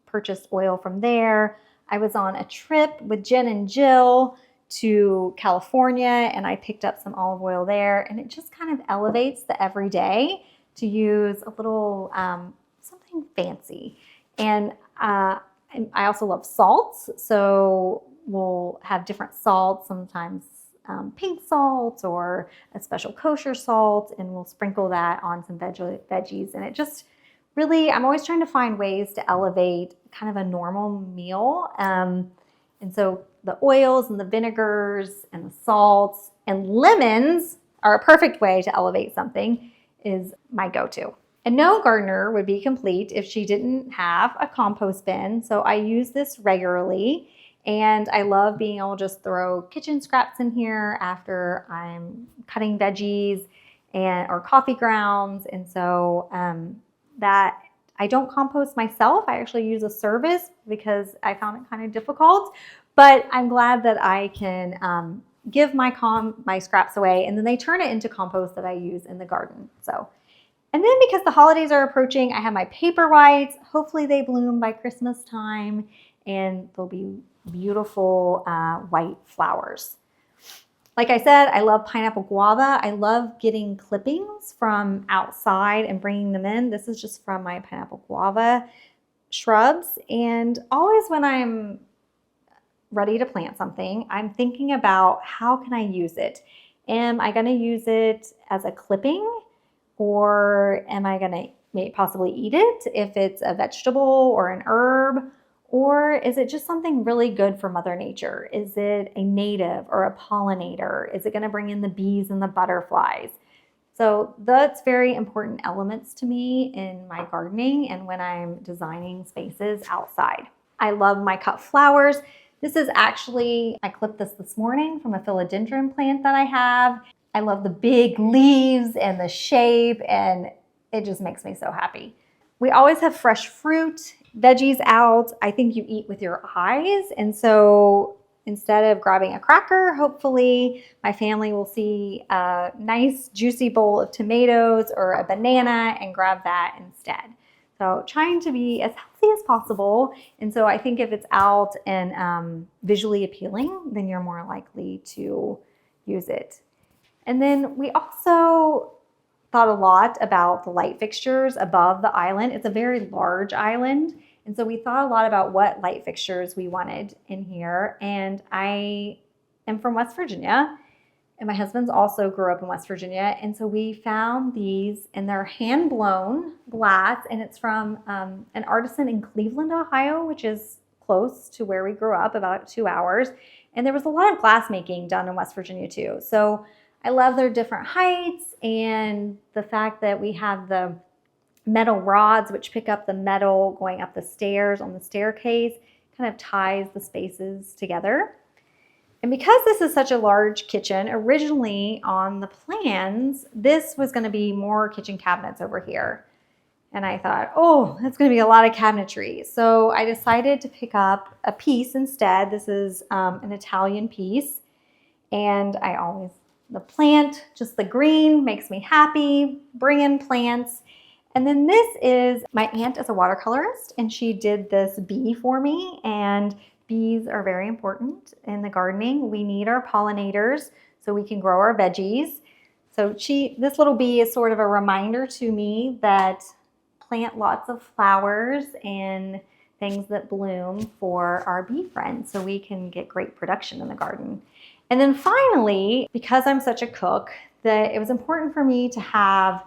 purchased oil from there. I was on a trip with Jen and Jill to California, and I picked up some olive oil there, and it just kind of elevates the everyday to use a little something fancy. And I also love salts, so we'll have different salts, sometimes pink salt or a special kosher salt, and we'll sprinkle that on some veggies, and it just really, I'm always trying to find ways to elevate kind of a normal meal. And so the oils and the vinegars and the salts and lemons are a perfect way to elevate something, is my go-to. And no gardener would be complete if she didn't have a compost bin. So I use this regularly, and I love being able to just throw kitchen scraps in here after I'm cutting veggies or coffee grounds. And so that I don't compost myself. I actually use a service because I found it kind of difficult, But I'm glad that I can give my scraps away, and then they turn it into compost that I use in the garden. So, and then because the holidays are approaching, I have my paper whites. Hopefully they bloom by Christmas time, and they'll be beautiful white flowers. Like I said, I love pineapple guava. I love getting clippings from outside and bringing them in. This is just from my pineapple guava shrubs. And always when I'm ready to plant something, I'm thinking about how can I use it? Am I going to use it as a clipping, or am I going to possibly eat it if it's a vegetable or an herb? Or is it just something really good for Mother Nature? Is it a native or a pollinator? Is it going to bring in the bees and the butterflies? So that's very important elements to me in my gardening and when I'm designing spaces outside. I love my cut flowers. This is actually, I clipped this morning from a philodendron plant that I have. I love the big leaves and the shape, and it just makes me so happy. We always have fresh fruit, veggies out. I think you eat with your eyes. And so instead of grabbing a cracker, hopefully my family will see a nice juicy bowl of tomatoes or a banana and grab that instead. So trying to be as healthy as possible. And so I think if it's out and visually appealing, then you're more likely to use it. And then we also thought a lot about the light fixtures above the island. It's a very large island. And so we thought a lot about what light fixtures we wanted in here. And I am from West Virginia, and my husband's also grew up in West Virginia. And so we found these, and they're hand-blown glass, and it's from an artisan in Cleveland, Ohio, which is close to where we grew up, about 2 hours. And there was a lot of glass making done in West Virginia too. So I love their different heights and the fact that we have the metal rods which pick up the metal going up the stairs on the staircase, kind of ties the spaces together. And because this is such a large kitchen, originally on the plans, this was going to be more kitchen cabinets over here. And I thought, oh, that's going to be a lot of cabinetry. So I decided to pick up a piece instead. This is an Italian piece. And I always, the plant, just the green makes me happy, bring in plants. And then this is, my aunt is a watercolorist, and she did this bee for me. And bees are very important in the gardening. We need our pollinators so we can grow our veggies. So this little bee is sort of a reminder to me that plant lots of flowers and things that bloom for our bee friends so we can get great production in the garden. And then finally, because I'm such a cook, that it was important for me to have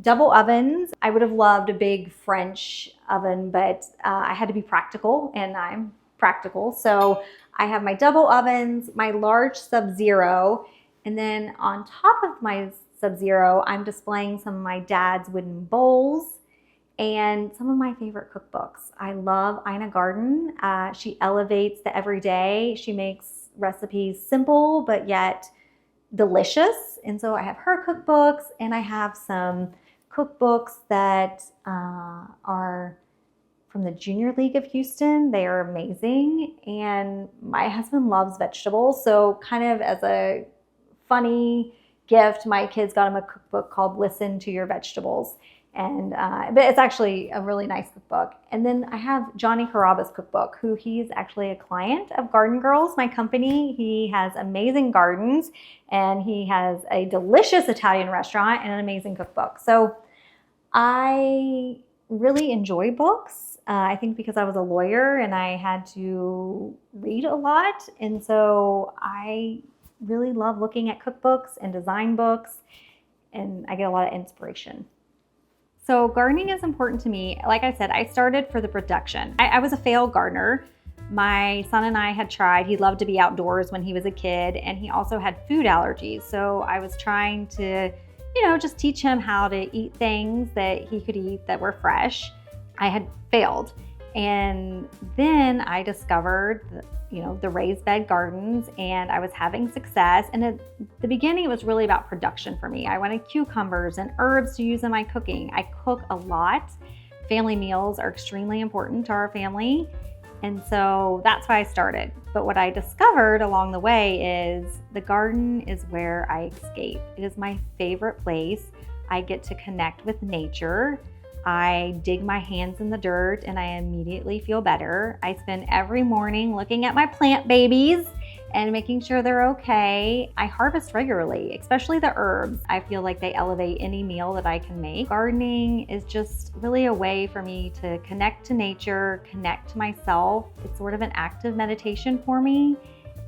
double ovens. I would have loved a big French oven, but I had to be practical, and I'm practical. So I have my double ovens, my large Sub-Zero, and then on top of my Sub-Zero, I'm displaying some of my dad's wooden bowls and some of my favorite cookbooks. I love Ina Garten. She elevates the everyday. She makes recipes simple, but yet delicious. And so I have her cookbooks, and I have some cookbooks that are from the Junior League of Houston. They are amazing. And my husband loves vegetables. So kind of as a funny gift, my kids got him a cookbook called Listen to Your Vegetables. And but it's actually a really nice cookbook. And then I have Johnny Caraba's cookbook, who he's actually a client of Garden Girls, my company. He has amazing gardens, and he has a delicious Italian restaurant and an amazing cookbook. So I really enjoy books. I think because I was a lawyer and I had to read a lot. And so I really love looking at cookbooks and design books, and I get a lot of inspiration. So gardening is important to me. Like I said, I started for the production. I was a failed gardener. My son and I had tried. He loved to be outdoors when he was a kid, and he also had food allergies. So I was trying to, just teach him how to eat things that he could eat that were fresh. I had failed. And then I discovered, the raised bed gardens, and I was having success. And at the beginning, it was really about production for me. I wanted cucumbers and herbs to use in my cooking. I cook a lot. Family meals are extremely important to our family. And so that's why I started. But what I discovered along the way is the garden is where I escape. It is my favorite place. I get to connect with nature. I dig my hands in the dirt and I immediately feel better. I spend every morning looking at my plant babies and making sure they're okay. I harvest regularly, especially the herbs. I feel like they elevate any meal that I can make. Gardening is just really a way for me to connect to nature, connect to myself. It's sort of an active meditation for me.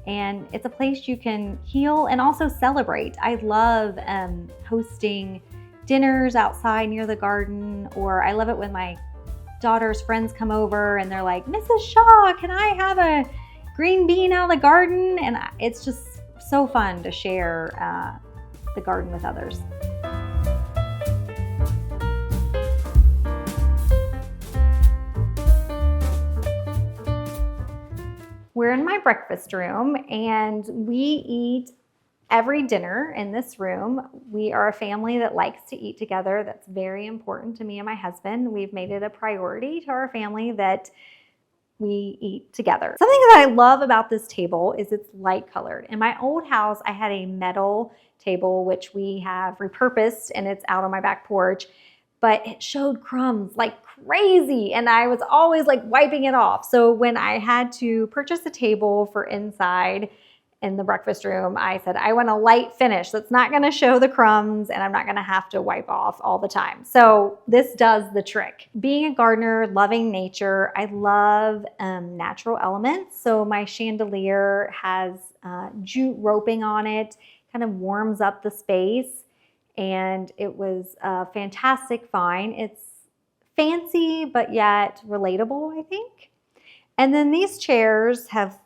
And it's a place you can heal and also celebrate. I love hosting dinners outside near the garden, or I love it when my daughter's friends come over and they're like, Mrs. Shaw, can I have a green bean out of the garden? And it's just so fun to share the garden with others. We're in my breakfast room and we eat every dinner in this room. We are a family that likes to eat together. That's very important to me and my husband. We've made it a priority to our family that we eat together. Something that I love about this table is it's light colored. In my old house, I had a metal table, which we have repurposed, and it's out on my back porch, but it showed crumbs like crazy. And I was always like wiping it off. So when I had to purchase a table for inside in the breakfast room, I said, I want a light finish that's not gonna show the crumbs and I'm not gonna have to wipe off all the time. So this does the trick. Being a gardener, loving nature, I love natural elements. So my chandelier has jute roping on it, kind of warms up the space. And it was a fantastic find. It's fancy, but yet relatable, I think. And then these chairs have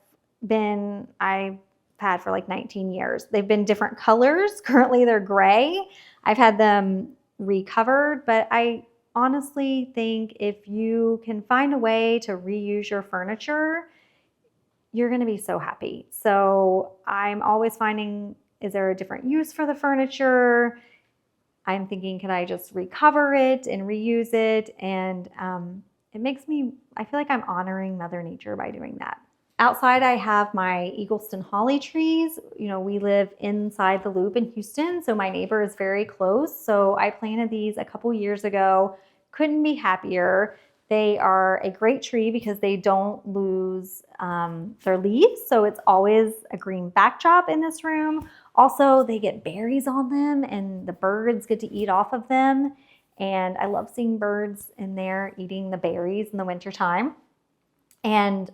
been, I've had for like 19 years. They've been different colors. Currently they're gray. I've had them recovered, but I honestly think if you can find a way to reuse your furniture, you're gonna be so happy. So I'm always finding, is there a different use for the furniture? I'm thinking, can I just recover it and reuse it? And it makes me, I feel like I'm honoring Mother Nature by doing that. Outside, I have my Eagleston holly trees. You know, we live inside the Loop in Houston, so my neighbor is very close. So I planted these a couple years ago. Couldn't be happier. They are a great tree because they don't lose their leaves. So it's always a green backdrop in this room. Also, they get berries on them and the birds get to eat off of them. And I love seeing birds in there eating the berries in the wintertime. And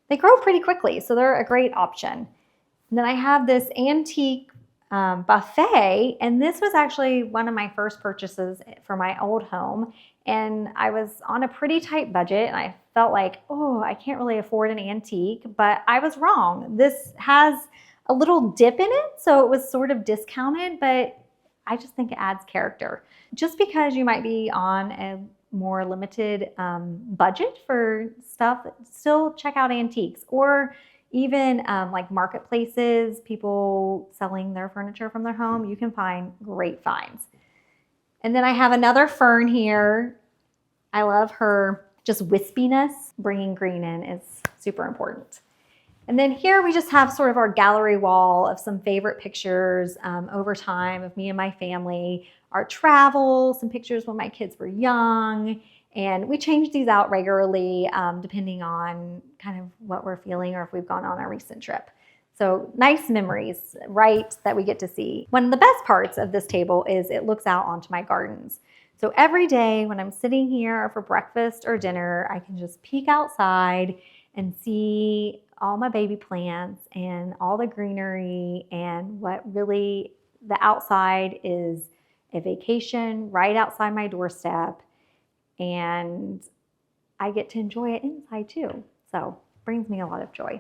they grow pretty quickly, so they're a great option. And then I have this antique buffet, and this was actually one of my first purchases for my old home. And I was on a pretty tight budget, and I felt like, oh, I can't really afford an antique, but I was wrong. This has a little dip in it, so it was sort of discounted, but I just think it adds character. Just because you might be on a more limited budget for stuff, still check out antiques, or even like marketplaces, people selling their furniture from their home. You can find great finds. And then I have another fern here. I love her just wispiness. Bringing green in is super important. And then here we just have sort of our gallery wall of some favorite pictures over time of me and my family, our travel, some pictures when my kids were young. And we change these out regularly depending on kind of what we're feeling or if we've gone on a recent trip. So nice memories, right, that we get to see. One of the best parts of this table is it looks out onto my gardens. So every day when I'm sitting here for breakfast or dinner, I can just peek outside and see all my baby plants and all the greenery, and what really the outside is a vacation right outside my doorstep, and I get to enjoy it inside too. So it brings me a lot of joy.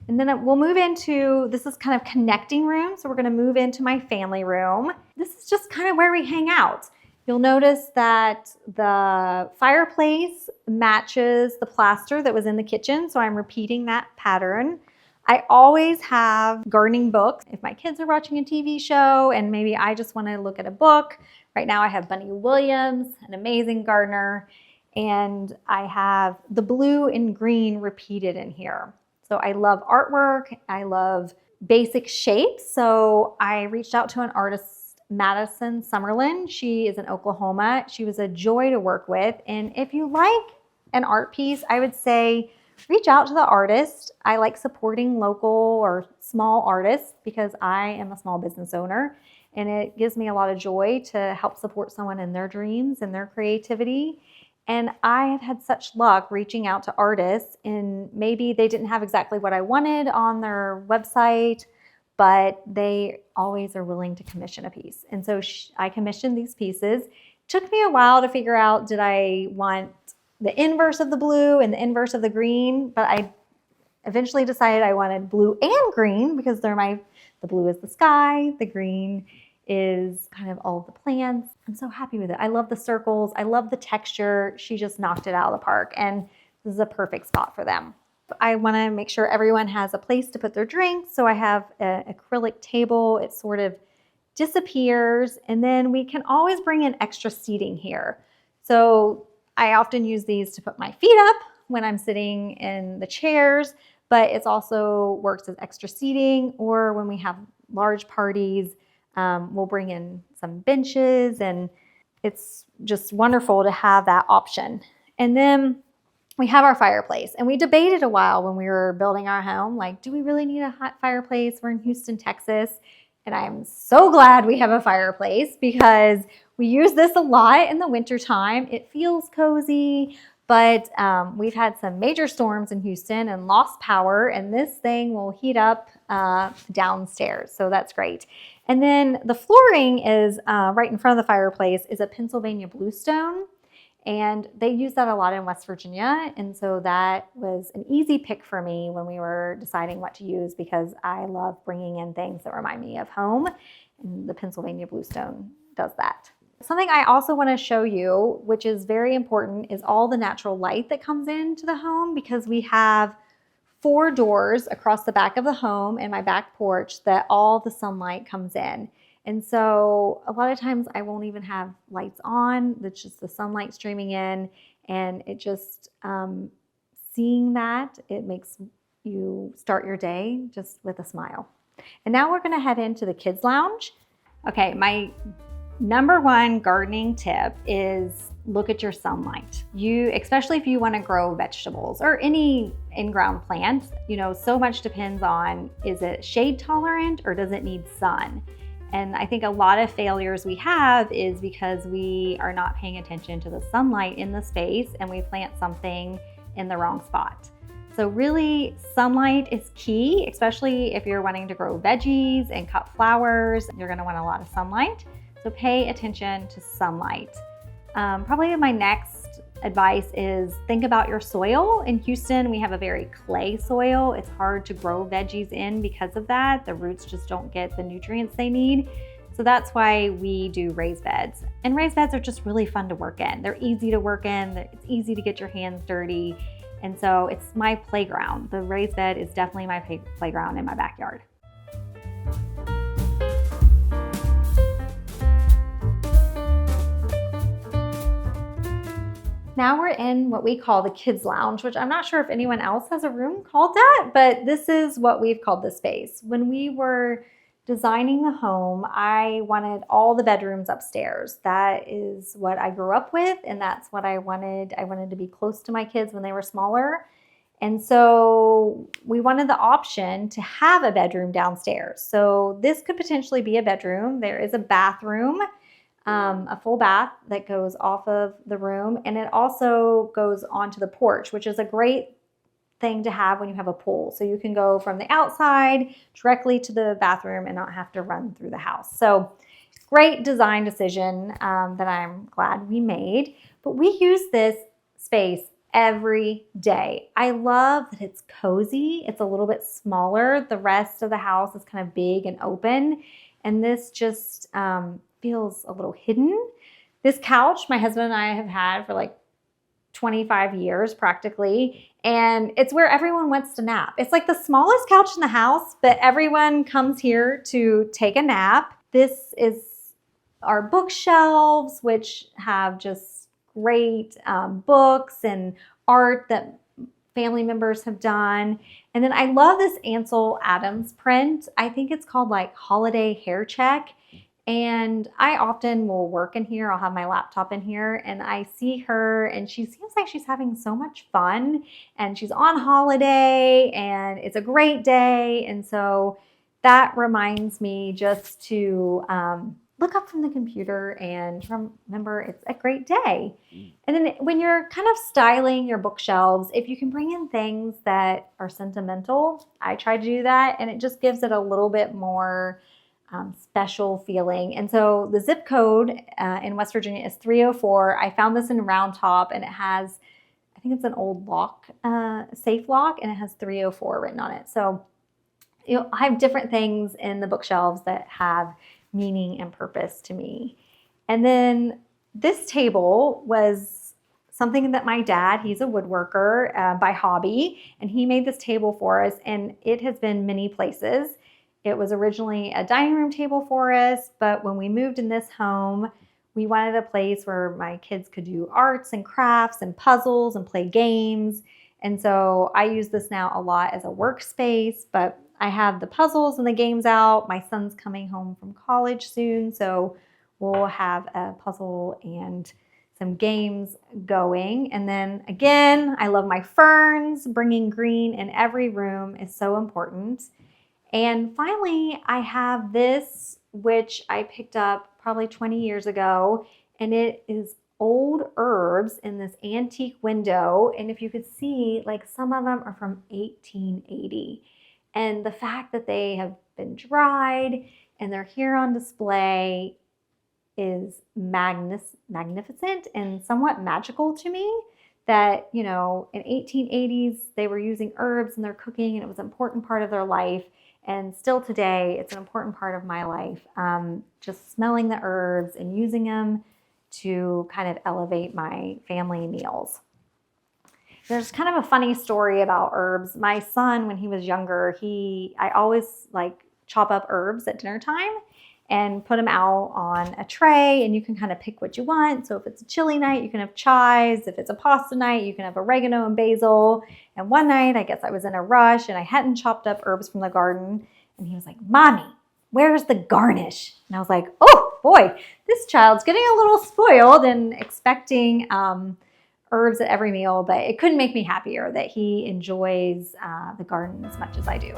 And then we'll move into, this is kind of connecting room. So we're gonna move into my family room. This is just kind of where we hang out. You'll notice that the fireplace matches the plaster that was in the kitchen, so I'm repeating that pattern. I always have gardening books. If my kids are watching a TV show and maybe I just want to look at a book, right now I have Bunny Williams, an amazing gardener, and I have the blue and green repeated in here. So I love artwork. I love basic shapes. So I reached out to an artist, Madison Summerlin. She is in Oklahoma. She was a joy to work with. And if you like an art piece, I would say reach out to the artist. I like supporting local or small artists because I am a small business owner, and it gives me a lot of joy to help support someone in their dreams and their creativity. And I have had such luck reaching out to artists, and maybe they didn't have exactly what I wanted on their website, but they always are willing to commission a piece. And so I commissioned these pieces. It took me a while to figure out, did I want the inverse of the blue and the inverse of the green? But I eventually decided I wanted blue and green because the blue is the sky, the green is kind of all of the plants. I'm so happy with it. I love the circles. I love the texture. She just knocked it out of the park, and this is a perfect spot for them. I want to make sure everyone has a place to put their drinks. So I have an acrylic table. It sort of disappears, and then we can always bring in extra seating here. So I often use these to put my feet up when I'm sitting in the chairs, but it also works as extra seating, or when we have large parties, we'll bring in some benches, and it's just wonderful to have that option. And then we have our fireplace, and we debated a while when we were building our home, like, do we really need a hot fireplace? We're in Houston, Texas, and I'm so glad we have a fireplace because we use this a lot in the wintertime. It feels cozy, but we've had some major storms in Houston and lost power, and this thing will heat up downstairs, so that's great. And then the flooring is right in front of the fireplace is a Pennsylvania bluestone, and they use that a lot in West Virginia, and so that was an easy pick for me when we were deciding what to use because I love bringing in things that remind me of home, and the Pennsylvania bluestone does that. Something I also want to show you, which is very important, is all the natural light that comes into the home because we have 4 doors across the back of the home and my back porch that all the sunlight comes in. And so a lot of times I won't even have lights on. It's just the sunlight streaming in, and it just, seeing that, it makes you start your day just with a smile. And now we're gonna head into the kids' lounge. Okay, my number one gardening tip is look at your sunlight. Especially if you want to grow vegetables or any in-ground plant, so much depends on, is it shade tolerant or does it need sun? And I think a lot of failures we have is because we are not paying attention to the sunlight in the space and we plant something in the wrong spot. So really, sunlight is key, especially if you're wanting to grow veggies and cut flowers. You're going to want a lot of sunlight. So pay attention to sunlight. Probably my next advice is think about your soil. In Houston, we have a very clay soil. It's hard to grow veggies in because of that. The roots just don't get the nutrients they need. So that's why we do raised beds. And raised beds are just really fun to work in. They're easy to work in. It's easy to get your hands dirty. And so it's my playground. The raised bed is definitely my playground in my backyard. Now we're in what we call the kids' lounge, which I'm not sure if anyone else has a room called that, but this is what we've called the space. When we were designing the home, I wanted all the bedrooms upstairs. That is what I grew up with, and that's what I wanted. I wanted to be close to my kids when they were smaller. And so we wanted the option to have a bedroom downstairs. So this could potentially be a bedroom. There is a bathroom, a full bath that goes off of the room, and it also goes onto the porch, which is a great thing to have when you have a pool. So you can go from the outside directly to the bathroom and not have to run through the house. So great design decision that I'm glad we made. But we use this space every day. I love that it's cozy. It's a little bit smaller. The rest of the house is kind of big and open, and this just feels a little hidden. This couch my husband and I have had for like 25 years practically, and it's where everyone wants to nap. It's like the smallest couch in the house, but everyone comes here to take a nap. This is our bookshelves, which have just great books and art that family members have done. And then I love this Ansel Adams print. I think it's called like Holiday Hair Check. And I often will work in here. I'll have my laptop in here and I see her and she seems like she's having so much fun and she's on holiday and it's a great day. And so that reminds me just to look up from the computer and remember it's a great day. And then when you're kind of styling your bookshelves, if you can bring in things that are sentimental, I try to do that and it just gives it a little bit more special feeling. And so the zip code in West Virginia is 304. I found this in Round Top and it has, I think it's an old lock, safe lock, and it has 304 written on it. So I have different things in the bookshelves that have meaning and purpose to me. And then this table was something that my dad, he's a woodworker by hobby, and he made this table for us and it has been many places. It was originally a dining room table for us, but when we moved in this home, we wanted a place where my kids could do arts and crafts and puzzles and play games. And so I use this now a lot as a workspace, but I have the puzzles and the games out. My son's coming home from college soon, so we'll have a puzzle and some games going. And then again, I love my ferns. Bringing green in every room is so important. And finally, I have this, which I picked up probably 20 years ago, and it is old herbs in this antique window. And if you could see, like some of them are from 1880. And the fact that they have been dried and they're here on display is magnificent and somewhat magical to me. That, you know, in 1880s, they were using herbs in their cooking and it was an important part of their life. And still today, it's an important part of my life. Just smelling the herbs and using them to kind of elevate my family meals. There's kind of a funny story about herbs. My son, when he was younger, I always like chop up herbs at dinner time and put them out on a tray and you can kind of pick what you want. So if it's a chili night, you can have chives. If it's a pasta night, you can have oregano and basil. And one night, I guess I was in a rush and I hadn't chopped up herbs from the garden. And he was like, "Mommy, where's the garnish?" And I was like, oh boy, this child's getting a little spoiled and expecting herbs at every meal, but it couldn't make me happier that he enjoys the garden as much as I do.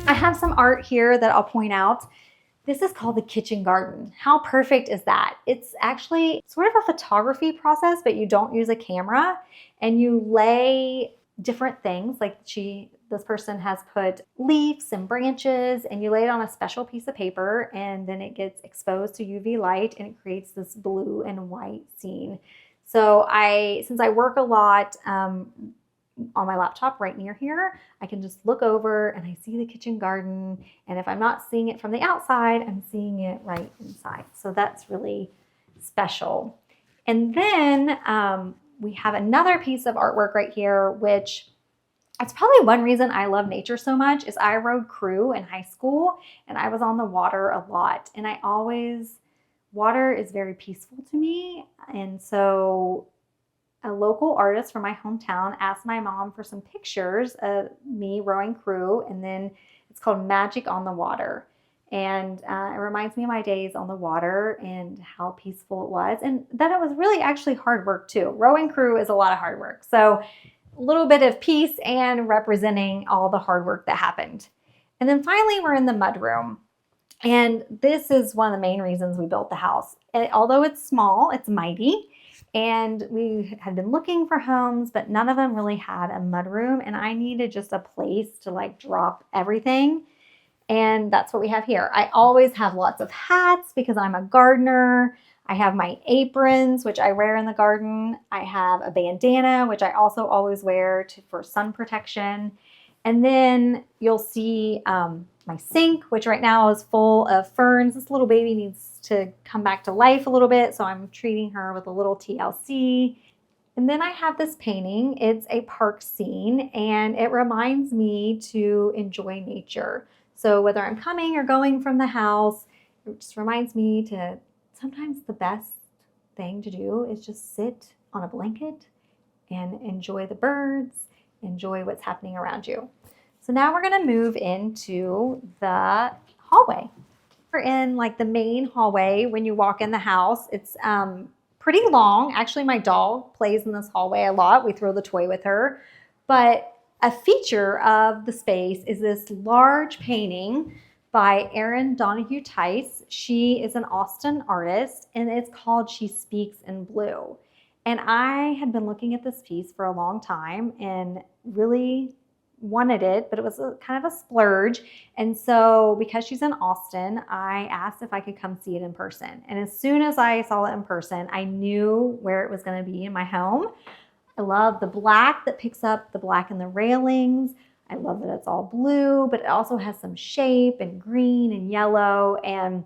I have some art here that I'll point out. This is called the kitchen garden. How perfect is that? It's actually sort of a photography process, but you don't use a camera and you lay different things. Like this person has put leaves and branches and you lay it on a special piece of paper and then it gets exposed to UV light and it creates this blue and white scene. So since I work a lot, on my laptop right near here, I can just look over and I see the kitchen garden. And if I'm not seeing it from the outside, I'm seeing it right inside. So that's really special. And then we have another piece of artwork right here, which it's probably one reason I love nature so much is I rode crew in high school and I was on the water a lot. And water is very peaceful to me. And so a local artist from my hometown asked my mom for some pictures of me rowing crew, and then it's called Magic on the Water. And it reminds me of my days on the water and how peaceful it was, and that it was really actually hard work too. Rowing crew is a lot of hard work. So a little bit of peace and representing all the hard work that happened. And then finally, we're in the mudroom. And this is one of the main reasons we built the house. Although it's small, it's mighty. And we had been looking for homes, but none of them really had a mudroom. And I needed just a place to like drop everything. And that's what we have here. I always have lots of hats because I'm a gardener. I have my aprons, which I wear in the garden. I have a bandana, which I also always wear for sun protection. And then you'll see my sink, which right now is full of ferns. This little baby needs to come back to life a little bit, so I'm treating her with a little TLC. And then I have this painting. It's a park scene, and it reminds me to enjoy nature. So whether I'm coming or going from the house, it just reminds me to sometimes the best thing to do is just sit on a blanket and enjoy the birds, enjoy what's happening around you. So now we're gonna move into the hallway. We're in like the main hallway when you walk in the house. It's pretty long. Actually, my dog plays in this hallway a lot. We throw the toy with her. But a feature of the space is this large painting by Erin Donahue Tice. She is an Austin artist, and it's called She Speaks in Blue. And I had been looking at this piece for a long time and really wanted it, but it was kind of a splurge. And so because she's in Austin, I asked if I could come see it in person. And as soon as I saw it in person, I knew where it was going to be in my home. I love the black that picks up the black in the railings. I love that it's all blue, but it also has some shape and green and yellow. And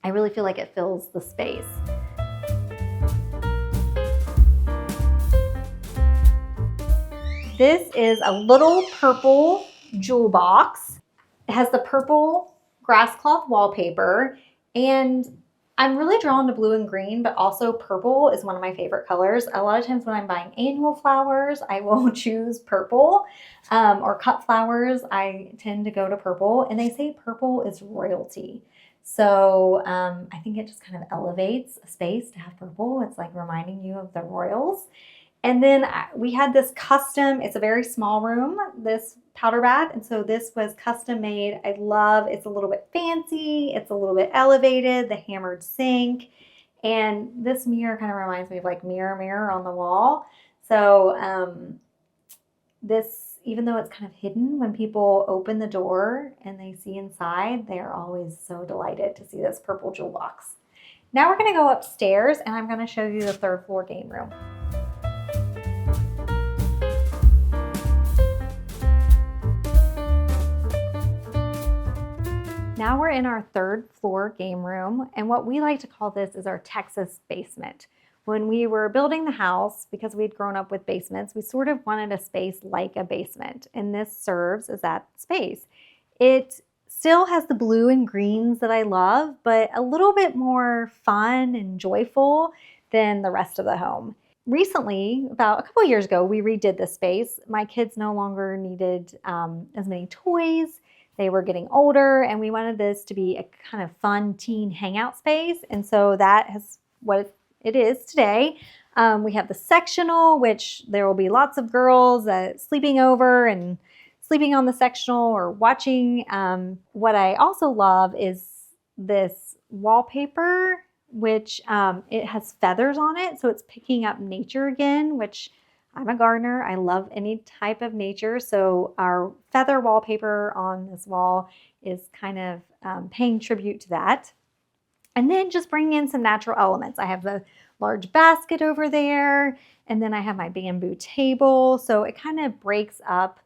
I really feel like it fills the space. This is a little purple jewel box. It has the purple grass cloth wallpaper, and I'm really drawn to blue and green, but also purple is one of my favorite colors. A lot of times when I'm buying annual flowers, I will choose purple, or cut flowers. I tend to go to purple, and they say purple is royalty. So I think it just kind of elevates a space to have purple. It's like reminding you of the royals. And then we had this custom, it's a very small room, this powder bath. And so this was custom made. I love, it's a little bit fancy. It's a little bit elevated, the hammered sink. And this mirror kind of reminds me of like mirror on the wall. So this, even though it's kind of hidden, when people open the door and they see inside, they are always so delighted to see this purple jewel box. Now we're going to go upstairs and I'm going to show you the third floor game room. Now we're in our third floor game room, and what we like to call this is our Texas basement. When we were building the house, because we'd grown up with basements, we sort of wanted a space like a basement, and this serves as that space. It still has the blue and greens that I love, but a little bit more fun and joyful than the rest of the home. Recently, about a couple of years ago, we redid this space. My kids no longer needed as many toys. They were getting older, and we wanted this to be a kind of fun teen hangout space. And so that is what it is today. We have the sectional, which there will be lots of girls sleeping over and sleeping on the sectional or watching. What I also love is this wallpaper, which it has feathers on it. So it's picking up nature again, which I'm a gardener. I love any type of nature. So our feather wallpaper on this wall is kind of paying tribute to that. And then just bringing in some natural elements. I have the large basket over there, and then I have my bamboo table. So it kind of breaks up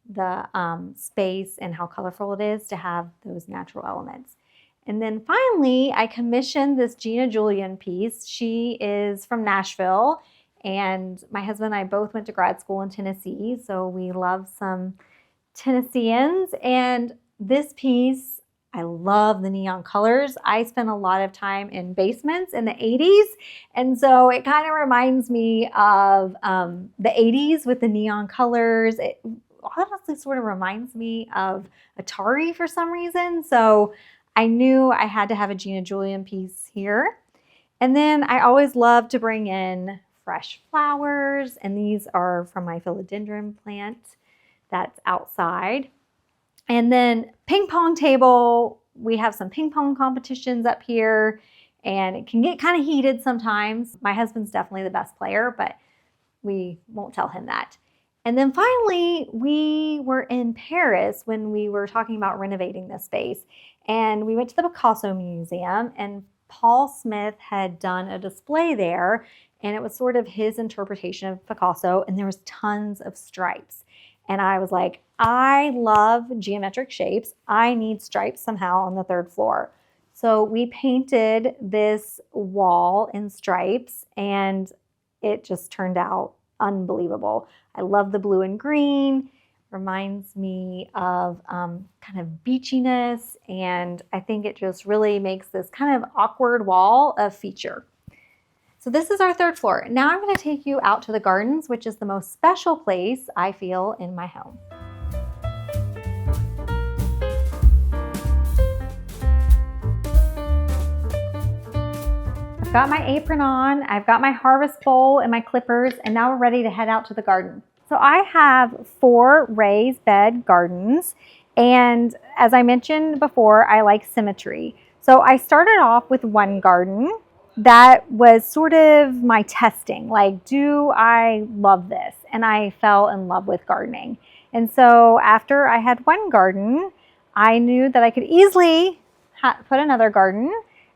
the space and how colorful it is to have those natural elements. And then finally, I commissioned this Gina Julian piece. She is from Nashville. And my husband and I both went to grad school in Tennessee, so we love some Tennesseans. And this piece, I love the neon colors. I spent a lot of time in basements in the 80s, and so it kind of reminds me of the 80s with the neon colors. It honestly sort of reminds me of Atari for some reason, so I knew I had to have a Gina Julian piece here. And then I always love to bring in fresh flowers, and these are from my philodendron plant that's outside. And then ping pong table, we have some ping pong competitions up here, and it can get kind of heated sometimes. My husband's definitely the best player, but we won't tell him that. And then finally, we were in Paris when we were talking about renovating this space, and we went to the Picasso Museum, and Paul Smith had done a display there, and it was sort of his interpretation of Picasso, and there was tons of stripes. And I was like, I love geometric shapes. I need stripes somehow on the third floor. So we painted this wall in stripes, and it just turned out unbelievable. I love the blue and green. reminds me of kind of beachiness, and I think it just really makes this kind of awkward wall a feature. So this is our third floor. Now I'm going to take you out to the gardens, which is the most special place I feel in my home. I've got my apron on, I've got my harvest bowl and my clippers, and now we're ready to head out to the garden. So I have 4 raised bed gardens, and as I mentioned before, I like symmetry. So I started off with one garden that was sort of my testing, like, do I love this? And I fell in love with gardening. And so after I had one garden, I knew that I could easily put another garden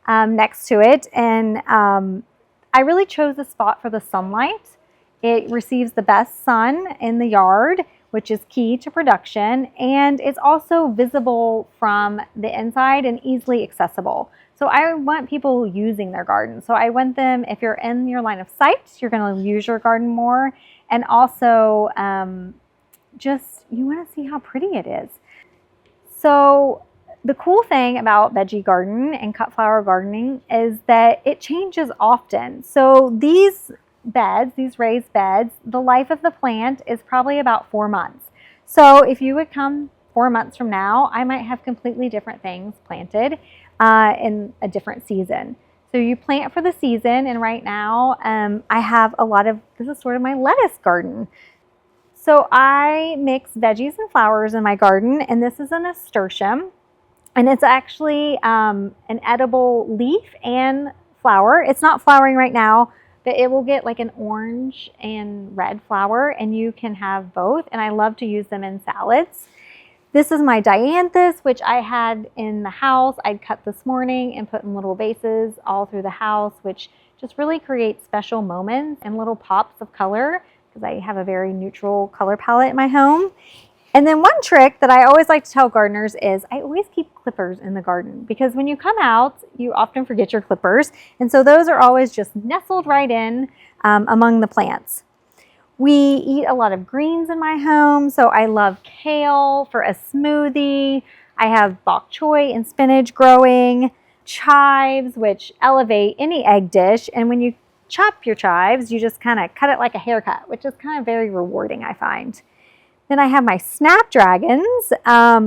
next to it. And I really chose the spot for the sunlight. It receives the best sun in the yard, which is key to production. And it's also visible from the inside and easily accessible. So I want people using their garden. So I want them, if you're in your line of sight, you're going to use your garden more. And also just, you want to see how pretty it is. So the cool thing about veggie garden and cut flower gardening is that it changes often. So these beds, these raised beds, the life of the plant is probably about 4 months. So if you would come 4 months from now, I might have completely different things planted in a different season. So you plant for the season, and right now I have a lot of, this is sort of my lettuce garden. So I mix veggies and flowers in my garden, and this is a nasturtium, and it's actually an edible leaf and flower. It's not flowering right now, but it will get like an orange and red flower, and you can have both, and I love to use them in salads. This is my dianthus, which I had in the house. I'd cut this morning and put in little vases all through the house, which just really creates special moments and little pops of color, because I have a very neutral color palette in my home. And then one trick that I always like to tell gardeners is I always keep clippers in the garden, because when you come out, you often forget your clippers. And so those are always just nestled right in among the plants. We eat a lot of greens in my home, so I love kale for a smoothie. I have bok choy and spinach growing, chives, which elevate any egg dish. And when you chop your chives, you just kind of cut it like a haircut, which is kind of very rewarding, I find. Then I have my snapdragons.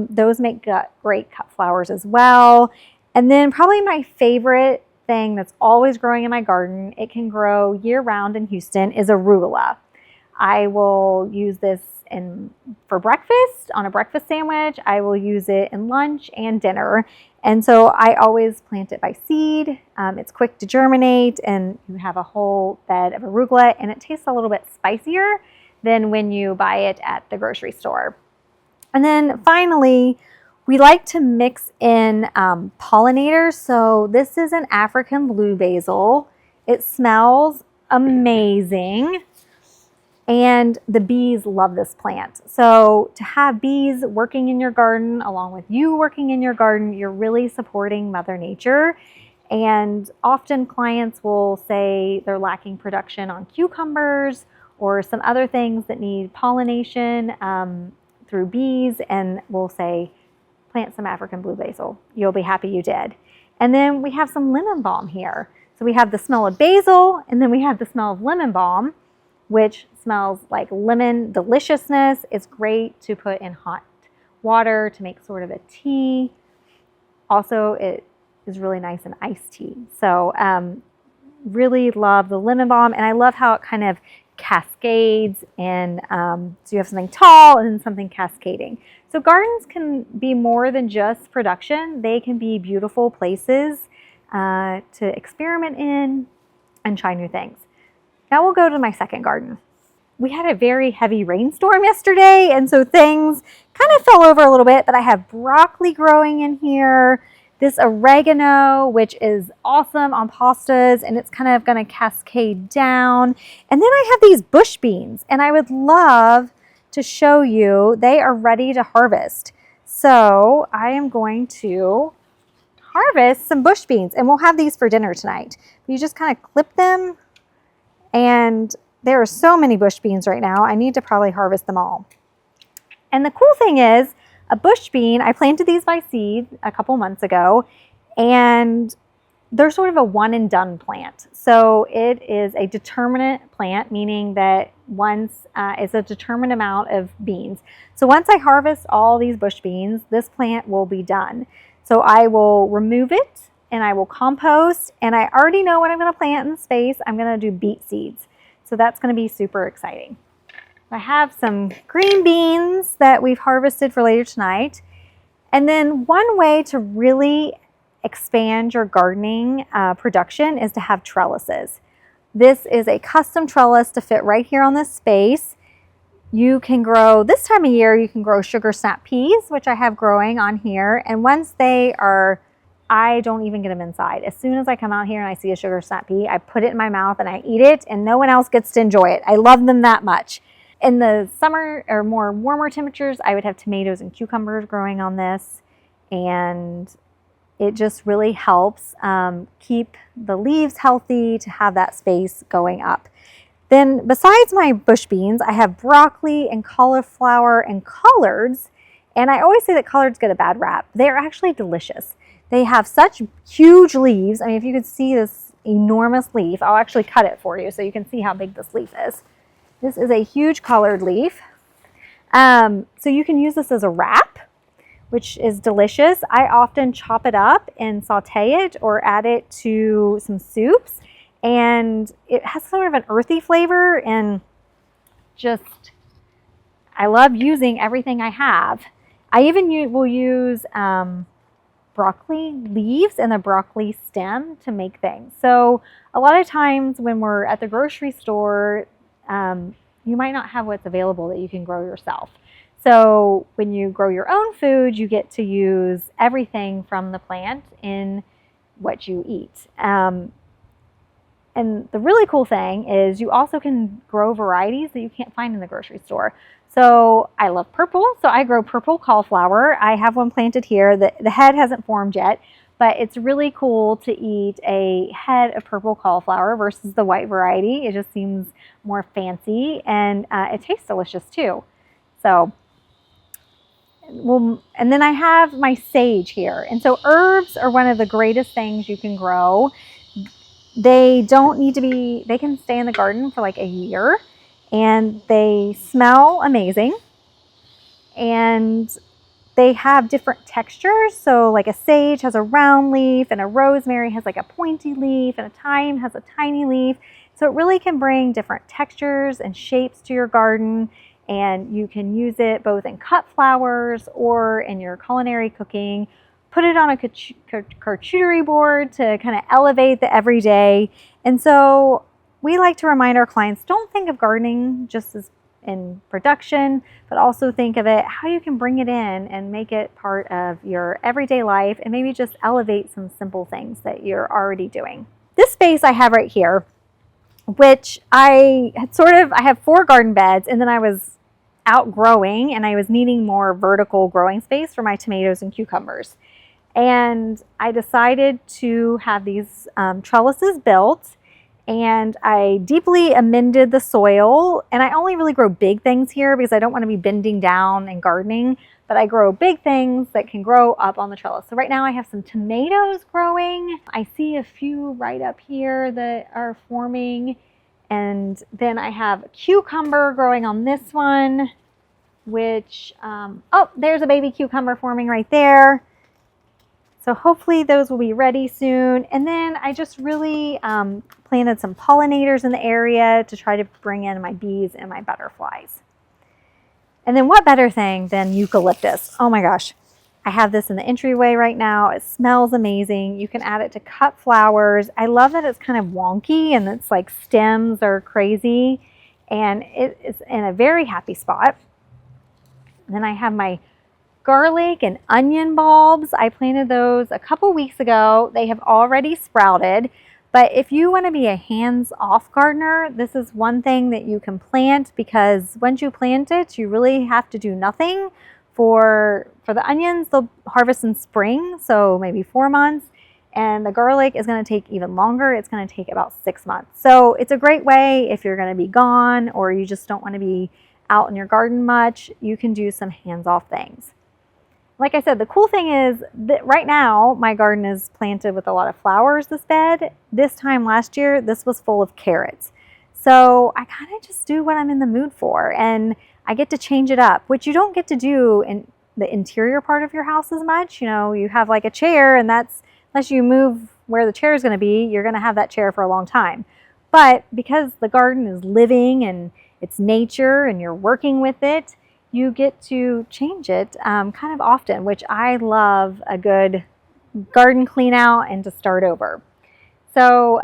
Those make great cut flowers as well. And then probably my favorite thing that's always growing in my garden, it can grow year-round in Houston, is arugula. I will use this for breakfast, on a breakfast sandwich. I will use it in lunch and dinner. And so I always plant it by seed. It's quick to germinate, and you have a whole bed of arugula, and it tastes a little bit spicier than when you buy it at the grocery store. And then finally, we like to mix in pollinators. So this is an African blue basil. It smells amazing, and the bees love this plant. So to have bees working in your garden along with you working in your garden, you're really supporting Mother Nature. And often clients will say they're lacking production on cucumbers or some other things that need pollination through bees, and we'll say, plant some African blue basil. You'll be happy you did. And then we have some lemon balm here. So we have the smell of basil, and then we have the smell of lemon balm, which smells like lemon deliciousness. It's great to put in hot water to make sort of a tea. Also, it is really nice in iced tea. So really love the lemon balm, and I love how it kind of cascades, and so you have something tall and then something cascading. So gardens can be more than just production. They can be beautiful places to experiment in and try new things. Now we'll go to my second garden. We had a very heavy rainstorm yesterday, and so things kind of fell over a little bit, but I have broccoli growing in here, this oregano, which is awesome on pastas, and it's kind of going to cascade down. And then I have these bush beans, and I would love to show you, they are ready to harvest. So I am going to harvest some bush beans, and we'll have these for dinner tonight. You just kind of clip them, and there are so many bush beans right now. I need to probably harvest them all. And the cool thing is, a bush bean, I planted these by seed a couple months ago, and they're sort of a one and done plant. So it is a determinate plant, meaning that once it's a determined amount of beans. So once I harvest all these bush beans, this plant will be done. So I will remove it and I will compost, and I already know what I'm going to plant in the space. I'm going to do beet seeds. So that's going to be super exciting. I have some green beans that we've harvested for later tonight. And then one way to really expand your gardening production is to have trellises. This is a custom trellis to fit right here on this space. You can grow, this time of year, you can grow sugar snap peas, which I have growing on here. And once they are, I don't even get them inside. As soon as I come out here and I see a sugar snap pea, I put it in my mouth and I eat it, and no one else gets to enjoy it. I love them that much. In the summer or more warmer temperatures, I would have tomatoes and cucumbers growing on this, and it just really helps keep the leaves healthy to have that space going up. Then besides my bush beans, I have broccoli and cauliflower and collards. And I always say that collards get a bad rap. They're actually delicious. They have such huge leaves. I mean, if you could see this enormous leaf, I'll actually cut it for you so you can see how big this leaf is. This is a huge collard leaf. So you can use this as a wrap, which is delicious. I often chop it up and saute it or add it to some soups. And it has sort of an earthy flavor, and just, I love using everything I have. I even will use broccoli leaves and the broccoli stem to make things. So a lot of times when we're at the grocery store, you might not have what's available that you can grow yourself. So when you grow your own food, you get to use everything from the plant in what you eat. And the really cool thing is you also can grow varieties that you can't find in the grocery store. So I love purple, so I grow purple cauliflower. I have one planted here. The head hasn't formed yet, but it's really cool to eat a head of purple cauliflower versus the white variety. It just seems more fancy, and it tastes delicious too. So, and then I have my sage here. And so herbs are one of the greatest things you can grow. They don't need to be, they can stay in the garden for like a year, and they smell amazing, and they have different textures. So like a sage has a round leaf, and a rosemary has like a pointy leaf, and a thyme has a tiny leaf. So it really can bring different textures and shapes to your garden, and you can use it both in cut flowers or in your culinary cooking. Put it on a charcuterie board to kind of elevate the everyday. And so we like to remind our clients, don't think of gardening just as in production, but also think of it how you can bring it in and make it part of your everyday life, and maybe just elevate some simple things that you're already doing. This space I have right here, which I have 4 garden beds, and then I was outgrowing and I was needing more vertical growing space for my tomatoes and cucumbers. And I decided to have these trellises built, and I deeply amended the soil. And I only really grow big things here because I don't want to be bending down and gardening, but I grow big things that can grow up on the trellis. So right now I have some tomatoes growing. I see a few right up here that are forming. And then I have a cucumber growing on this one, which, oh, there's a baby cucumber forming right there. So hopefully those will be ready soon. And then I just really planted some pollinators in the area to try to bring in my bees and my butterflies. And then what better thing than eucalyptus? Oh my gosh. I have this in the entryway right now. It smells amazing. You can add it to cut flowers. I love that it's kind of wonky and it's like stems are crazy. And it is in a very happy spot. And then I have my garlic and onion bulbs. I planted those a couple weeks ago. They have already sprouted. But if you want to be a hands-off gardener, this is one thing that you can plant, because once you plant it, you really have to do nothing. For the onions, they'll harvest in spring, so maybe 4 months. And the garlic is going to take even longer. It's going to take about 6 months. So it's a great way if you're going to be gone or you just don't want to be out in your garden much, you can do some hands-off things. Like I said, the cool thing is that right now my garden is planted with a lot of flowers, this bed. This time last year, this was full of carrots. So I kind of just do what I'm in the mood for, and I get to change it up, which you don't get to do in the interior part of your house as much. You know, you have like a chair, and that's, unless you move where the chair is going to be, you're going to have that chair for a long time. But because the garden is living and it's nature and you're working with it, you get to change it kind of often, which I love a good garden clean out and to start over. So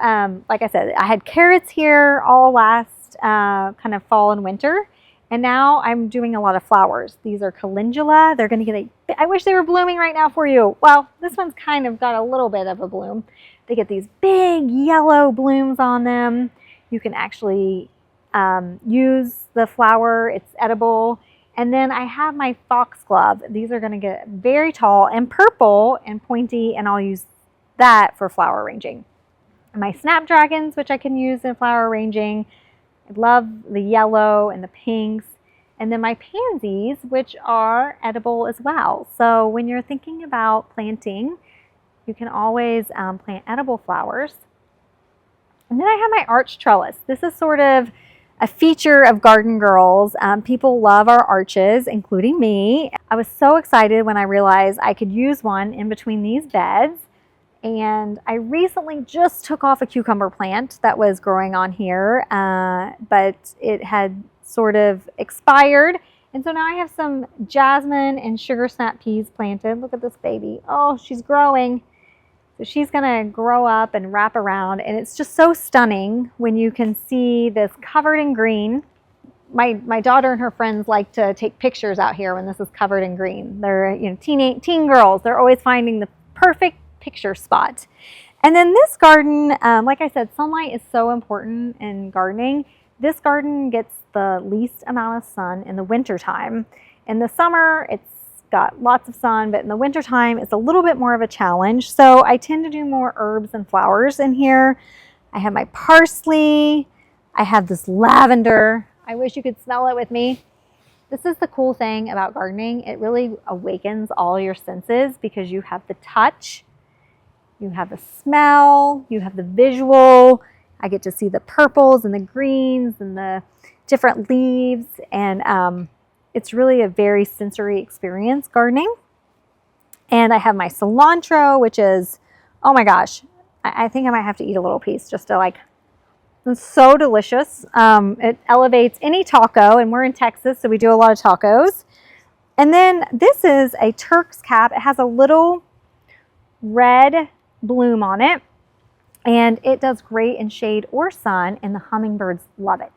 like I said, I had carrots here all last kind of fall and winter, and now I'm doing a lot of flowers. These are calendula. They're going to get I wish they were blooming right now for you. Well, this one's kind of got a little bit of a bloom. They get these big yellow blooms on them. You can actually use the flower. It's edible. And then I have my foxglove. These are going to get very tall and purple and pointy, and I'll use that for flower arranging. And my snapdragons, which I can use in flower arranging. I love the yellow and the pinks. And then my pansies, which are edible as well. So when you're thinking about planting, you can always plant edible flowers. And then I have my arch trellis. This is sort of a feature of Garden Girls. People love our arches, including me. I was so excited when I realized I could use one in between these beds. And I recently just took off a cucumber plant that was growing on here, but it had sort of expired. And so now I have some jasmine and sugar snap peas planted. Look at this baby. Oh, she's growing. So she's gonna grow up and wrap around, and it's just so stunning when you can see this covered in green. My daughter and her friends like to take pictures out here when this is covered in green. They're, you know, teen girls. They're always finding the perfect picture spot. And then this garden, like I said, sunlight is so important in gardening. This garden gets the least amount of sun in the winter time. In the summer, it's got lots of sun, but in the wintertime, it's a little bit more of a challenge. So I tend to do more herbs and flowers in here. I have my parsley. I have this lavender. I wish you could smell it with me. This is the cool thing about gardening. It really awakens all your senses because you have the touch, you have the smell, you have the visual. I get to see the purples and the greens and the different leaves, and it's really a very sensory experience gardening. And I have my cilantro, which is, oh my gosh, I think I might have to eat a little piece just to like, it's so delicious. It elevates any taco, and we're in Texas, so we do a lot of tacos. And then this is a Turk's cap. It has a little red bloom on it, and it does great in shade or sun, and the hummingbirds love it.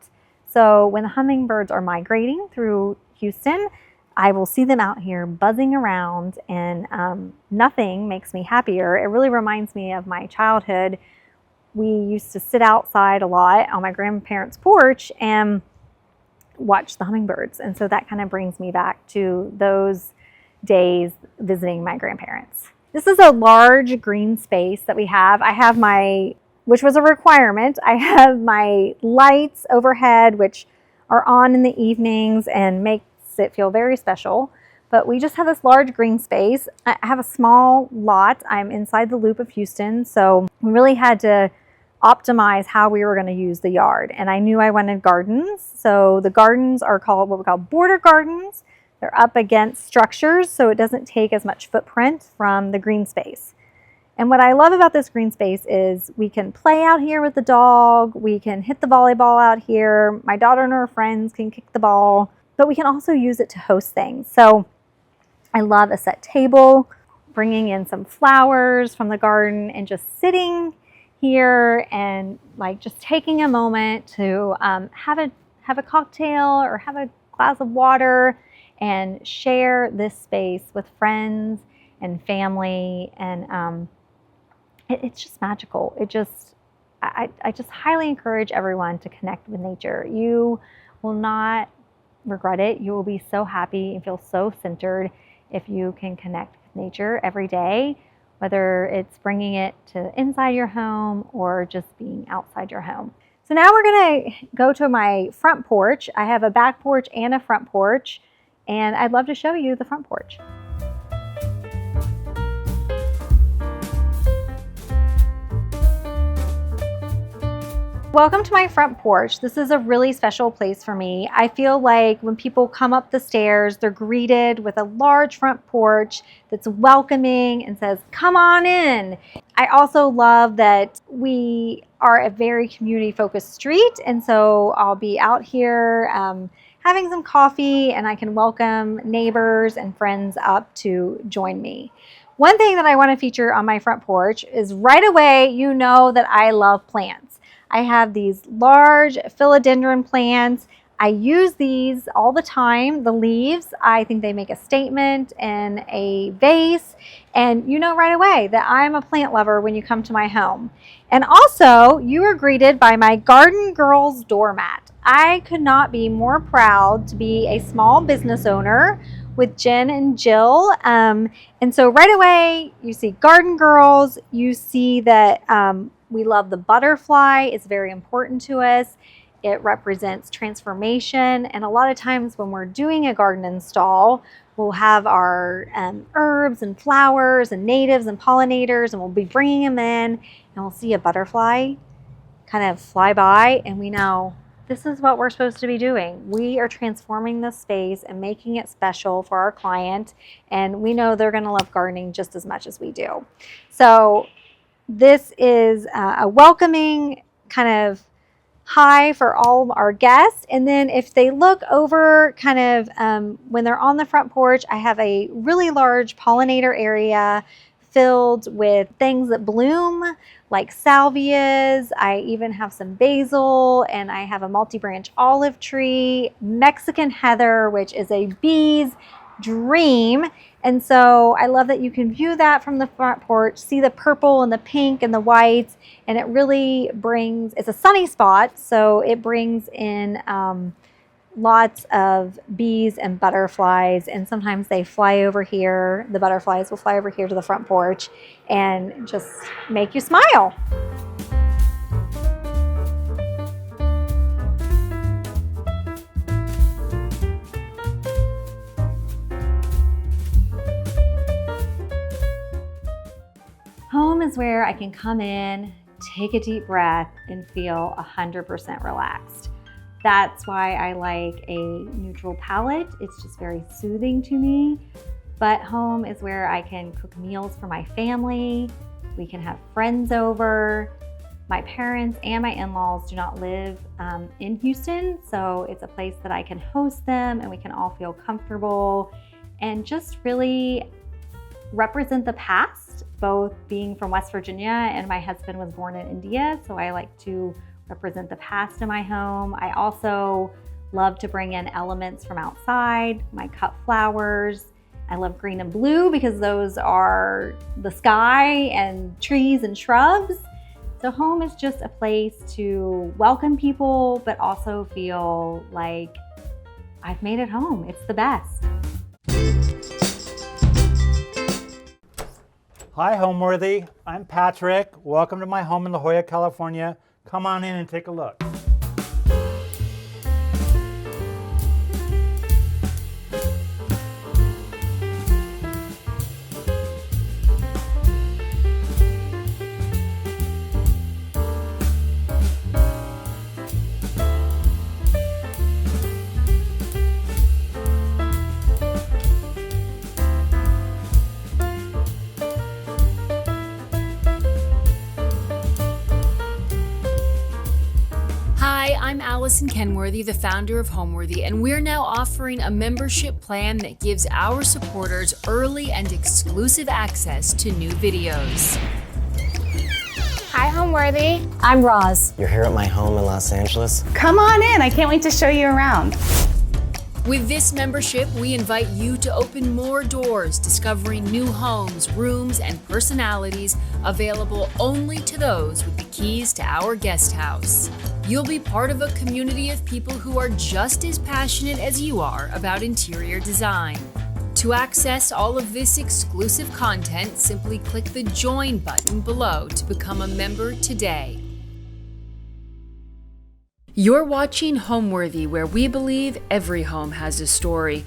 So when the hummingbirds are migrating through Houston, I will see them out here buzzing around, and nothing makes me happier. It really reminds me of my childhood. We used to sit outside a lot on my grandparents' porch and watch the hummingbirds. And so that kind of brings me back to those days visiting my grandparents. This is a large green space that we have. I have my, which was a requirement, I have my lights overhead, which are on in the evenings and makes it feel very special. But we just have this large green space. I have a small lot. I'm inside the loop of Houston, so we really had to optimize how we were going to use the yard. And I knew I wanted gardens. So the gardens are called what we call border gardens. They're up against structures, so it doesn't take as much footprint from the green space. And what I love about this green space is we can play out here with the dog. We can hit the volleyball out here. My daughter and her friends can kick the ball, but we can also use it to host things. So I love a set table, bringing in some flowers from the garden and just sitting here and like just taking a moment to have a cocktail or have a glass of water and share this space with friends and family. And it's just magical. I just highly encourage everyone to connect with nature. You will not regret it. You will be so happy and feel so centered if you can connect with nature every day, whether it's bringing it to inside your home or just being outside your home. So now we're gonna go to my front porch. I have a back porch and a front porch, and I'd love to show you the front porch. Welcome to my front porch. This is a really special place for me. I feel like when people come up the stairs, they're greeted with a large front porch that's welcoming and says, come on in. I also love that we are a very community-focused street, and so I'll be out here having some coffee, and I can welcome neighbors and friends up to join me. One thing that I want to feature on my front porch is right away, you know that I love plants. I have these large philodendron plants. I use these all the time. The leaves, I think they make a statement in a vase. And you know right away that I'm a plant lover when you come to my home. And also, you are greeted by my Garden Girls doormat. I could not be more proud to be a small business owner with Jen and Jill. And so right away, you see Garden Girls. You see that we love the butterfly. It's very important to us. It represents transformation. And a lot of times when we're doing a garden install, we'll have our herbs and flowers and natives and pollinators, and we'll be bringing them in, and we'll see a butterfly kind of fly by, and we know this is what we're supposed to be doing. We are transforming this space and making it special for our client, and we know they're going to love gardening just as much as we do. So this is a welcoming kind of high for all of our guests. And then if they look over kind of when they're on the front porch, I have a really large pollinator area filled with things that bloom like salvias. I even have some basil, and I have a multi-branch olive tree, Mexican heather, which is a bee's dream. And so I love that you can view that from the front porch, see the purple and the pink and the whites, and it really brings, it's a sunny spot, so it brings in lots of bees and butterflies, and sometimes they fly over here. The butterflies will fly over here to the front porch and just make you smile. Home is where I can come in, take a deep breath, and feel 100% relaxed. That's why I like a neutral palette. It's just very soothing to me. But home is where I can cook meals for my family. We can have friends over. My parents and my in-laws do not live in Houston, so it's a place that I can host them and we can all feel comfortable and just really represent the past, both being from West Virginia and my husband was born in India, so I like to represent the past in my home. I also love to bring in elements from outside, my cut flowers. I love green and blue because those are the sky and trees and shrubs. So home is just a place to welcome people, but also feel like I've made it home. It's the best. Hi, Homeworthy. I'm Patrick. Welcome to my home in La Jolla, California. Come on in and take a look. I'm Allison Kenworthy, the founder of Homeworthy, and we're now offering a membership plan that gives our supporters early and exclusive access to new videos. Hi, Homeworthy. I'm Roz. You're here at my home in Los Angeles. Come on in. I can't wait to show you around. With this membership, we invite you to open more doors, discovering new homes, rooms, and personalities available only to those with the keys to our guest house. You'll be part of a community of people who are just as passionate as you are about interior design. To access all of this exclusive content, simply click the Join button below to become a member today. You're watching Homeworthy, where we believe every home has a story.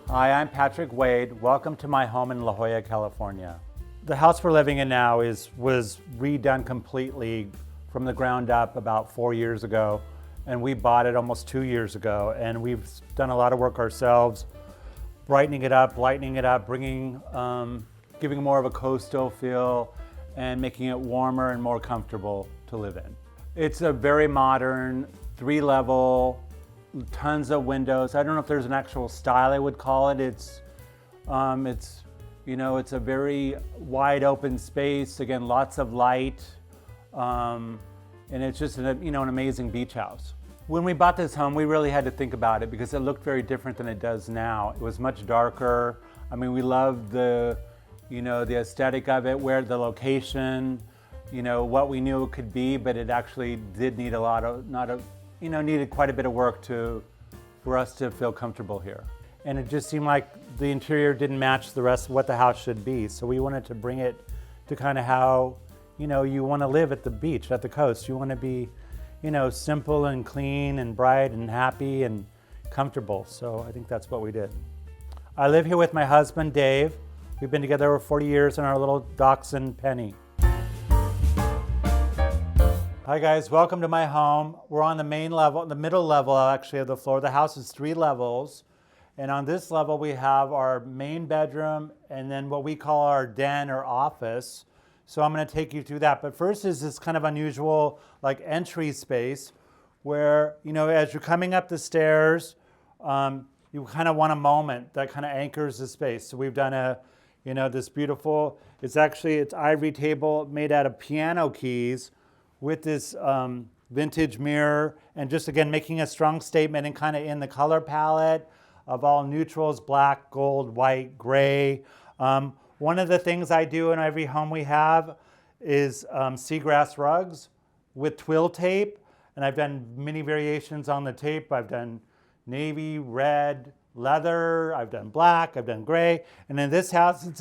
Hi, I'm Patrick Wade. Welcome to my home in La Jolla, California. The house we're living in now was redone completely from the ground up about 4 years ago, and we bought it almost 2 years ago, and we've done a lot of work ourselves, brightening it up, lightening it up, bringing, giving more of a coastal feel, and making it warmer and more comfortable to live in. It's a very modern, 3-level, tons of windows. I don't know if there's an actual style I would call it. It's a very wide open space. Again, lots of light, and it's just an amazing beach house. When we bought this home, we really had to think about it because it looked very different than it does now. It was much darker. I mean, we loved the aesthetic of it, where the location, what we knew it could be, but it actually did need needed quite a bit of work for us to feel comfortable here. And it just seemed like the interior didn't match the rest of what the house should be. So we wanted to bring it to kind of how, you want to live at the beach, at the coast. You want to be, simple and clean and bright and happy and comfortable. So I think that's what we did. I live here with my husband, Dave. We've been together over 40 years, and our little dachshund, Penny. Hi guys, welcome to my home. We're on the main level, the middle level actually of the floor. The house is 3 levels. And on this level we have our main bedroom and then what we call our den or office. So I'm going to take you through that. But first is this kind of unusual entry space where, as you're coming up the stairs, you kind of want a moment that kind of anchors the space. So we've done this beautiful, it's ivory table made out of piano keys with this vintage mirror, and just again making a strong statement and kind of in the color palette of all neutrals, black, gold, white, gray. One of the things I do in every home we have is seagrass rugs with twill tape, and I've done many variations on the tape. I've done navy, red, leather, I've done black, I've done gray. And in this house, it's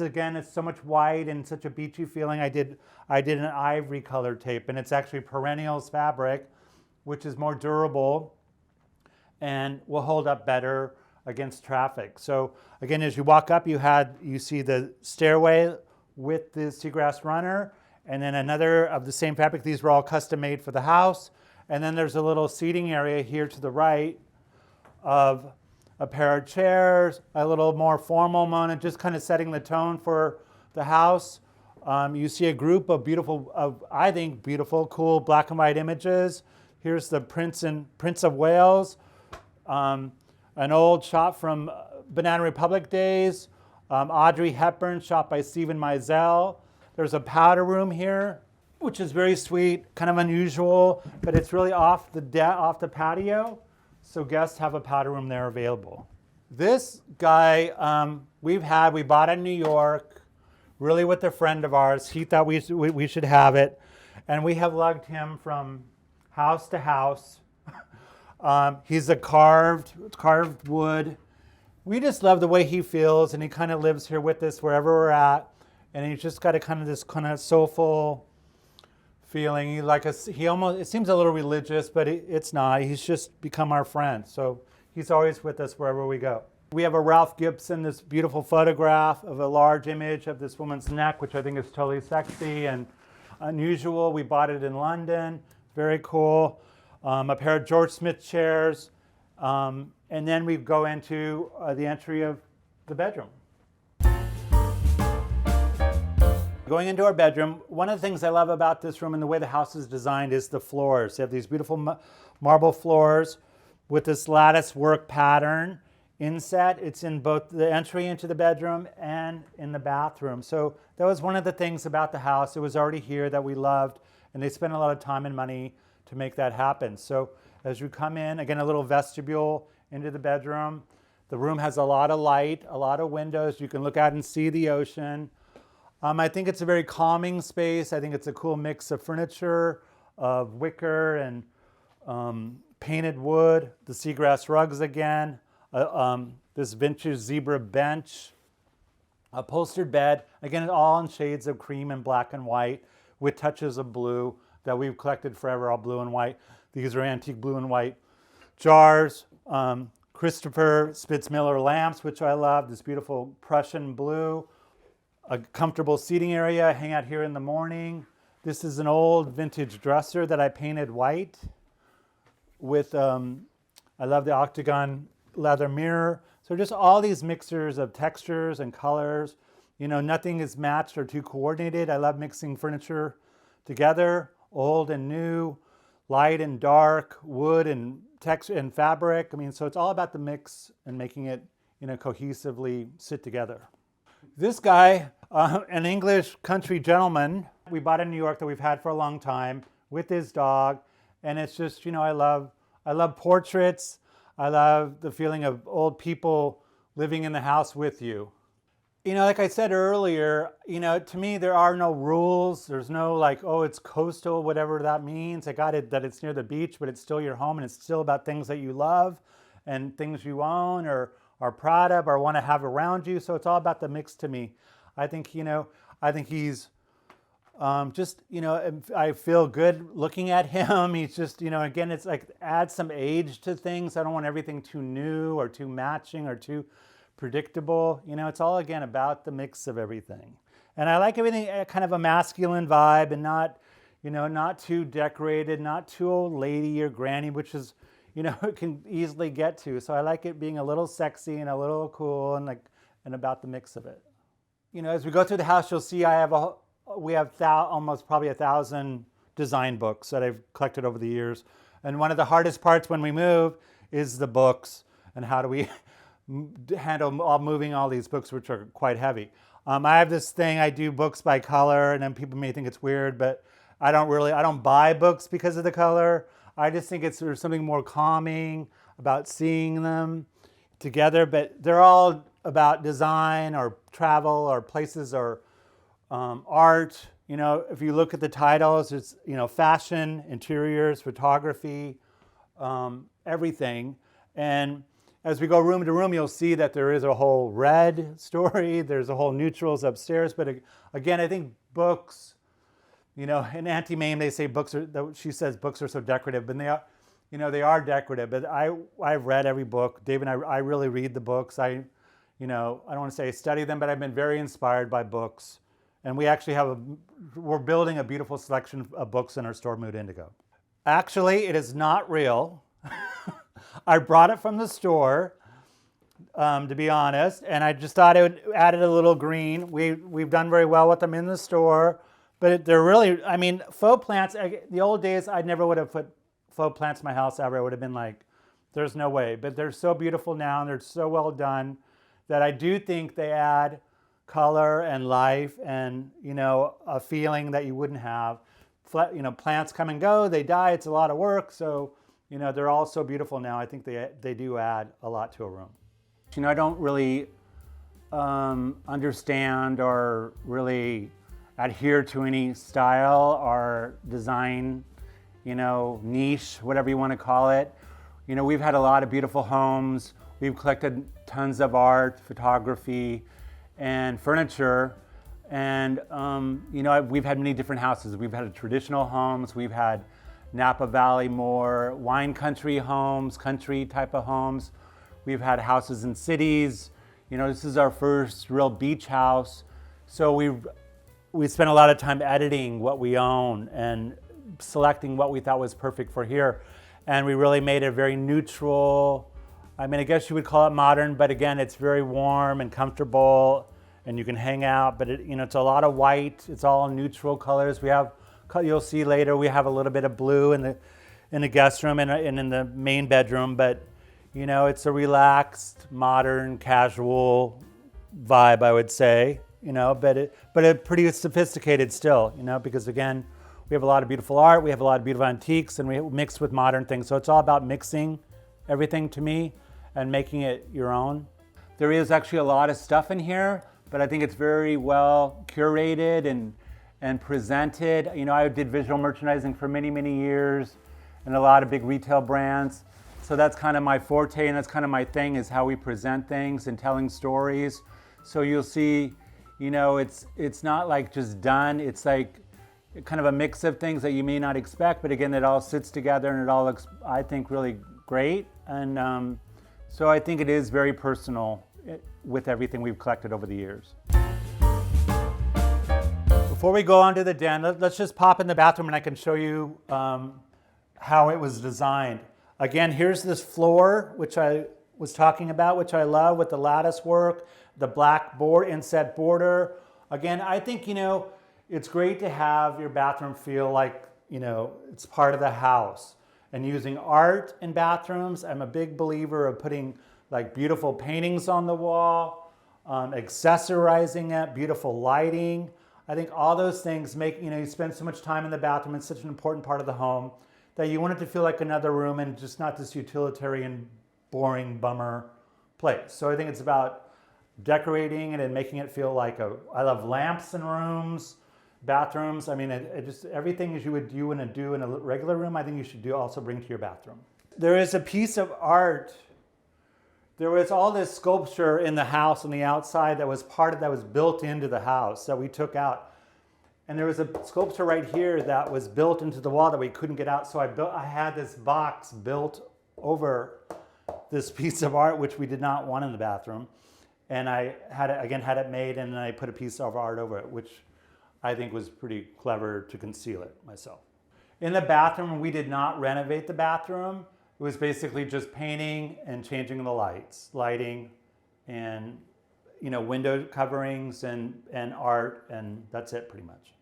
so much white and such a beachy feeling. I did an ivory color tape, and it's actually perennials fabric, which is more durable and will hold up better against traffic. So again, as you walk up, you see the stairway with the seagrass runner, and then another of the same fabric. These were all custom made for the house. And then there's a little seating area here to the right of a pair of chairs, a little more formal moment, just kind of setting the tone for the house. You see a group of I think beautiful, cool black and white images. Here's the Prince of Wales, an old shot from Banana Republic days, Audrey Hepburn, shot by Stephen Meisel. There's a powder room here, which is very sweet, kind of unusual, but it's really off the patio. So guests have a powder room there available. This guy we bought in New York, really with a friend of ours. He thought we should have it. And we have lugged him from house to house. He's a carved wood. We just love the way he feels, and he kind of lives here with us wherever we're at. And he's just got this kind of soulful feeling. It seems a little religious, but it's not. He's just become our friend. So he's always with us wherever we go. We have a Ralph Gibson, this beautiful photograph of a large image of this woman's neck, which I think is totally sexy and unusual. We bought it in London. Very cool. A pair of George Smith chairs. And then we go into the entry of the bedroom. Going into our bedroom, one of the things I love about this room and the way the house is designed is the floors. They have these beautiful marble floors with this lattice work pattern inset. It's in both the entry into the bedroom and in the bathroom. So that was one of the things about the house. It was already here that we loved, and they spent a lot of time and money to make that happen. So as you come in, again, a little vestibule into the bedroom. The room has a lot of light, a lot of windows. You can look out and see the ocean. I think it's a very calming space. I think it's a cool mix of furniture, of wicker and painted wood, the seagrass rugs again, this vintage zebra bench, upholstered bed, again, all in shades of cream and black and white with touches of blue that we've collected forever, all blue and white. These are antique blue and white jars. Christopher Spitzmiller lamps, which I love. This beautiful Prussian blue. A comfortable seating area. Hang out here in the morning. This is an old vintage dresser that I painted white with, I love the octagon leather mirror. So just all these mixers of textures and colors. You know, nothing is matched or too coordinated. I love mixing furniture together, old and new, light and dark, wood and texture and fabric. I mean, so it's all about the mix and making it, you know, cohesively sit together. This guy, an English country gentleman, we bought in New York that we've had for a long time with his dog. And it's just, you know, I love portraits. I love the feeling of old people living in the house with you. You know, like I said earlier, you know, to me, there are no rules. There's no like, oh, it's coastal, whatever that means. I got it that it's near the beach, but it's still your home and it's still about things that you love and things you own or are proud of or want to have around you. So it's all about the mix to me. I think, you know, he's just, you know, I feel good looking at him. He's just, you know, again, it's like add some age to things. I don't want everything too new or too matching or too predictable. You know, it's all, again, about the mix of everything. And I like everything kind of a masculine vibe and not, you know, not too decorated, not too old lady or granny, which is, you know, it can easily get to. So I like it being a little sexy and a little cool and like, and about the mix of it. You know, as we go through the house, you'll see we have almost probably 1,000 design books that I've collected over the years. And one of the hardest parts when we move is the books and how do we handle moving all these books, which are quite heavy. I have this thing, I do books by color, and then people may think it's weird, but I don't buy books because of the color. I just think there's something more calming about seeing them together, but they're all about design or travel or places or art. You know, if you look at the titles, it's, you know, fashion, interiors, photography, everything. And as we go room to room, you'll see that there is a whole red story. There's a whole neutrals upstairs. But again, I think books, you know, in Auntie Mame, they say she says books are so decorative, but they are, you know, they are decorative. But I've read every book. Dave and I really read the books. You know, I don't want to say I study them, but I've been very inspired by books. And we actually we're building a beautiful selection of books in our store, Mood Indigo. Actually, it is not real. I brought it from the store, to be honest, and I just thought it added a little green. We've done very well with them in the store, but they're really, I mean, faux plants, the old days, I never would have put faux plants in my house ever. I would have been like, there's no way. But they're so beautiful now, and they're so well done that I do think they add color and life and, you know, a feeling that you wouldn't have. You know, plants come and go, they die, it's a lot of work, so, you know, they're all so beautiful now. I think they do add a lot to a room. You know, I don't really understand or really adhere to any style or design, you know, niche, whatever you want to call it. You know, we've had a lot of beautiful homes. We've collected tons of art, photography, and furniture. And, you know, we've had many different houses. We've had traditional homes. We've had Napa Valley, more wine country homes, country type of homes. We've had houses in cities. You know, this is our first real beach house. So we spent a lot of time editing what we own and selecting what we thought was perfect for here. And we really made it very neutral. I mean, I guess you would call it modern, but again, it's very warm and comfortable and you can hang out, but you know, it's a lot of white. It's all neutral colors. You'll see later, we have a little bit of blue in the guest room and in the main bedroom, but you know, it's a relaxed, modern, casual vibe, I would say, you know, but it pretty sophisticated still, you know, because again, we have a lot of beautiful art, we have a lot of beautiful antiques, and we mix with modern things. So it's all about mixing everything to me and making it your own. There is actually a lot of stuff in here, but I think it's very well curated and presented. You know, I did visual merchandising for many, many years and a lot of big retail brands. So that's kind of my forte and that's kind of my thing, is how we present things and telling stories. So you'll see, you know, it's not like just done. It's like kind of a mix of things that you may not expect, but again, it all sits together and it all looks, I think, really great. And so I think it is very personal with everything we've collected over the years. Before we go on to the den, let's just pop in the bathroom and I can show you how it was designed. Again, here's this floor, which I was talking about, which I love, with the lattice work, the black inset border. Again, I think, it's great to have your bathroom feel like, it's part of the house. And using art in bathrooms, I'm a big believer of putting like beautiful paintings on the wall, accessorizing it, beautiful lighting. I think all those things make, you spend so much time in the bathroom. It's such an important part of the home that you want it to feel like another room and just not this utilitarian, boring, bummer place. So I think it's about decorating it and making it feel like I love lamps in rooms, bathrooms. I mean, it just, everything as you would do in a regular room, I think you should also bring to your bathroom. There is a piece of art. There was all this sculpture in the house on the outside that was built into the house that we took out. And there was a sculpture right here that was built into the wall that we couldn't get out. So I had this box built over this piece of art, which we did not want in the bathroom. And I had it made, and then I put a piece of art over it, which I think was pretty clever to conceal it myself. In the bathroom, we did not renovate the bathroom. It was basically just painting and changing the lighting, and window coverings and art, and that's it pretty much.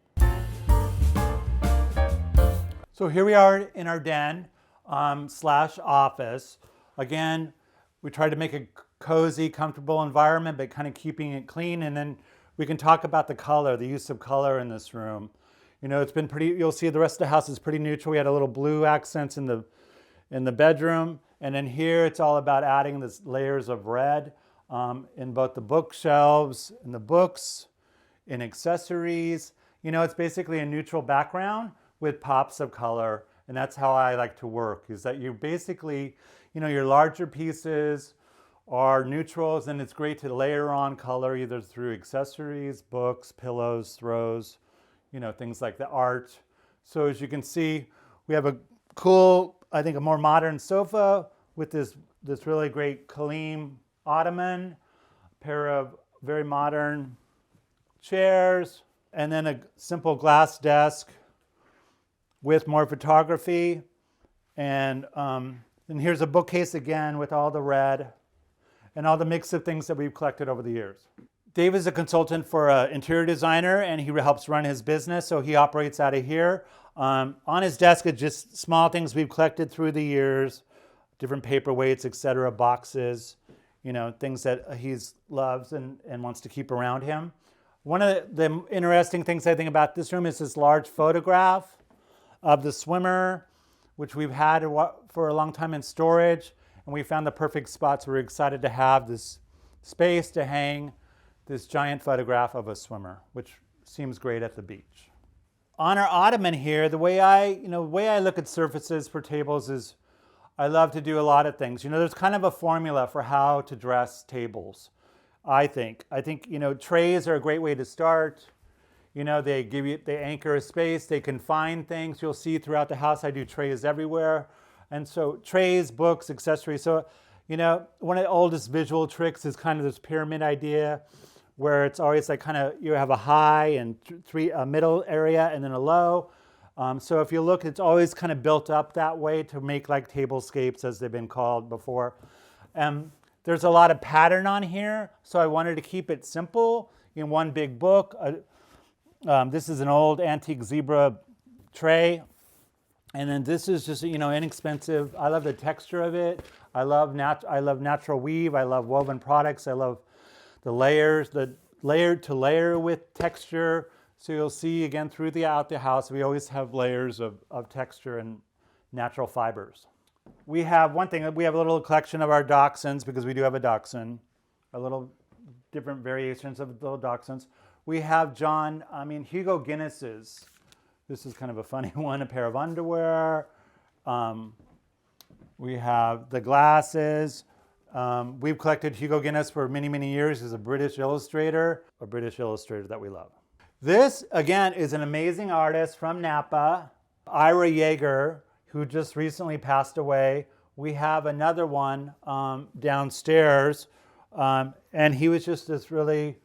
So here we are in our den / office. Again, we tried to make a cozy, comfortable environment, but kind of keeping it clean. And then we can talk about the use of color in this room. It's been pretty, you'll see the rest of the house is pretty neutral. We had a little blue accents in the bedroom. And then here it's all about adding this layers of red in both the bookshelves, in the books, in accessories. It's basically a neutral background with pops of color. And that's how I like to work, is that you basically, your larger pieces are neutrals, and it's great to layer on color either through accessories, books, pillows, throws, things like the art. So as you can see, we have a cool, I think a more modern sofa with this really great Kaleem ottoman, a pair of very modern chairs, and then a simple glass desk with more photography. And here's a bookcase again with all the red and all the mix of things that we've collected over the years. Dave is a consultant for an interior designer, and he helps run his business, so he operates out of here. On his desk are just small things we've collected through the years, different paperweights, etc., boxes, things that he loves and wants to keep around him. One of the interesting things I think about this room is this large photograph of the swimmer, which we've had for a long time in storage, and we found the perfect spot, so we're excited to have this space to hang this giant photograph of a swimmer, which seems great at the beach. On our ottoman here, the way I look at surfaces for tables is I love to do a lot of things. There's kind of a formula for how to dress tables, I think. Trays are a great way to start. They anchor a space, they confine things. You'll see throughout the house I do trays everywhere. And so trays, books, accessories. So, one of the oldest visual tricks is kind of this pyramid idea, where it's always like you have a high and a middle area and then a low. So if you look, it's always kind of built up that way to make like tablescapes, as they've been called before. There's a lot of pattern on here, so I wanted to keep it simple in one big book. This is an old antique zebra tray. And then this is just, inexpensive. I love the texture of it. I love natural weave. I love woven products. I love the layers, the layer with texture. So you'll see again throughout the house, we always have layers of texture and natural fibers. We have a little collection of our dachshunds, because we do have a dachshund, a little different variations of little dachshunds. We have Hugo Guinness's. This is kind of a funny one, a pair of underwear. We have the glasses. We've collected Hugo Guinness for many, many years. He's a British illustrator that we love. This, again, is an amazing artist from Napa, AIRY, who just recently passed away. We have another one downstairs, and he was just this really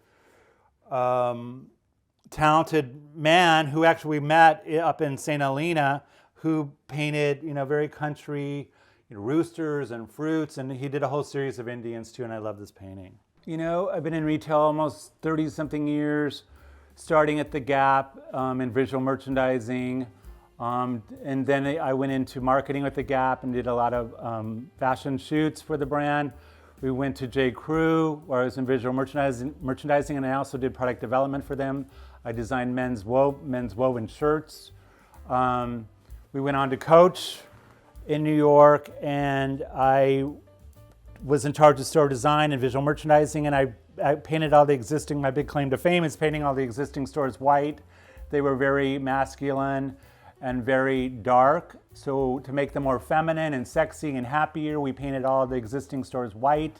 talented man who actually we met up in St. Helena, who painted, very country roosters and fruits, and he did a whole series of Indians too, and I love this painting. I've been in retail almost 30-something years, starting at the Gap in visual merchandising, and then I went into marketing with the Gap and did a lot of fashion shoots for the brand. We went to J. Crew, where I was in visual merchandising, and I also did product development for them. I designed men's woven shirts. We went on to Coach in New York, and I was in charge of store design and visual merchandising, and I painted all the existing, my big claim to fame is painting all the existing stores white. They were very masculine and very dark. So to make them more feminine and sexy and happier, we painted all the existing stores white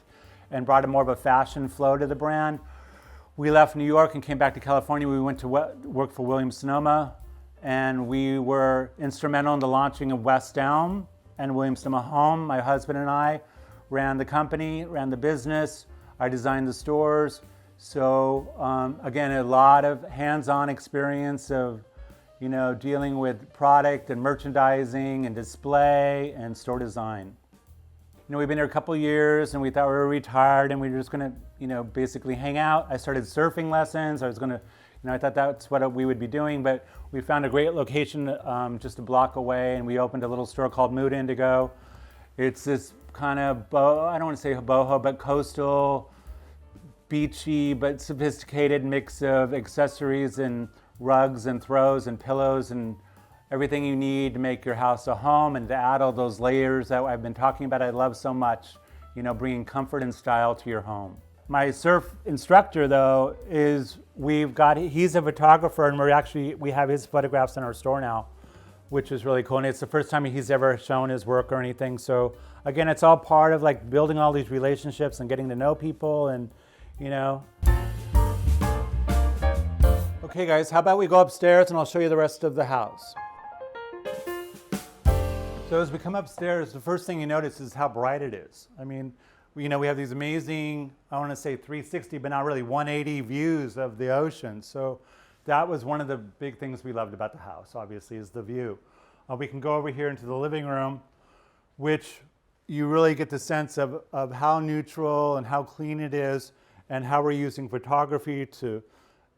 and brought a more of a fashion flow to the brand. We left New York and came back to California. We went to work for Williams-Sonoma, and we were instrumental in the launching of West Elm and Williams-Sonoma Home. My husband and I ran the company, ran the business. I designed the stores. So again, a lot of hands-on experience of dealing with product and merchandising and display and store design. We've been here a couple years, and we thought we were retired and we were just going to, basically hang out. I started surfing lessons. I was going to, I thought that's what we would be doing, but we found a great location just a block away, and we opened a little store called Mood Indigo. It's this kind of, I don't want to say boho, but coastal, beachy, but sophisticated mix of accessories and rugs and throws and pillows and everything you need to make your house a home, and to add all those layers that I've been talking about I love so much, bringing comfort and style to your home. My surf instructor, though, he's a photographer, and we have his photographs in our store now, which is really cool. And it's the first time he's ever shown his work or anything. So again, it's all part of like building all these relationships and getting to know people, and Okay guys, how about we go upstairs and I'll show you the rest of the house. So as we come upstairs, the first thing you notice is how bright it is. I mean, we have these amazing, I want to say 360, but not really 180 views of the ocean. So that was one of the big things we loved about the house, obviously, is the view. We can go over here into the living room, which you really get the sense of how neutral and how clean it is, and how we're using photography to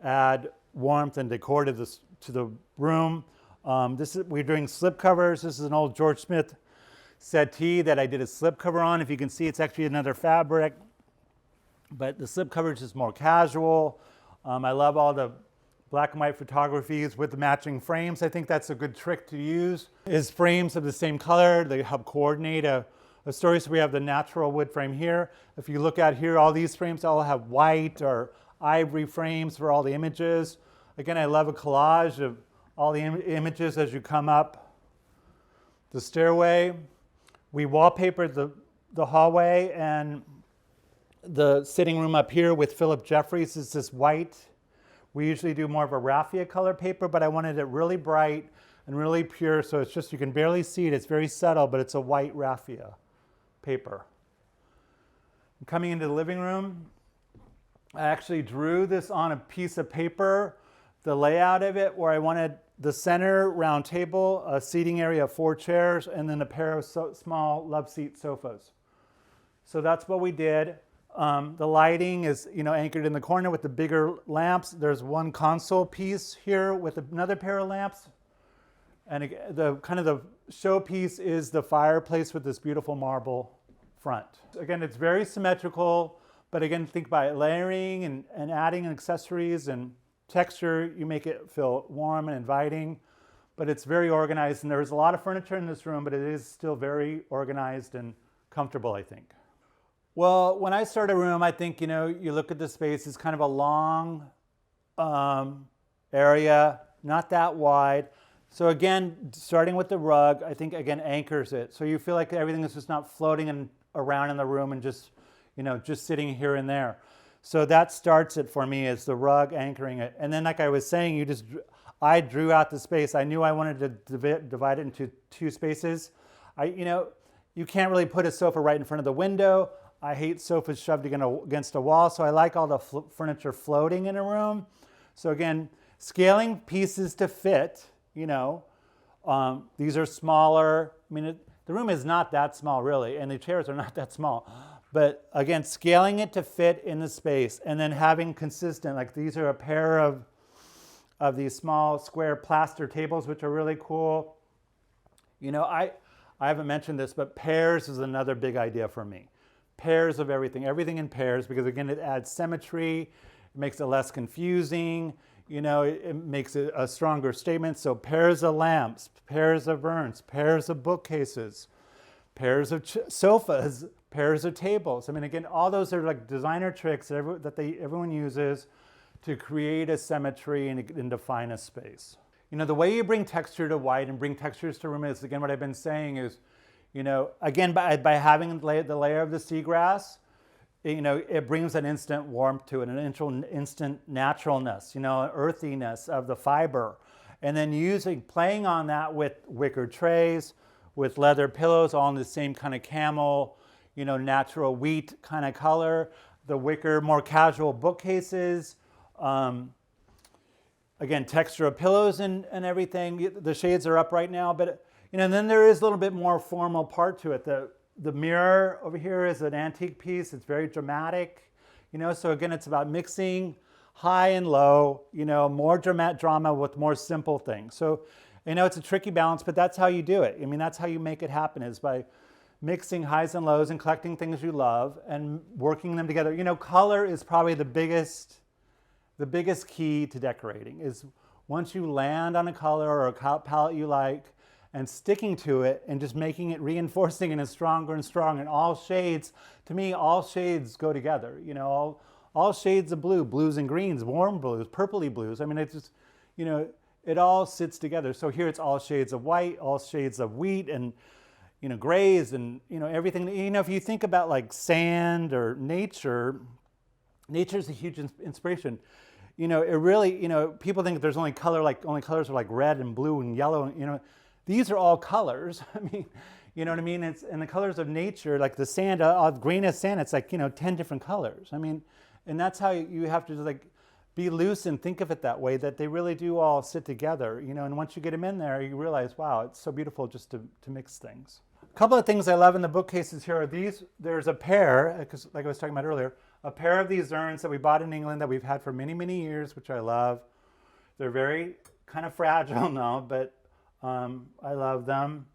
add warmth and decor to the room. We're doing slip covers. This is an old George Smith settee that I did a slip cover on. If you can see, it's actually another fabric, but the slip cover is just more casual. I love all the black and white photographies with the matching frames. I think that's a good trick to use, is frames of the same color. They help coordinate a story. So we have the natural wood frame here. If you look at here, all these frames all have white or ivory frames for all the images. Again, I love a collage of all the images as you come up the stairway. We wallpapered the hallway and the sitting room up here with Philip Jeffries. Is this white. We usually do more of a raffia color paper, but I wanted it really bright and really pure, so it's just, you can barely see it. It's very subtle, but it's a white raffia paper. Coming into the living room, I actually drew this on a piece of paper, the layout of it, where I wanted the center round table, a seating area of 4 chairs, and then a pair of small love seat sofas. So that's what we did. The lighting is, anchored in the corner with the bigger lamps. There's one console piece here with another pair of lamps. And the showpiece is the fireplace with this beautiful marble front. Again, it's very symmetrical, but again, think about layering and adding accessories and texture. You make it feel warm and inviting, but it's very organized. And there's a lot of furniture in this room, but it is still very organized and comfortable, I think. Well, when I start a room, I think, you look at the space, it's kind of a long area, not that wide. So again, starting with the rug, I think, again, anchors it. So you feel like everything is just not floating around in the room and just, just sitting here and there. So that starts it for me, is the rug anchoring it. And then like I was saying, I drew out the space. I knew I wanted to divide it into 2 spaces. You can't really put a sofa right in front of the window. I hate sofas shoved against a wall, so I like all the furniture floating in a room. So again, scaling pieces to fit, these are smaller. I mean, the room is not that small really, and the chairs are not that small. But again, scaling it to fit in the space, and then having consistent, like these are a pair of these small square plaster tables, which are really cool. I haven't mentioned this, but pairs is another big idea for me. Pairs of everything in pairs, because again, it adds symmetry, it makes it less confusing, it makes it a stronger statement. So pairs of lamps, pairs of urns, pairs of bookcases, pairs of sofas, pairs of tables. I mean, again, all those are like designer tricks that everyone uses to create a symmetry and define a space. The way you bring texture to white and bring textures to room is, again, what I've been saying is, again, by having the layer of the seagrass, it brings an instant warmth to it, an instant naturalness, earthiness of the fiber. And then playing on that with wicker trays, with leather pillows, all in the same kind of camel, natural wheat kind of color, the wicker, more casual bookcases, again, texture of pillows and everything. The shades are up right now, but then there is a little bit more formal part to it. The mirror over here is an antique piece. It's very dramatic, so again, it's about mixing high and low, more drama with more simple things. So, it's a tricky balance, but that's how you do it. I mean, that's how you make it happen, is by mixing highs and lows and collecting things you love and working them together. Color is probably the biggest key to decorating, is once you land on a color or a palette you like, and sticking to it and just making it, reinforcing it, stronger and stronger. And all shades, to me, all shades go together. All shades of blue, blues and greens, warm blues, purpley blues. I mean, it's just, it all sits together. So here it's all shades of white, all shades of wheat, and grays, and everything. If you think about like sand or nature's a huge inspiration. It really, people think that there's only colors are like red and blue and yellow, and these are all colors. I mean, you know what I mean? And the colors of nature, like the sand, greenest sand, it's like 10 different colors. I mean, and that's how you have to just be loose and think of it that way, that they really do all sit together, and once you get them in there, you realize, wow, it's so beautiful just to mix things. A couple of things I love in the bookcases here are these. There's a pair, because like I was talking about earlier, a pair of these urns that we bought in England that we've had for many, many years, which I love. They're very kind of fragile now, but I love them.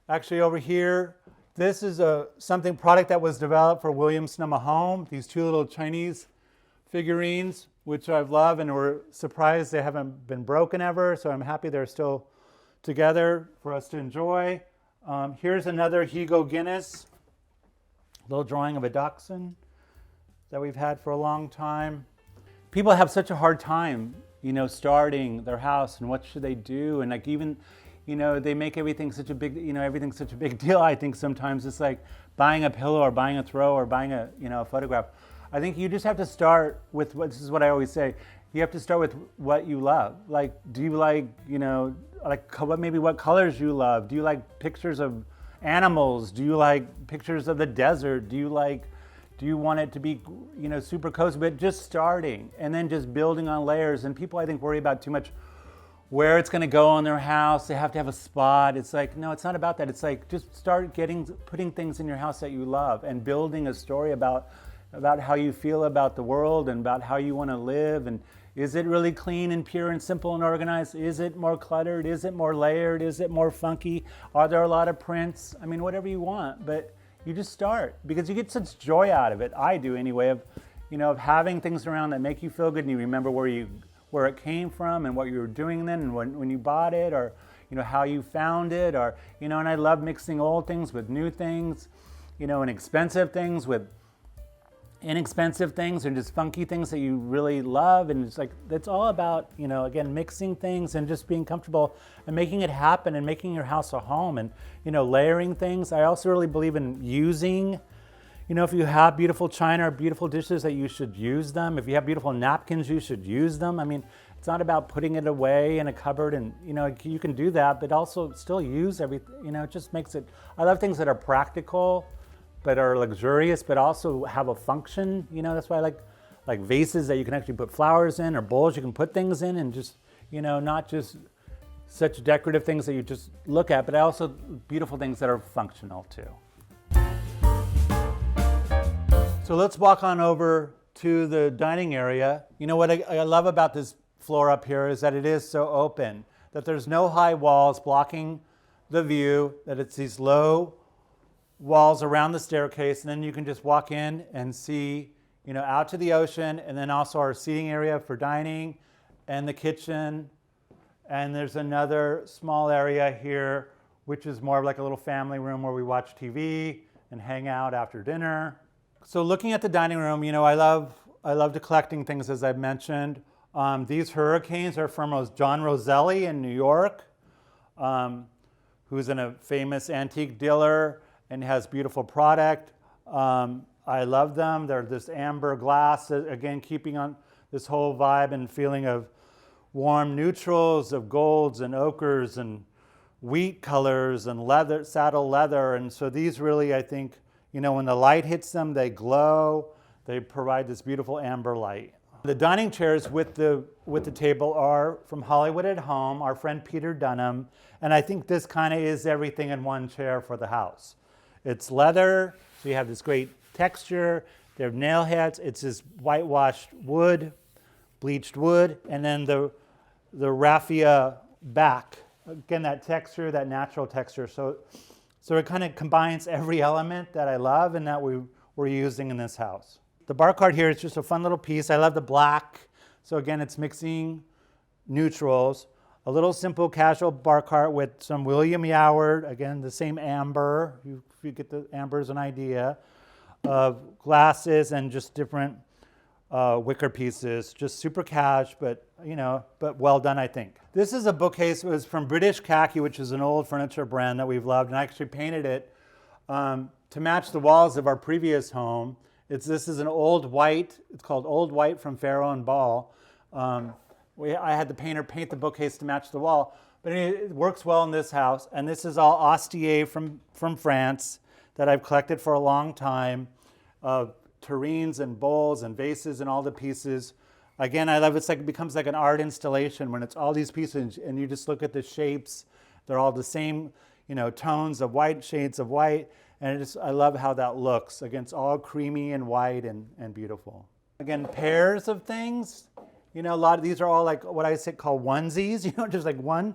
Actually over here, this is a product that was developed for William Sonoma Home. These 2 little Chinese figurines, which I've loved, and we're surprised they haven't been broken ever, so I'm happy they're still together for us to enjoy. Here's another Hugo Guinness, little drawing of a dachshund that we've had for a long time. People have such a hard time, starting their house, and what should they do, and even, they make everything such a big, everything's such a big deal. I think sometimes it's like buying a pillow or buying a throw or buying a, a photograph. I think you just have to start with this is what I always say. You have to start with what you love. Like, do you like, what colors you love? Do you like pictures of animals? Do you like pictures of the desert? Do you want it to be, super cozy? But just starting and then just building on layers. And people, I think, worry about too much where it's going to go in their house. They have to have a spot. It's like, no, it's not about that. It's like, just start putting things in your house that you love and building a story about how you feel about the world and about how you want to live. And is it really clean and pure and simple and organized? Is it more cluttered? Is it more layered? Is it more funky? Are there a lot of prints? I mean, whatever you want, but you just start, because you get such joy out of it. I do anyway, of having things around that make you feel good, and you remember where it came from and what you were doing then, and when you bought it, or how you found it, or and I love mixing old things with new things, and expensive things with inexpensive things, and just funky things that you really love. And it's all about again, mixing things and just being comfortable and making it happen and making your house a home, and layering things. I also really believe in using You know, if you have beautiful china or beautiful dishes, that you should use them. If you have beautiful napkins, you should use them. I mean, it's not about putting it away in a cupboard, and you know, you can do that, but also still use everything. You know, it just makes it, I love things that are practical, but are luxurious, but also have a function. You know, that's why I like vases that you can actually put flowers in, or bowls you can put things in, and just, you know, not just such decorative things that you just look at, but also beautiful things that are functional too. So let's walk on over to the dining area. You know what I love about this floor up here is that it is so open, that there's no high walls blocking the view, that it's these low walls around the staircase, and then you can just walk in and see, you know, out to the ocean, and then also our seating area for dining and the kitchen. And there's another small area here, which is more like a little family room where we watch TV and hang out after dinner. So looking at the dining room, you know, I love collecting things, as I've mentioned. These hurricanes are from John Roselli in New York, who's a famous antique dealer and has beautiful product. I love them. They're this amber glass, again, keeping on this whole vibe and feeling of warm neutrals, of golds and ochres and wheat colors and leather, saddle leather. And so these really, I think, you know, when the light hits them, they glow. They provide this beautiful amber light. The dining chairs with the table are from Hollywood at Home, our friend Peter Dunham. And I think this kind of is everything in one chair for the house. It's leather, so you have this great texture. They have nail heads. It's this whitewashed wood, bleached wood, and then the raffia back. Again, that texture, that natural texture. So it kind of combines every element that I love and that we're using in this house. The bar cart here is just a fun little piece. I love the black. So again, it's mixing neutrals. A little simple casual bar cart with some William Yoward, again, the same amber. If you get the amber as an idea, of glasses and just different wicker pieces. Just super cash, but you know, but well done, I think. This is a bookcase. It was from British Khaki, which is an old furniture brand that we've loved, and I actually painted it to match the walls of our previous home. This is an old white. It's called Old White from Farrow and Ball. I had the painter paint the bookcase to match the wall, but it works well in this house. And this is all Astier from France that I've collected for a long time, of tureens and bowls and vases and all the pieces. Again, I love it becomes like an art installation when it's all these pieces and you just look at the shapes. They're all the same, you know, tones of white, shades of white. And I love how that looks. Again, it's all creamy and white and beautiful. Again, pairs of things. You know, a lot of these are all like what I call onesies, you know, just like one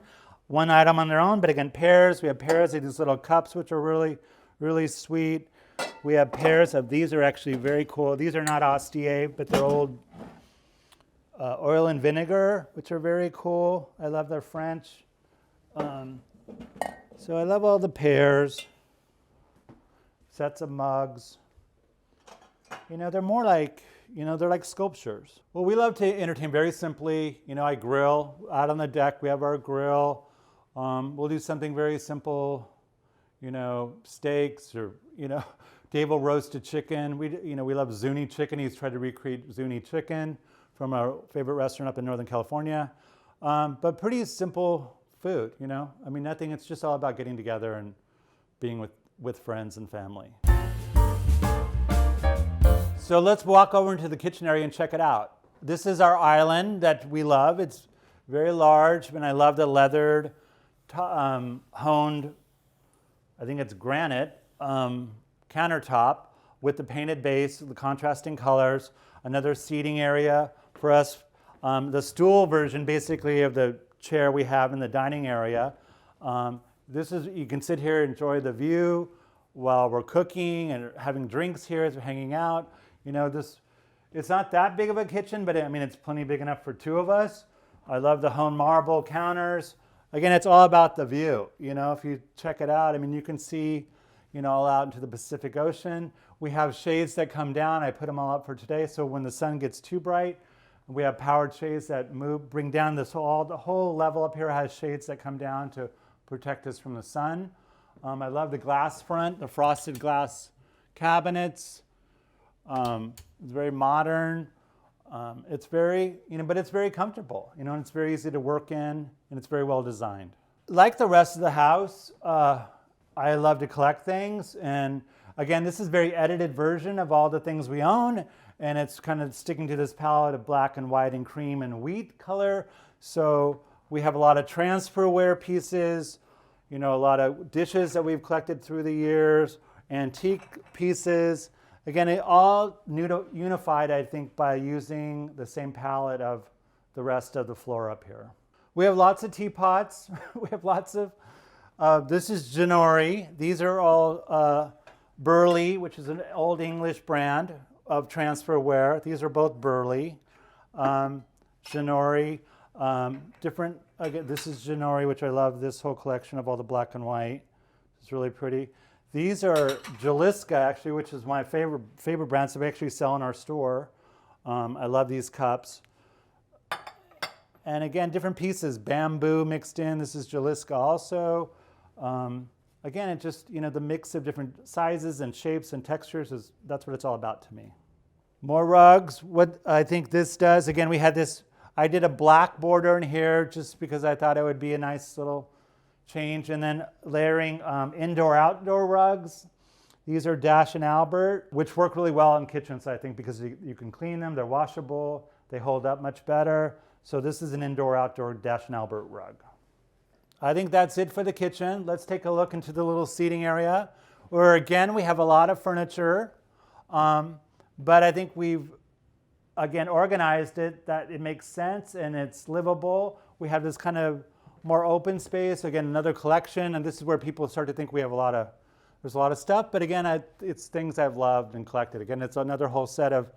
item on their own. But again, pairs. We have pairs of these little cups, which are really, really sweet. We have pairs of these are actually very cool. These are not Astier, but they're old oil and vinegar, which are very cool. I love their French. So I love all the pairs. Sets of mugs. You know, they're more like, you know, they're like sculptures. Well, we love to entertain very simply. You know, I grill out on the deck. We have our grill. We'll do something very simple, you know, steaks or, you know, Dave will roast a chicken. We love Zuni chicken. He's tried to recreate Zuni chicken from our favorite restaurant up in Northern California. But pretty simple food, you know. I mean, nothing, it's just all about getting together and being with friends and family. So let's walk over into the kitchen area and check it out. This is our island that we love. It's very large, and I love the leathered, honed, I think it's granite, countertop with the painted base, the contrasting colors, another seating area for us. The stool version, basically, of the chair we have in the dining area. You can sit here and enjoy the view while we're cooking and having drinks here as we're hanging out. You know, it's not that big of a kitchen, but I mean, it's plenty big enough for two of us. I love the honed marble counters. Again, it's all about the view. You know, if you check it out, I mean, you can see, you know, all out into the Pacific Ocean. We have shades that come down. I put them all up for today, so when the sun gets too bright, we have powered shades that bring down the whole level up here has shades that come down to protect us from the sun. I love the glass front, the frosted glass cabinets. It's very modern. It's very, but it's very comfortable, and it's very easy to work in, and it's very well designed. Like the rest of the house, I love to collect things, and again, this is a very edited version of all the things we own, and it's kind of sticking to this palette of black and white and cream and wheat color. So we have a lot of transferware pieces, a lot of dishes that we've collected through the years, antique pieces. Again, it all unified, I think, by using the same palette of the rest of the floor up here. We have lots of teapots. We have lots of, this is Janori. These are all Burley, which is an old English brand of transferware. These are both Burley. Janori, different, again, this is Janori, which I love, this whole collection of all the black and white. It's really pretty. These are Jolla, actually, which is my favorite brand, so we actually sell in our store. I love these cups. And again, different pieces, bamboo mixed in. This is Jolla also. Again, it just, the mix of different sizes and shapes and textures, that's what it's all about to me. More rugs. What I think this does, again, we had this, I did a black border in here just because I thought it would be a nice little change. And then layering indoor-outdoor rugs. These are Dash and Albert, which work really well in kitchens, I think, because you can clean them, they're washable, they hold up much better. So this is an indoor-outdoor Dash and Albert rug. I think that's it for the kitchen. Let's take a look into the little seating area, where again, we have a lot of furniture, but I think we've, again, organized it that it makes sense and it's livable. We have this kind of more open space, again, another collection, and this is where people start to think we have there's a lot of stuff, but again, it's things I've loved and collected. Again, it's another whole set of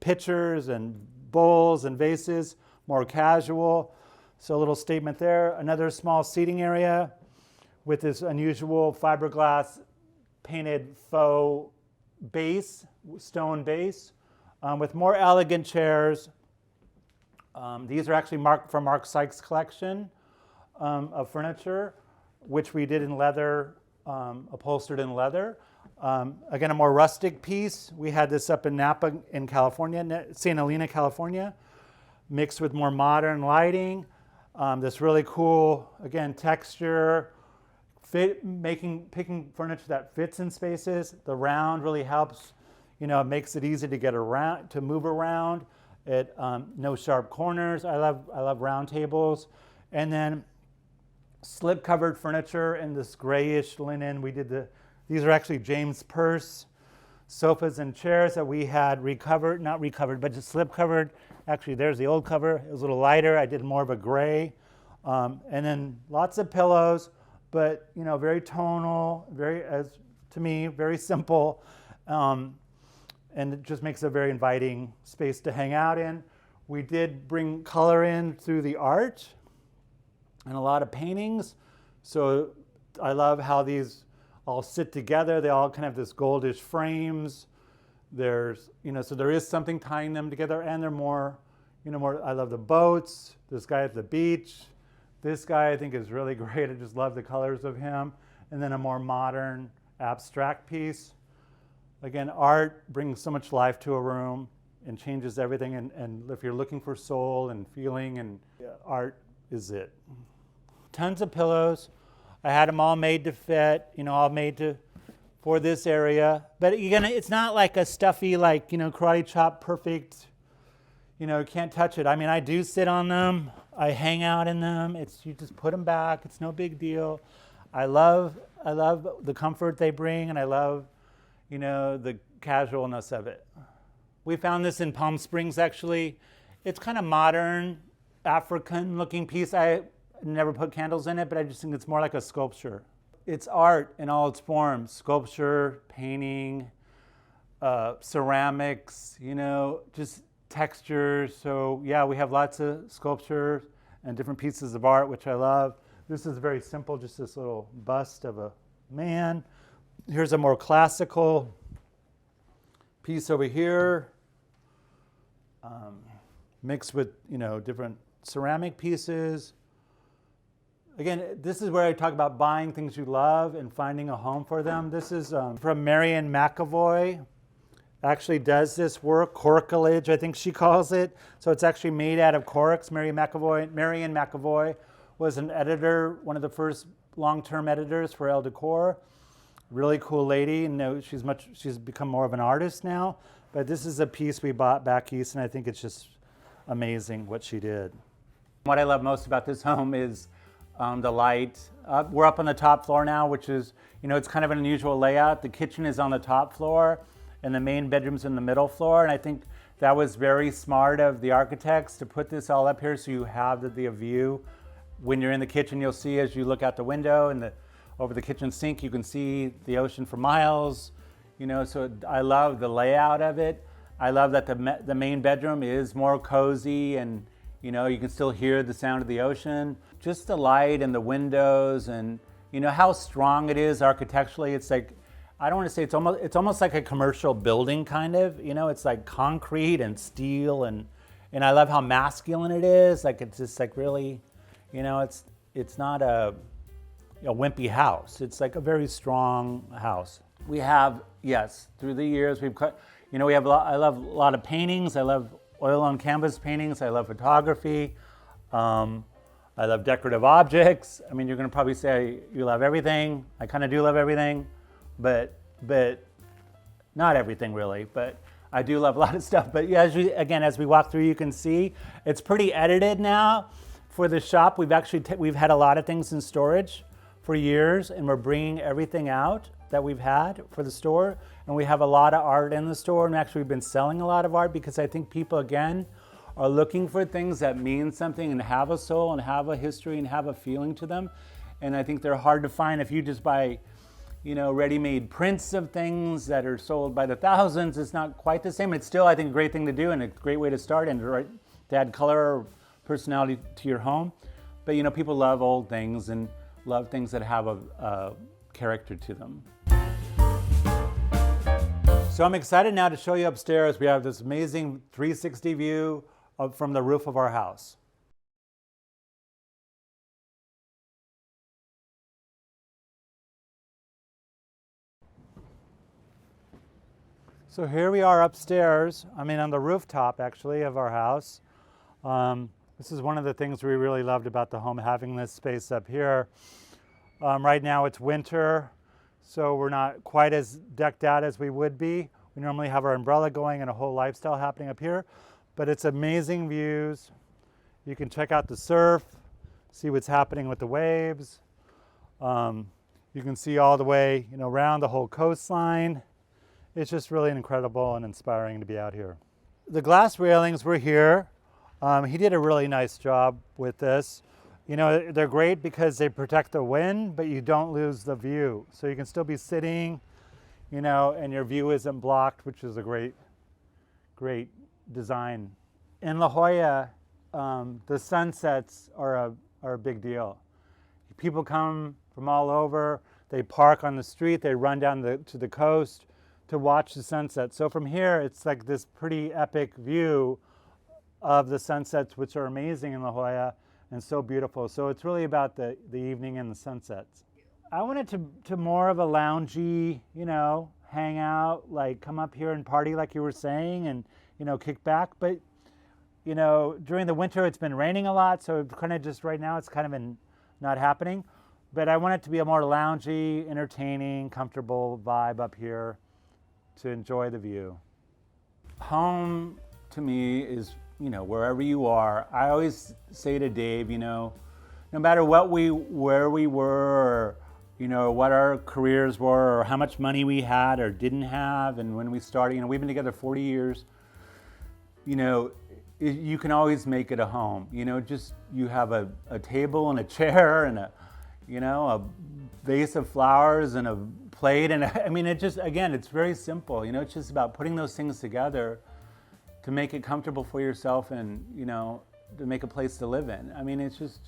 pitchers and bowls and vases, more casual. So a little statement there. Another small seating area with this unusual fiberglass painted faux base, stone base, with more elegant chairs. These are actually from Mark Sykes' collection of furniture, which we did in leather, upholstered in leather. Again, a more rustic piece. We had this up in Napa in California, St. Helena, California, mixed with more modern lighting. This really cool, again, texture, picking furniture that fits in spaces. The round really helps, it makes it easy to get around, to move around. It no sharp corners. I love round tables. And then slip-covered furniture in this grayish linen. These are actually James Purse sofas and chairs that we had not recovered, but just slip-covered. Actually, there's the old cover. It was a little lighter. I did more of a gray. And then lots of pillows, but very tonal, to me, very simple. And it just makes a very inviting space to hang out in. We did bring color in through the art and a lot of paintings. So I love how these all sit together. They all kind of have this goldish frames. There's, so there is something tying them together, and they're more, I love the boats. This guy at the beach. This guy I think is really great. I just love the colors of him. And then a more modern abstract piece. Again, art brings so much life to a room and changes everything. And if you're looking for soul and feeling, and art is it. Tons of pillows. I had them all made to fit, all made for this area. But again, it's not like a stuffy, karate chop perfect, can't touch it. I mean, I do sit on them. I hang out in them. You just put them back. It's no big deal. I love the comfort they bring, and I love, the casualness of it. We found this in Palm Springs, actually. It's kind of modern, African-looking piece. I never put candles in it, but I just think it's more like a sculpture. It's art in all its forms: sculpture, painting, ceramics, just textures. So yeah, we have lots of sculptures and different pieces of art, which I love. This is very simple, just this little bust of a man. Here's a more classical piece over here, mixed with different ceramic pieces. Again, this is where I talk about buying things you love and finding a home for them. This is from Marian McAvoy. Actually does this work, corkage, I think she calls it. So it's actually made out of corks. Marian McAvoy was an editor, one of the first long-term editors for Elle Decor. Really cool lady, and she's become more of an artist now. But this is a piece we bought back east, and I think it's just amazing what she did. What I love most about this home is the light. We're up on the top floor now, which is, it's kind of an unusual layout. The kitchen is on the top floor, and the main bedroom's in the middle floor. And I think that was very smart of the architects to put this all up here so you have the view. When you're in the kitchen, you'll see as you look out the window and over the kitchen sink, you can see the ocean for miles. So I love the layout of it. I love that the main bedroom is more cozy, and you can still hear the sound of the ocean. Just the light and the windows, and how strong it is architecturally. It's like, I don't want to say it's almost like a commercial building kind of. It's like concrete and steel, and I love how masculine it is. Like it's just like really, it's not a wimpy house. It's like a very strong house. We have, yes, through the years we've cut. We have I love a lot of paintings. I love oil on canvas paintings. I love photography. I love decorative objects. I mean, you're going to probably say you love everything. I kind of do love everything. But not everything really, but I do love a lot of stuff. But yeah, as we walk through, you can see it's pretty edited now for the shop. We've had a lot of things in storage for years, and we're bringing everything out that we've had for the store. And we have a lot of art in the store, and actually we've been selling a lot of art because I think people, again, are looking for things that mean something and have a soul and have a history and have a feeling to them. And I think they're hard to find if you just buy ready-made prints of things that are sold by the thousands. It's not quite the same. It's still, I think, a great thing to do and a great way to start and to add color or personality to your home. But people love old things and love things that have a character to them. So I'm excited now to show you upstairs. We have this amazing 360 view from the roof of our house. So here we are upstairs, on the rooftop actually of our house. This is one of the things we really loved about the home, having this space up here. Right now it's winter, so we're not quite as decked out as we would be. We normally have our umbrella going and a whole lifestyle happening up here, but it's amazing views. You can check out the surf, see what's happening with the waves. You can see all the way, around the whole coastline. It's just really incredible and inspiring to be out here. The glass railings were here. He did a really nice job with this. They're great because they protect the wind, but you don't lose the view. So you can still be sitting, and your view isn't blocked, which is a great design. In La Jolla, the sunsets are a big deal. People come from all over. They park on the street. They run down to the coast to watch the sunset. So from here, it's like this pretty epic view of the sunsets, which are amazing in La Jolla and so beautiful. So it's really about the evening and the sunsets. I wanted to more of a loungy, hang out, like come up here and party like you were saying, and, kick back. But, during the winter, it's been raining a lot. So kind of just right now, it's kind of not happening. But I want it to be a more loungy, entertaining, comfortable vibe up here to enjoy the view. Home to me is, wherever you are. I always say to Dave, no matter where we were, or, what our careers were, or how much money we had or didn't have, and when we started, we've been together 40 years, you can always make it a home. Just you have a table and a chair and a vase of flowers and a plate, and it's very simple. It's just about putting those things together to make it comfortable for yourself and to make a place to live in. It's just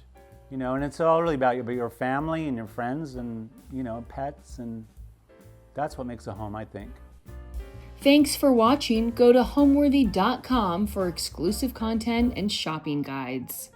and it's all really about your family and your friends and pets, and that's what makes a home, I think. Thanks for watching. Go to homeworthy.com for exclusive content and shopping guides.